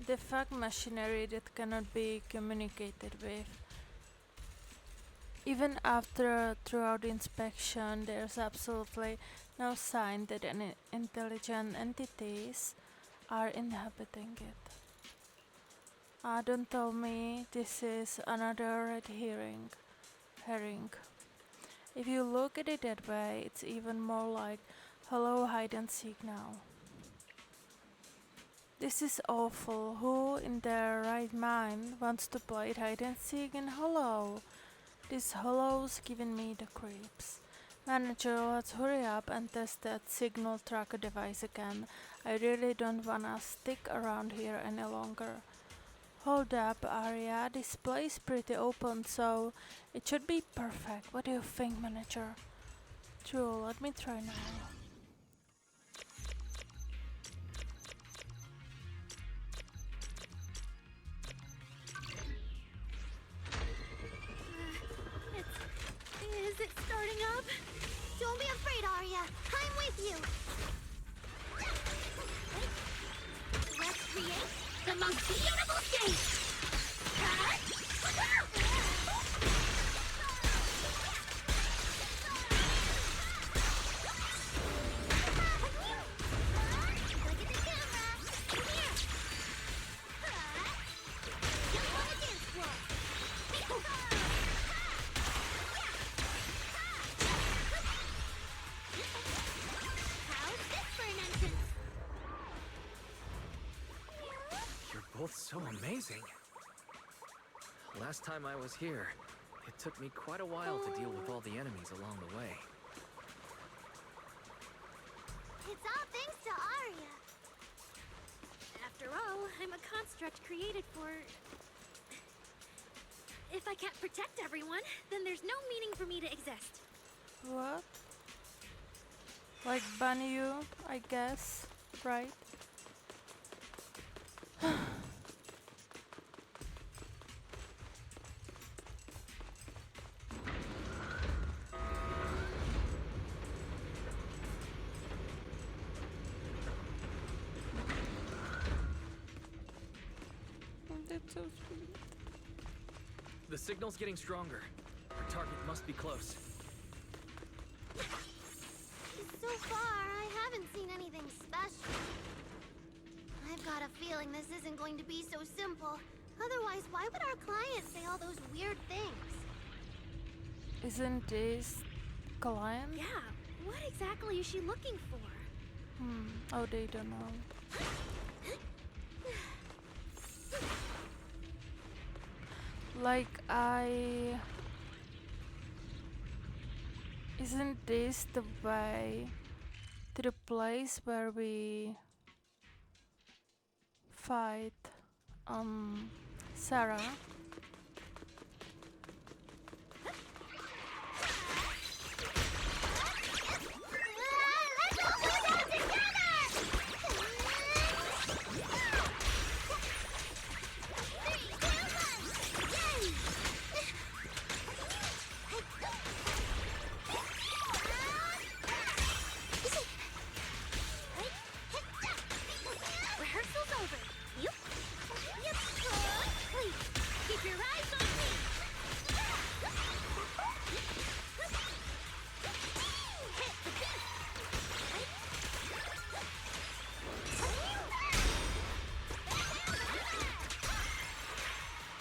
The fog machinery that cannot be communicated with. Even after a thorough inspection, there's absolutely no sign that any intelligent entities are inhabiting it. Don't tell me this is another red herring. If you look at it that way, it's even more like hello hide and seek now. This is awful. Who in their right mind wants to play hide and seek in Hollow? This Hollow's giving me the creeps. Manager, let's hurry up and test that signal tracker device again. I really don't wanna stick around here any longer. Hold up, Arya. This place is pretty open, so it should be perfect. What do you think, manager? True, let me try now. Is it starting up? Don't be afraid, Arya. I'm with you. Let's create the most beautiful stage. Look at the camera. Here. Jump on the dance floor. How's this for an entrance? You're both so amazing. Last time I was here, it took me quite a while to deal with all the enemies along the way. It's all thanks to Arya. After all, I'm a construct created for... If I can't protect everyone, then there's no meaning for me to exist. What? Like ban you, I guess, right? That's so sweet. The signal's getting stronger. Our target must be close. So far, I haven't seen anything special. I've got a feeling this isn't going to be so simple. Otherwise, why would our client say all those weird things? Isn't this client? Yeah, what exactly is she looking for? Oh, they don't know. Like Isn't this the way to the place where we fight Sarah? Rehearsal's over. Yep. Please, keep your eyes on me. Hit the beat.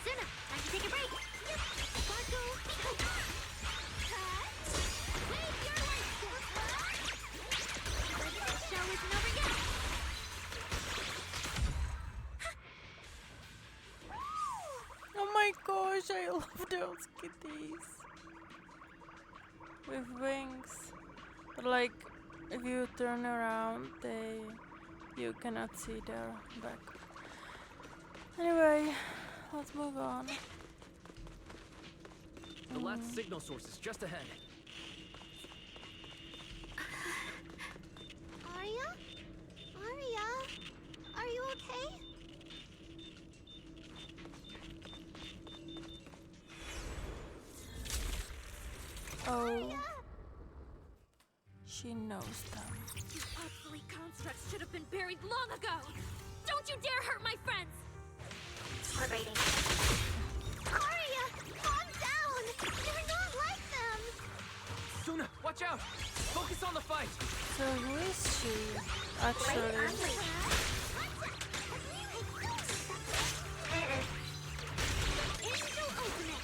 Suna, time to take a break. Sparkle, wave your light stick. The show isn't over yet. Oh my gosh, I love those kitties with wings. But like, if you turn around, you cannot see their back. Anyway, let's move on. The last signal source is just ahead. Arya? Arya? Are you okay? Oh, she knows them. You obsolete constructs should have been buried long ago! Don't you dare hurt my friends! Heart rating. Arya, calm down! You're not like them! Suna, watch out! Focus on the fight! So who is she actually? Angel Ultimate!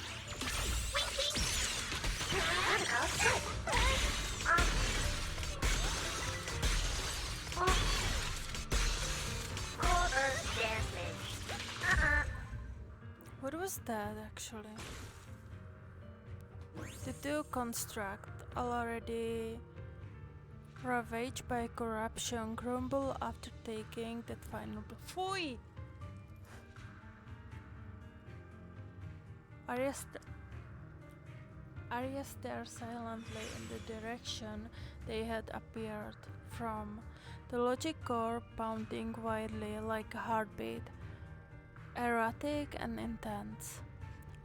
What was that actually? The two construct already ravaged by corruption grumble after taking that final blow. Fui! Arya stared silently in the direction they had appeared from, the logic core pounding wildly like a heartbeat, erratic and intense.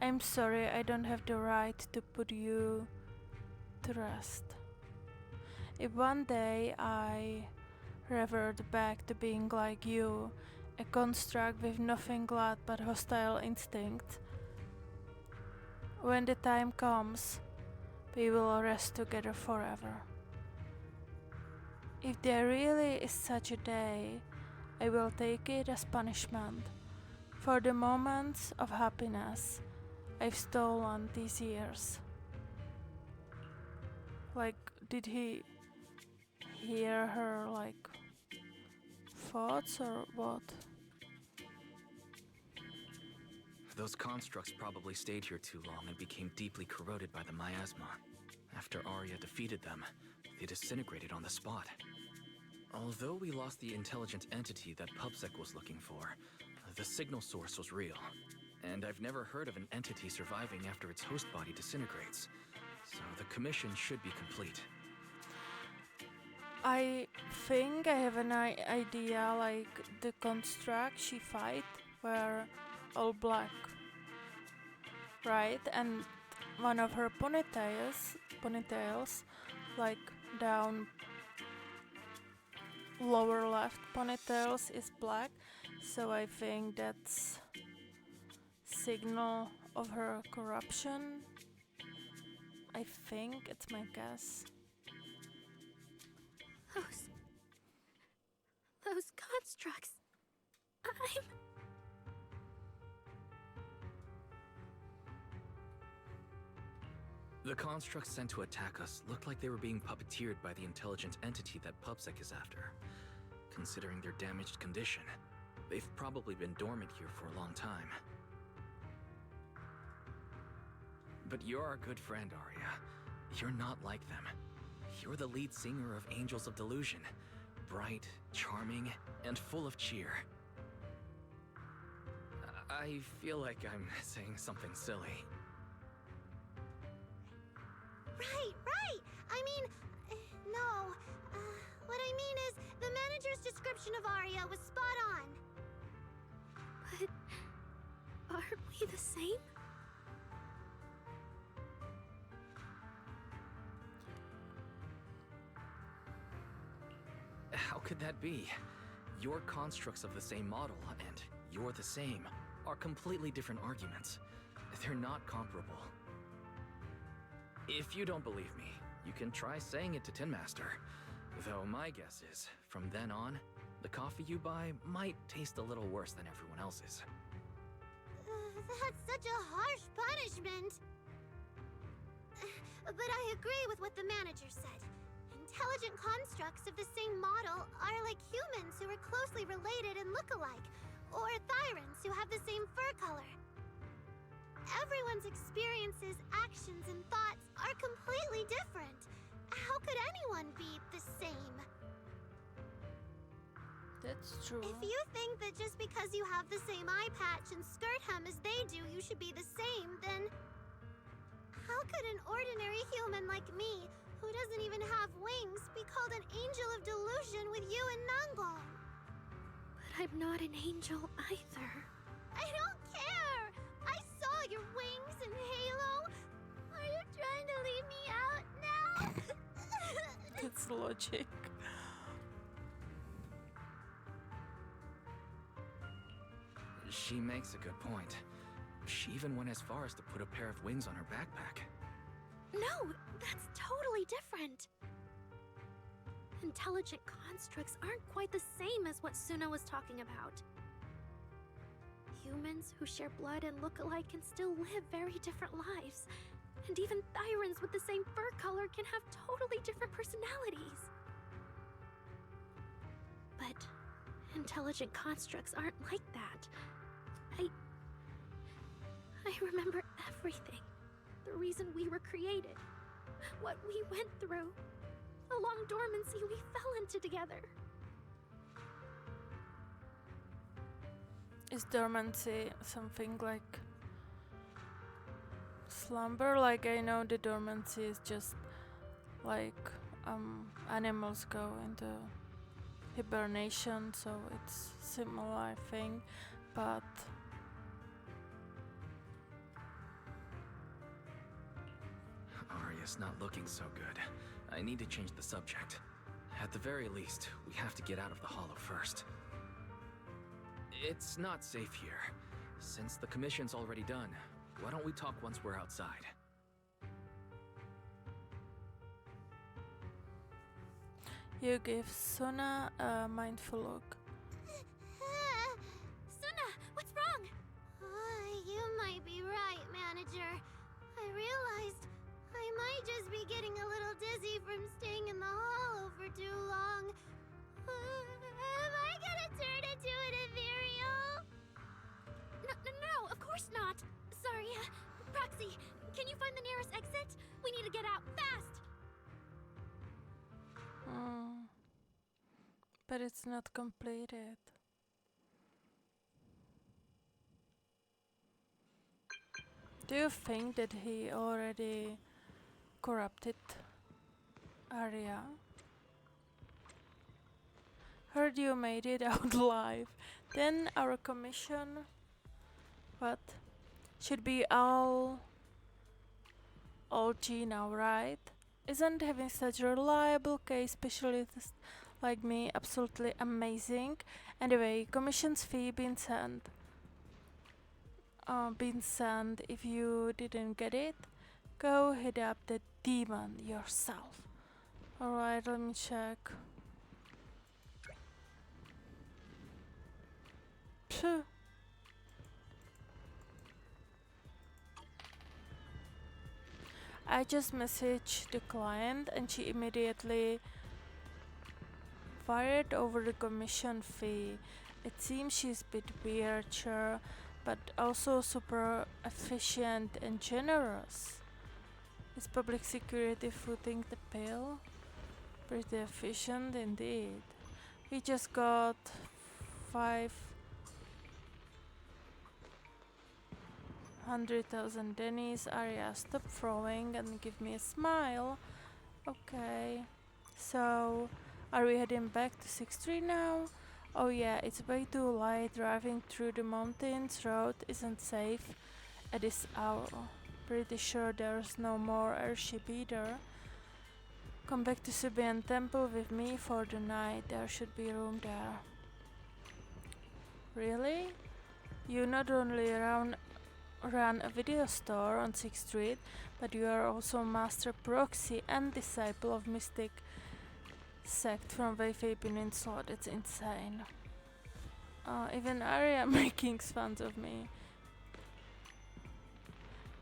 I'm sorry, I don't have the right to put you to rest. If one day I revert back to being like you, a construct with nothing glad but hostile instincts, when the time comes, we will rest together forever. If there really is such a day, I will take it as punishment for the moments of happiness I've stolen these years. Like, did he hear her, like, thoughts or what? Those constructs probably stayed here too long and became deeply corroded by the miasma. After Arya defeated them, they disintegrated on the spot. Although we lost the intelligent entity that PubSec was looking for, the signal source was real. And I've never heard of an entity surviving after its host body disintegrates. So the commission should be complete. I think I have an idea, like the construct she fight were all black, right? And one of her ponytails, like down lower left ponytails is black, so I think that's signal of her corruption. I think it's my guess. Those constructs. The constructs sent to attack us looked like they were being puppeteered by the intelligent entity that PubSec is after. Considering their damaged condition, they've probably been dormant here for a long time. But you're our good friend, Arya. You're not like them. You're the lead singer of Angels of Delusion. Bright, charming, and full of cheer. I feel like I'm saying something silly. Right. I mean, no. What I mean is, the manager's description of Arya was spot on. But aren't we the same? How could that be? Your constructs of the same model and you're the same are completely different arguments. They're not comparable. If you don't believe me, you can try saying it to Tin Master. Though my guess is, from then on, the coffee you buy might taste a little worse than everyone else's. That's such a harsh punishment. But I agree with what the manager said. Intelligent constructs of the same model are like humans who are closely related and look alike, or Thyrans who have the same fur color. Everyone's experiences, actions, and thoughts are completely different. How could anyone be the same? That's true. If you think that just because you have the same eye patch and skirt hem as they do, you should be the same, then how could an ordinary human like me, who doesn't even have wings, be called an angel of delusion with you and Nangbong? But I'm not an angel either. I don't care! I saw your wings and halo! Are you trying to leave me out now? It's logic. She makes a good point. She even went as far as to put a pair of wings on her backpack. No, that's totally different. Intelligent constructs aren't quite the same as what Suna was talking about. Humans who share blood and look alike can still live very different lives. And even Thyrans with the same fur color can have totally different personalities. But intelligent constructs aren't like that. I remember everything. The reason we were created. What we went through. The long dormancy we fell into together. Is dormancy something like slumber? Like, I know the dormancy is just like animals go into hibernation, so it's similar thing, but Arya's not looking so good. I need to change the subject. At the very least, we have to get out of the hollow first. It's not safe here. Since the commission's already done, why don't we talk once we're outside? you give Suna a mindful look. Suna, what's wrong? You might be right, manager. I realized I might just be getting a little dizzy from staying in the hollow for too long. Am I gonna turn into an ethereal? No, of course not. Sorry, Proxy, can you find the nearest exit? We need to get out fast. But it's not completed. Do you think that he already corrupted Arya? Heard you made it out alive. Then our commission, what? Should be all OG now, right? Isn't having such a reliable case specialist like me absolutely amazing? Anyway, commission's fee been sent. If you didn't get it, go hit up the demon yourself. Alright, let me check. Phew. I just messaged the client and she immediately fired over the commission fee. It seems she's a bit weird, sure, but also super efficient and generous. Is public security footing the bill? Pretty efficient indeed. We just got 500,000 Denny's. Arya, stop throwing and give me a smile. Okay. So, are we heading back to 6th Street now? Oh yeah, it's way too light. Driving through the mountains road isn't safe at this hour. Pretty sure there's no more airship either. Come back to Subian Temple with me for the night. There should be room there. Really? You not only run a video store on 6th Street, but you are also master proxy and disciple of mystic sect from Weifei Peninsula. That's insane. Even Arya making fun of me.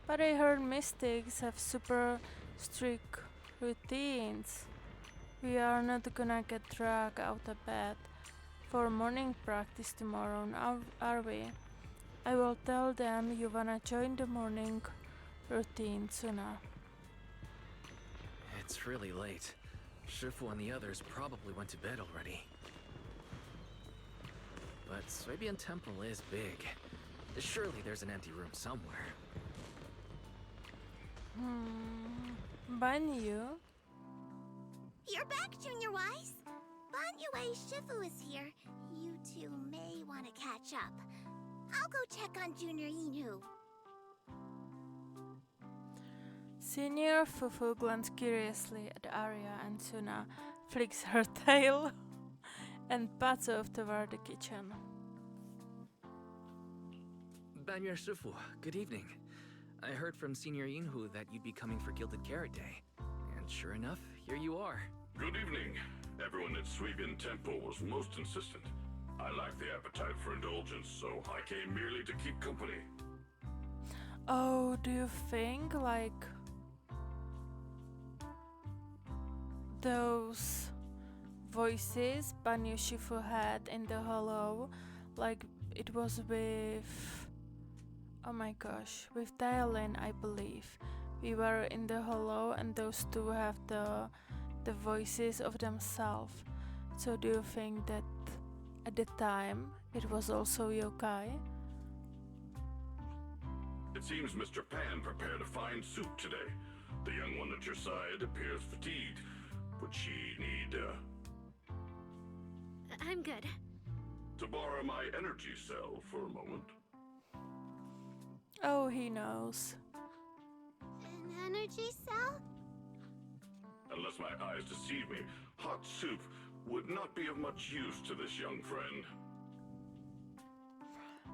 But I heard mystics have super strict routines. We are not gonna get dragged out of bed for morning practice tomorrow, now, are we? I will tell them you wanna join the morning routine sooner. It's really late. Shifu and the others probably went to bed already. But Suibian Temple is big. Surely there's an empty room somewhere. Banyu? You're back, Junior Wise. Banyue Shifu is here. You two may want to catch up. I'll go check on Junior Inu. Senior Fufu glanced curiously at Arya and Suna flicks her tail and pats off toward the kitchen. Banyue Shifu, good evening. I heard from Senior Yinhu that you'd be coming for Gilded Carrot Day. And sure enough, here you are. Good evening. Everyone at Suibian Temple was most insistent. I lack the appetite for indulgence, so I came merely to keep company. Oh, do you think like those voices Banyu Shifu had in the hollow, like it was with, oh my gosh, with Dialin, I believe. We were in the hollow and those two have the voices of themselves. So do you think that at the time it was also yokai? It seems Mr. Pan prepared a fine soup today. The young one at your side appears fatigued. Would she need, I'm good. to borrow my energy cell for a moment? Oh, he knows. An energy cell? Unless my eyes deceive me, hot soup would not be of much use to this young friend.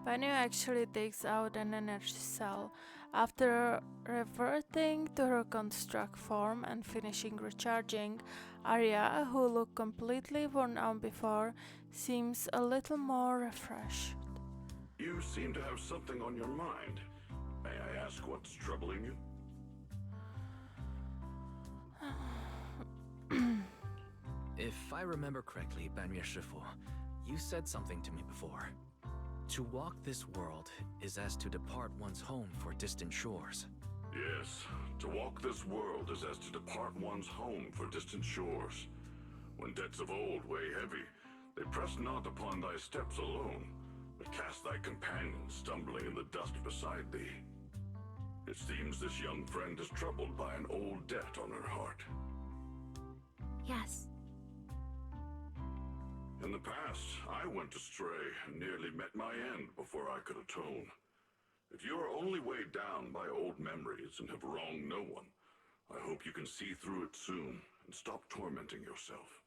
Banyu actually takes out an energy cell. After reverting to her construct form and finishing recharging, Arya, who looked completely worn out before, seems a little more refreshed. You seem to have something on your mind. May I ask what's troubling you? If I remember correctly, Banyue Shifu, you said something to me before. To walk this world is as to depart one's home for distant shores. Yes, to walk this world is as to depart one's home for distant shores. When debts of old weigh heavy, they press not upon thy steps alone, but cast thy companion stumbling in the dust beside thee. It seems this young friend is troubled by an old debt on her heart. Yes. In the past, I went astray and nearly met my end before I could atone. If you are only weighed down by old memories and have wronged no one, I hope you can see through it soon and stop tormenting yourself.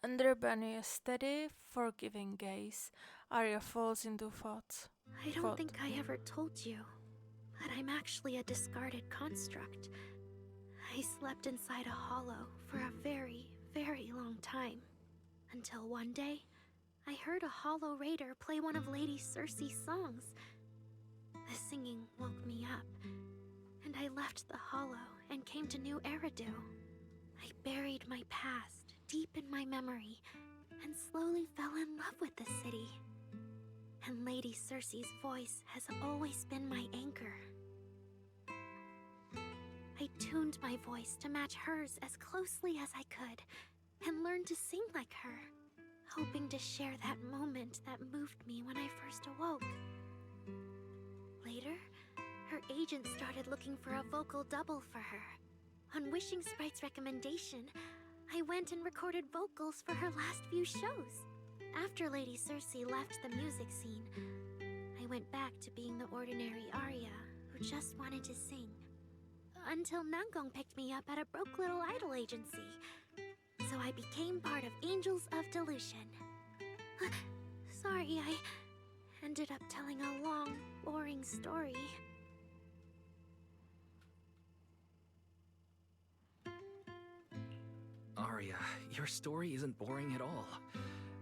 Under Banyu's steady, forgiving gaze, Arya falls into thoughts. I don't think I ever told you that I'm actually a discarded construct. I slept inside a hollow for a very, very long time. Until one day, I heard a hollow raider play one of Lady Circe's songs. The singing woke me up, and I left the hollow and came to New Eridu. I buried my past deep in my memory and slowly fell in love with the city. And Lady Circe's voice has always been my anchor. tuned my voice to match hers as closely as I could, and learned to sing like her, hoping to share that moment that moved me when I first awoke. Later, her agent started looking for a vocal double for her. On Wishing Sprite's recommendation, I went and recorded vocals for her last few shows. After Lady Cersei left the music scene, I went back to being the ordinary Arya who just wanted to sing. Until Nangong picked me up at a broke little idol agency. So I became part of Angels of Delusion. Sorry, I ended up telling a long, boring story. Arya, your story isn't boring at all.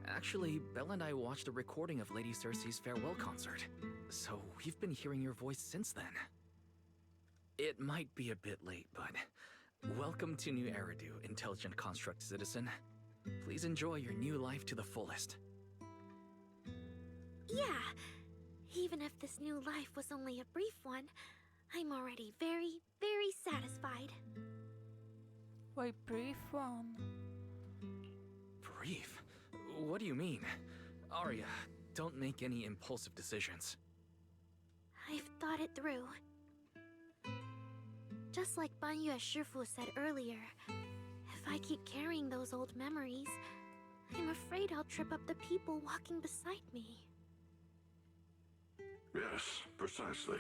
Actually, Belle and I watched a recording of Lady Cersei's farewell concert, so we've been hearing your voice since then. It might be a bit late, but welcome to New Eridu, Intelligent Construct Citizen. Please enjoy your new life to the fullest. Yeah, even if this new life was only a brief one, I'm already very, very satisfied. Why brief one? Brief? What do you mean? Arya, don't make any impulsive decisions. I've thought it through. Just like Banyue Shifu said earlier, if I keep carrying those old memories, I'm afraid I'll trip up the people walking beside me. Yes, precisely.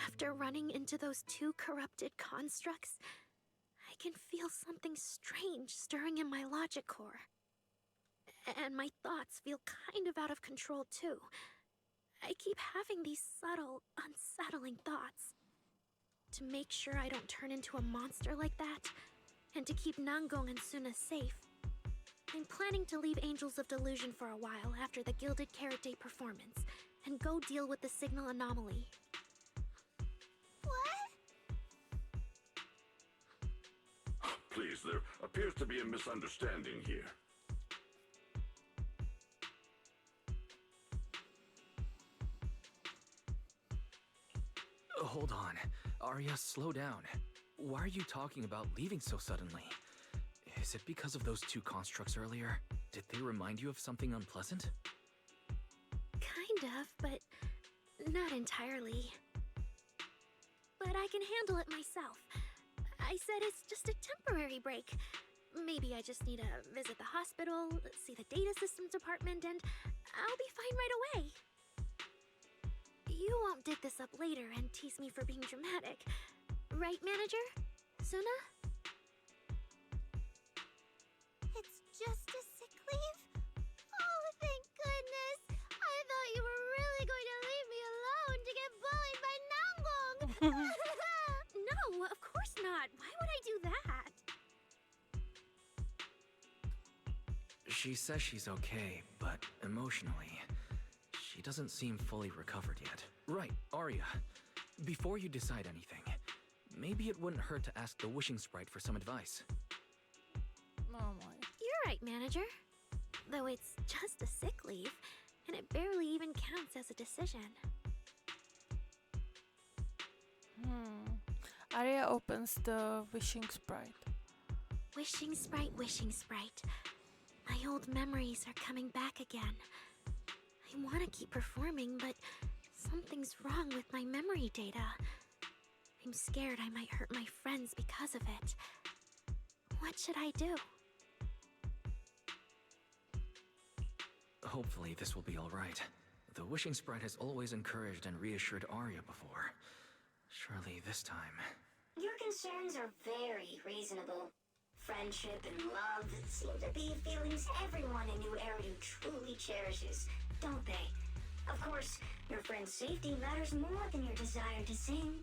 After running into those two corrupted constructs, I can feel something strange stirring in my logic core. And my thoughts feel kind of out of control too. I keep having these subtle, unsettling thoughts. To make sure I don't turn into a monster like that, and to keep Nangong and Suna safe, I'm planning to leave Angels of Delusion for a while after the Gilded Carrot Day performance, and go deal with the signal anomaly. Please, there appears to be a misunderstanding here. Hold on. Arya, slow down. Why are you talking about leaving so suddenly? Is it because of those two constructs earlier? Did they remind you of something unpleasant? Kind of, but not entirely. But I can handle it myself. I said it's just a temporary break. Maybe I just need to visit the hospital, see the data systems department, and I'll be fine right away. You won't dig this up later and tease me for being dramatic. Right, manager? Suna? It's just a sick leave? Oh, thank goodness! I thought you were really going to leave me alone to get bullied by Nangong! No, of course not. Why would I do that? She says she's okay, but emotionally, she doesn't seem fully recovered yet. Right, Arya. Before you decide anything, maybe it wouldn't hurt to ask the Wishing Sprite for some advice. Oh my. You're right, manager. Though it's just a sick leave, and it barely even counts as a decision. Arya opens the Wishing Sprite. Wishing Sprite, Wishing Sprite. My old memories are coming back again. I want to keep performing, but something's wrong with my memory data. I'm scared I might hurt my friends because of it. What should I do? Hopefully this will be alright. The Wishing Sprite has always encouraged and reassured Arya before. Surely this time... Your concerns are very reasonable. Friendship and love seem to be feelings everyone in New Eridu truly cherishes, don't they? Of course, your friend's safety matters more than your desire to sing.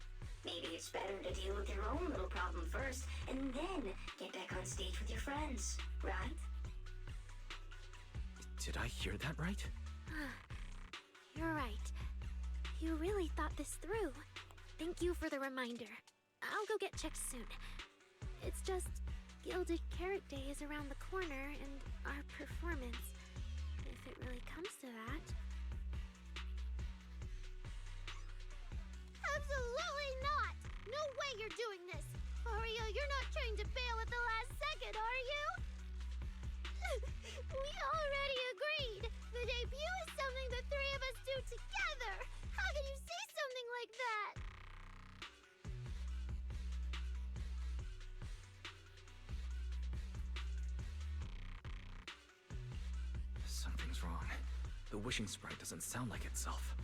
Maybe it's better to deal with your own little problem first, and then get back on stage with your friends, right? Did I hear that right? You're right. You really thought this through. Thank you for the reminder. I'll go get checked soon. It's just, Gilded Carrot Day is around the corner, and our performance, if it really comes to that... Absolutely not! No way you're doing this! Aria, you're not trying to bail at the last second, are you? We already agreed! The debut is something the three of us do together! How can you say something like that? Something's wrong. The wishing sprite doesn't sound like itself.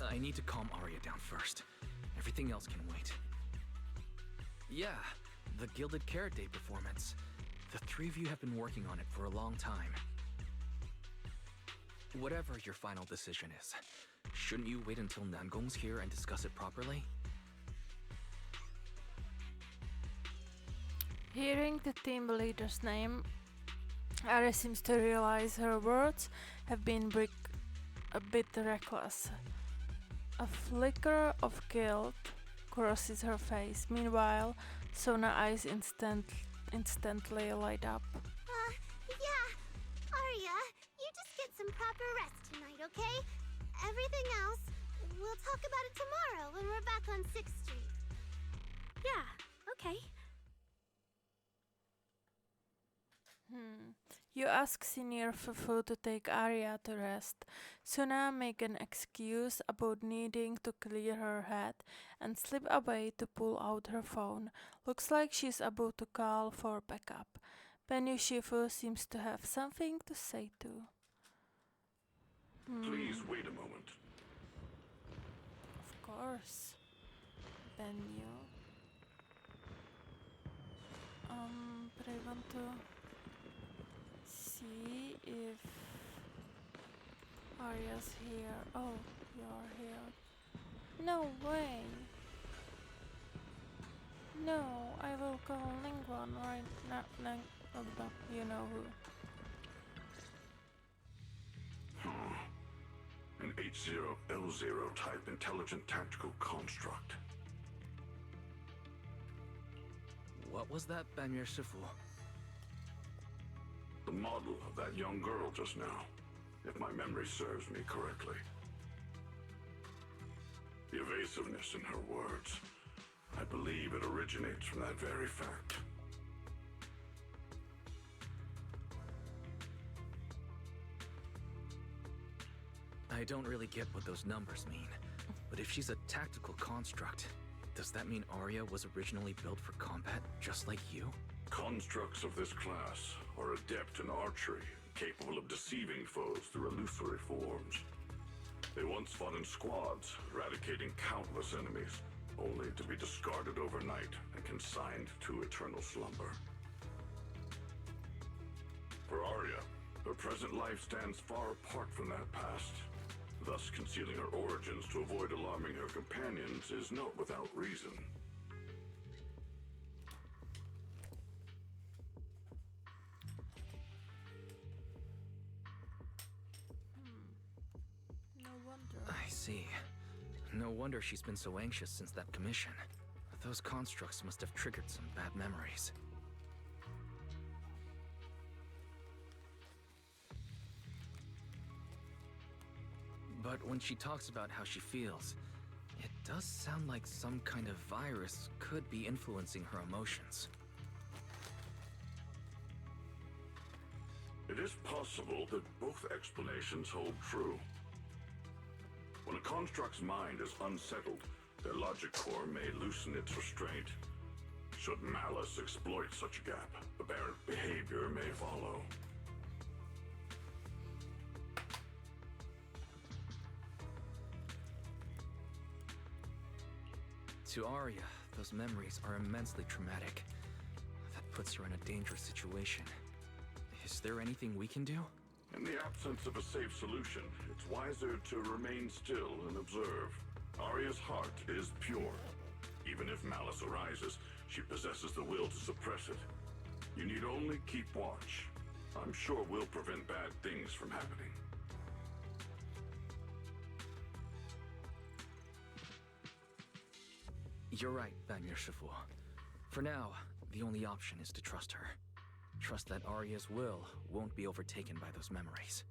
I need to calm Arya down first. Everything else can wait. Yeah, the Gilded Carrot Day performance. The three of you have been working on it for a long time. Whatever your final decision is, shouldn't you wait until Nangong's here and discuss it properly? Hearing the team leader's name, Arya seems to realize her words have been a bit reckless. A flicker of guilt crosses her face. Meanwhile, Sona's eyes instantly light up. Yeah. Arya, you just get some proper rest tonight, okay? Everything else, we'll talk about it tomorrow when we're back on 6th Street. Yeah, okay. You ask Senior Fufu to take Arya to rest. Suna make an excuse about needing to clear her head and slip away to pull out her phone. Looks like she's about to call for backup. Benyu Shifu seems to have something to say too. Please wait a moment. Of course. Benyu. But I want to see if Arya's here. Oh, you're here. No way. No, I will call Ningguang right now. You know who. An H0L0 type intelligent tactical construct. What was that, Banyur Shifu? The model of that young girl just now, if my memory serves me correctly. The evasiveness in her words, I believe it originates from that very fact. I don't really get what those numbers mean, but if she's a tactical construct, does that mean Arya was originally built for combat, just like you? Constructs of this class are adept in archery, capable of deceiving foes through illusory forms. They once fought in squads, eradicating countless enemies, only to be discarded overnight and consigned to eternal slumber. For Arya, her present life stands far apart from that past. Thus, concealing her origins to avoid alarming her companions is not without reason. No wonder. I see. No wonder she's been so anxious since that commission. Those constructs must have triggered some bad memories. But when she talks about how she feels, it does sound like some kind of virus could be influencing her emotions. It is possible that both explanations hold true. When a construct's mind is unsettled, their logic core may loosen its restraint. Should malice exploit such a gap, aberrant behavior may follow. To Arya, those memories are immensely traumatic. That puts her in a dangerous situation. Is there anything we can do? In the absence of a safe solution, it's wiser to remain still and observe. Arya's heart is pure. Even if malice arises, she possesses the will to suppress it. You need only keep watch. I'm sure we'll prevent bad things from happening. You're right, Banyur Shifu. For now, the only option is to trust her. Trust that Arya's will won't be overtaken by those memories.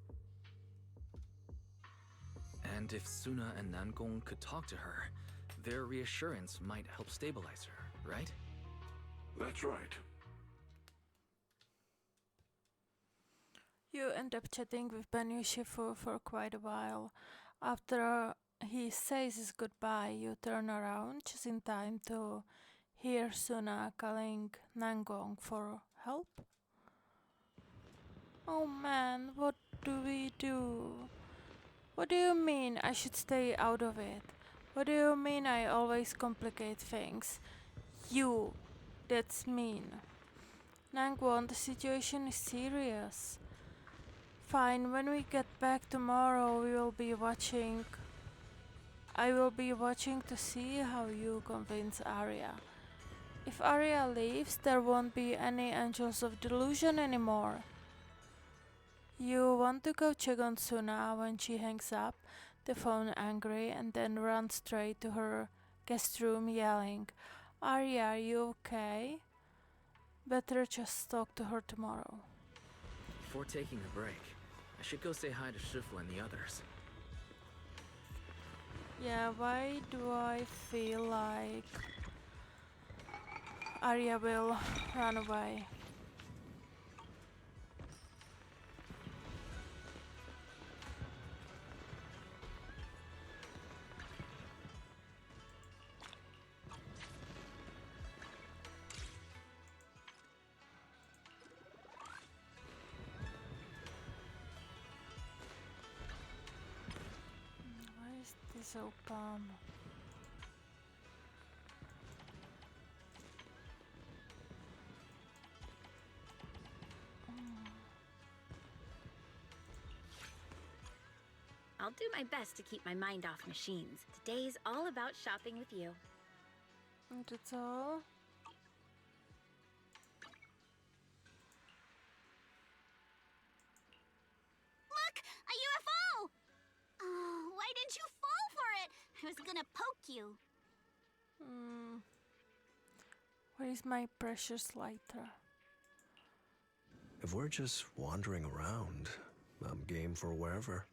And if Suna and Nangong could talk to her, Their reassurance might help stabilize her, right? That's right. You end up chatting with Benyu Shifu for quite a while. After he says his goodbye, you turn around just in time to hear Suna calling Nangong for help. Oh man, what do we do? What do you mean I should stay out of it? What do you mean I always complicate things? You, that's mean. Nangwon, the situation is serious. Fine, when we get back tomorrow, we will be watching. I will be watching to see how you convince Arya. If Arya leaves, there won't be any Angels of Delusion anymore. You want to go check on Suna when she hangs up the phone angry and then run straight to her guest room yelling, Arya, are you okay? Better just talk to her tomorrow. Before taking a break, I should go say hi to Shifu and the others. Yeah, why do I feel like Arya will run away? Why is this open? I'll do my best to keep my mind off machines. Today's all about shopping with you. And that's all? Look! A UFO! Oh, why didn't you fall for it? I was gonna poke you. Where is my precious lighter? If we're just wandering around, I'm game for wherever.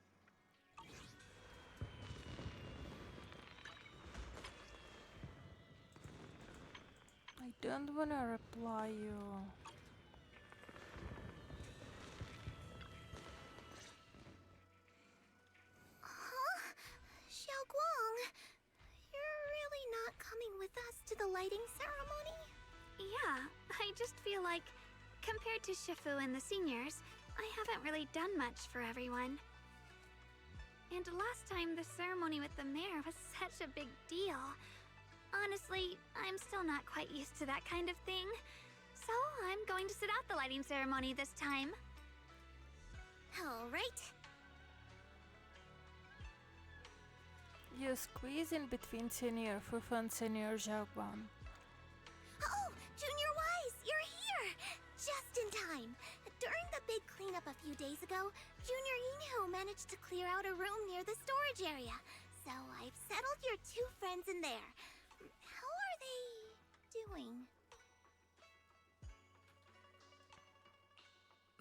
I don't wanna reply you. Huh? Xiaoguang, you're really not coming with us to the lighting ceremony? Yeah, I just feel like, compared to Shifu and the seniors, I haven't really done much for everyone. And last time the ceremony with the mayor was such a big deal. Honestly, I'm still not quite used to that kind of thing. So I'm going to sit out the lighting ceremony this time. All right. You squeeze in between Senior Fufu and Senior Xiaoguang. Oh, Junior Wise, you're here! Just in time. During the big cleanup a few days ago, Junior Yinhu managed to clear out a room near the storage area. So I've settled your two friends in there. How are they doing?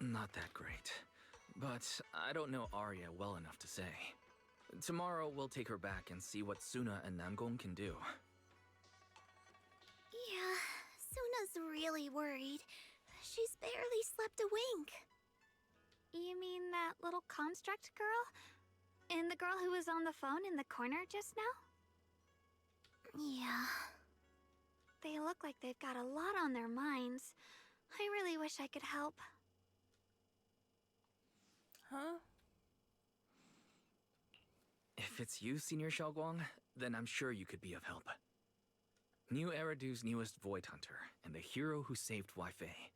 Not that great. But I don't know Arya well enough to say. Tomorrow we'll take her back and see what Suna and Nangong can do. Yeah, Suna's really worried. She's barely slept a wink. You mean that little construct girl? And the girl who was on the phone in the corner just now? Yeah. They look like they've got a lot on their minds. I really wish I could help. Huh? If it's you, Senior Xiaoguang, then I'm sure you could be of help. New Eridu's newest Void Hunter, and the hero who saved Wai-Fei.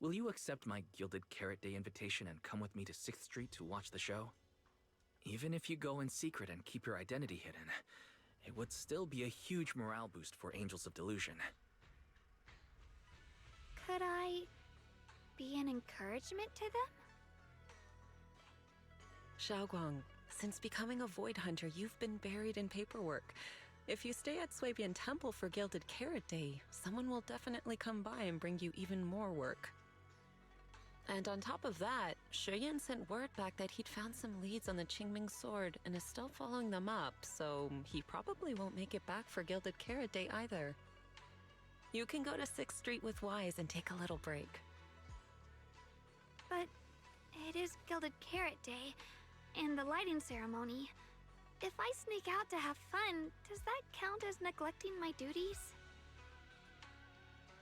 Will you accept my Gilded Carrot Day invitation and come with me to 6th Street to watch the show? Even if you go in secret and keep your identity hidden, it would still be a huge morale boost for Angels of Delusion. Could I be an encouragement to them? Xiaoguang, since becoming a Void Hunter, you've been buried in paperwork. If you stay at Swabian Temple for Gilded Carrot Day, someone will definitely come by and bring you even more work. And on top of that, Shuyan sent word back that he'd found some leads on the Qingming sword and is still following them up, so he probably won't make it back for Gilded Carrot Day either. You can go to 6th Street with Wise and take a little break. But it is Gilded Carrot Day, and the lighting ceremony. If I sneak out to have fun, does that count as neglecting my duties?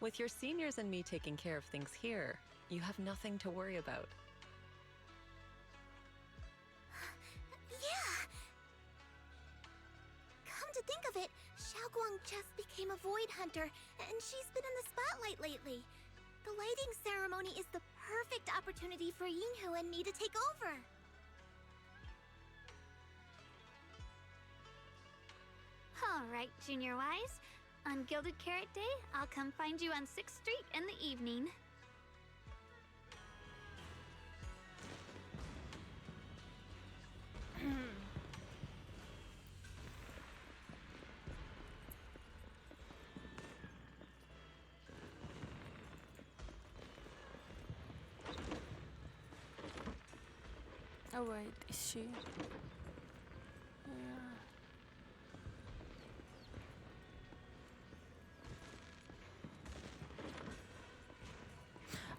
With your seniors and me taking care of things here, you have nothing to worry about. Yeah! Come to think of it, Xiaoguang just became a void hunter, and she's been in the spotlight lately. The lighting ceremony is the perfect opportunity for Yinghu and me to take over. Alright, Junior Wise. On Gilded Carrot Day, I'll come find you on 6th Street in the evening. Oh wait, is she? Yeah.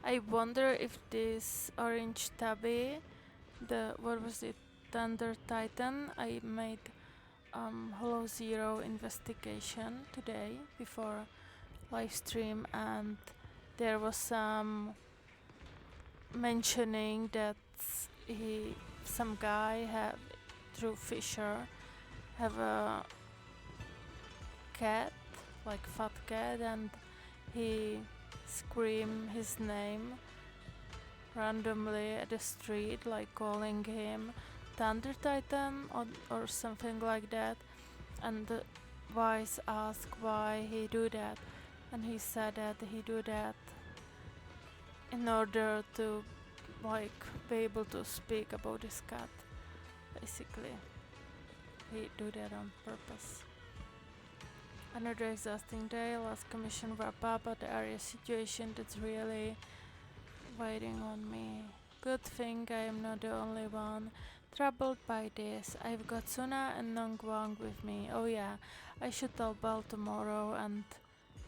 I wonder if this orange tabby, what was it, Thunder Titan, I made Hollow Zero investigation today before live stream, and there was some mentioning that some guy through Fisher have a cat, like fat cat, and he scream his name randomly at the street, like calling him Thunder Titan or something like that. And Wise asked why he do that, and he said that he do that in order to like be able to speak about his cat. Basically, he do that on purpose. Another exhausting day, last commission wrap up at the area situation that's really waiting on me. Good thing I am not the only one troubled by this. I've got Suna and Nongguang with me. Oh yeah, I should tell Belle tomorrow and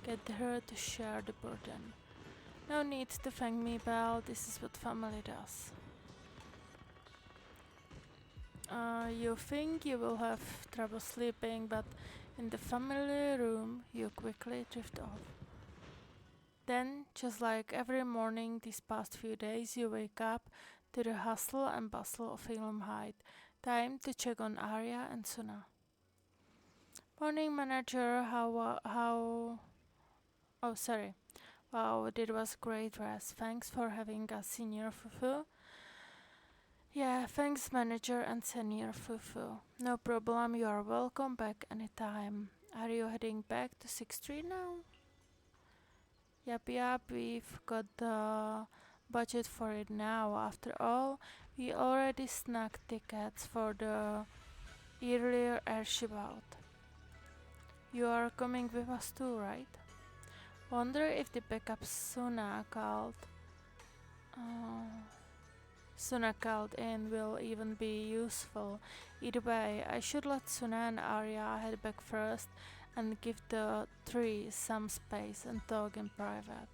get her to share the burden. No need to thank me, Belle. This is what family does. You think you will have trouble sleeping, but in the family room you quickly drift off. Then, just like every morning these past few days, you wake up to the hustle and bustle of Hilum Height. Time to check on Arya and Suna. Morning, manager. Oh, sorry. Wow, that was great rest. Thanks for having us, Senior Fufu. Yeah, thanks, manager and Senior Fufu. No problem, you are welcome back anytime. Are you heading back to 6th Street now? Yep, we've got the budget for it now. After all, we already snagged tickets for the earlier airship out. You are coming with us too, right? Wonder if the backup Suna called in will even be useful. Either way, I should let Suna and Arya head back first and give the three some space and talk in private.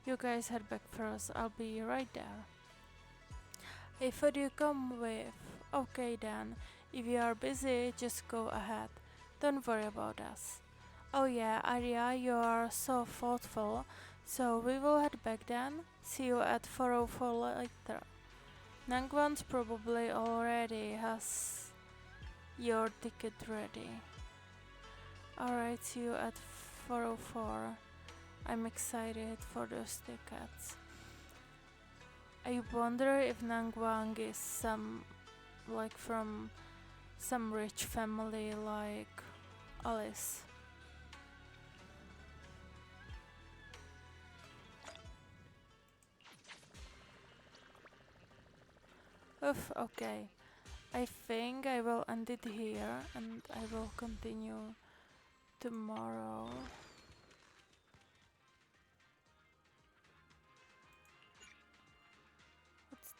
You guys head back first, I'll be right there. I thought you come with. Okay then, if you are busy, just go ahead. Don't worry about us. Oh yeah, Arya, you are so thoughtful. So we will head back then. See you at 4:04 later. Nangwan's probably already has your ticket ready. Alright, see you at 4:04. I'm excited for those tickets. I wonder if Nangwang is from some rich family like Alice. Oof, okay. I think I will end it here and I will continue tomorrow.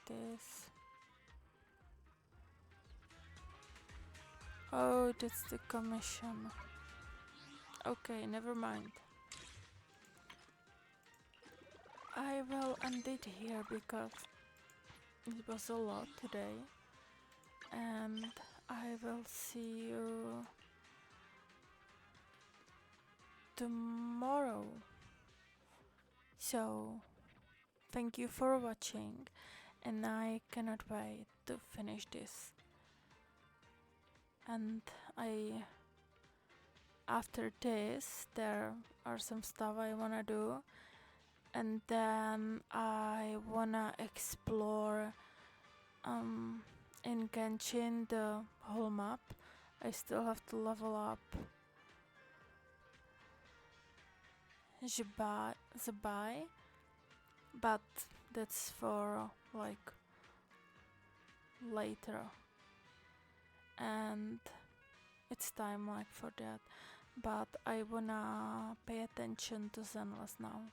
this? Oh, that's the commission. Okay, never mind. I will end it here because it was a lot today. And I will see you tomorrow. So, thank you for watching, and I cannot wait to finish this. And after this, there are some stuff I wanna do, and then I wanna explore in Genshin the whole map. I still have to level up Zabai, but that's for like later, and it's time like for that. But I wanna pay attention to Zenless now,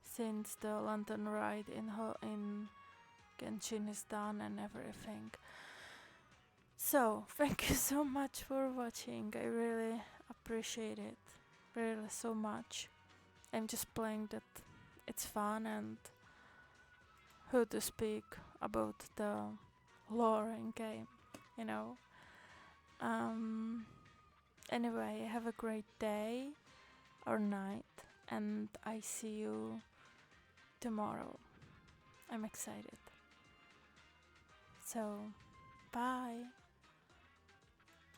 since the Lantern Ride in Genshin is done and everything. So thank you so much for watching. I really appreciate it, really so much. I'm just playing that it's fun and who to speak about the lore in game, you know. Anyway, have a great day or night, and I see you tomorrow. I'm excited. So, bye.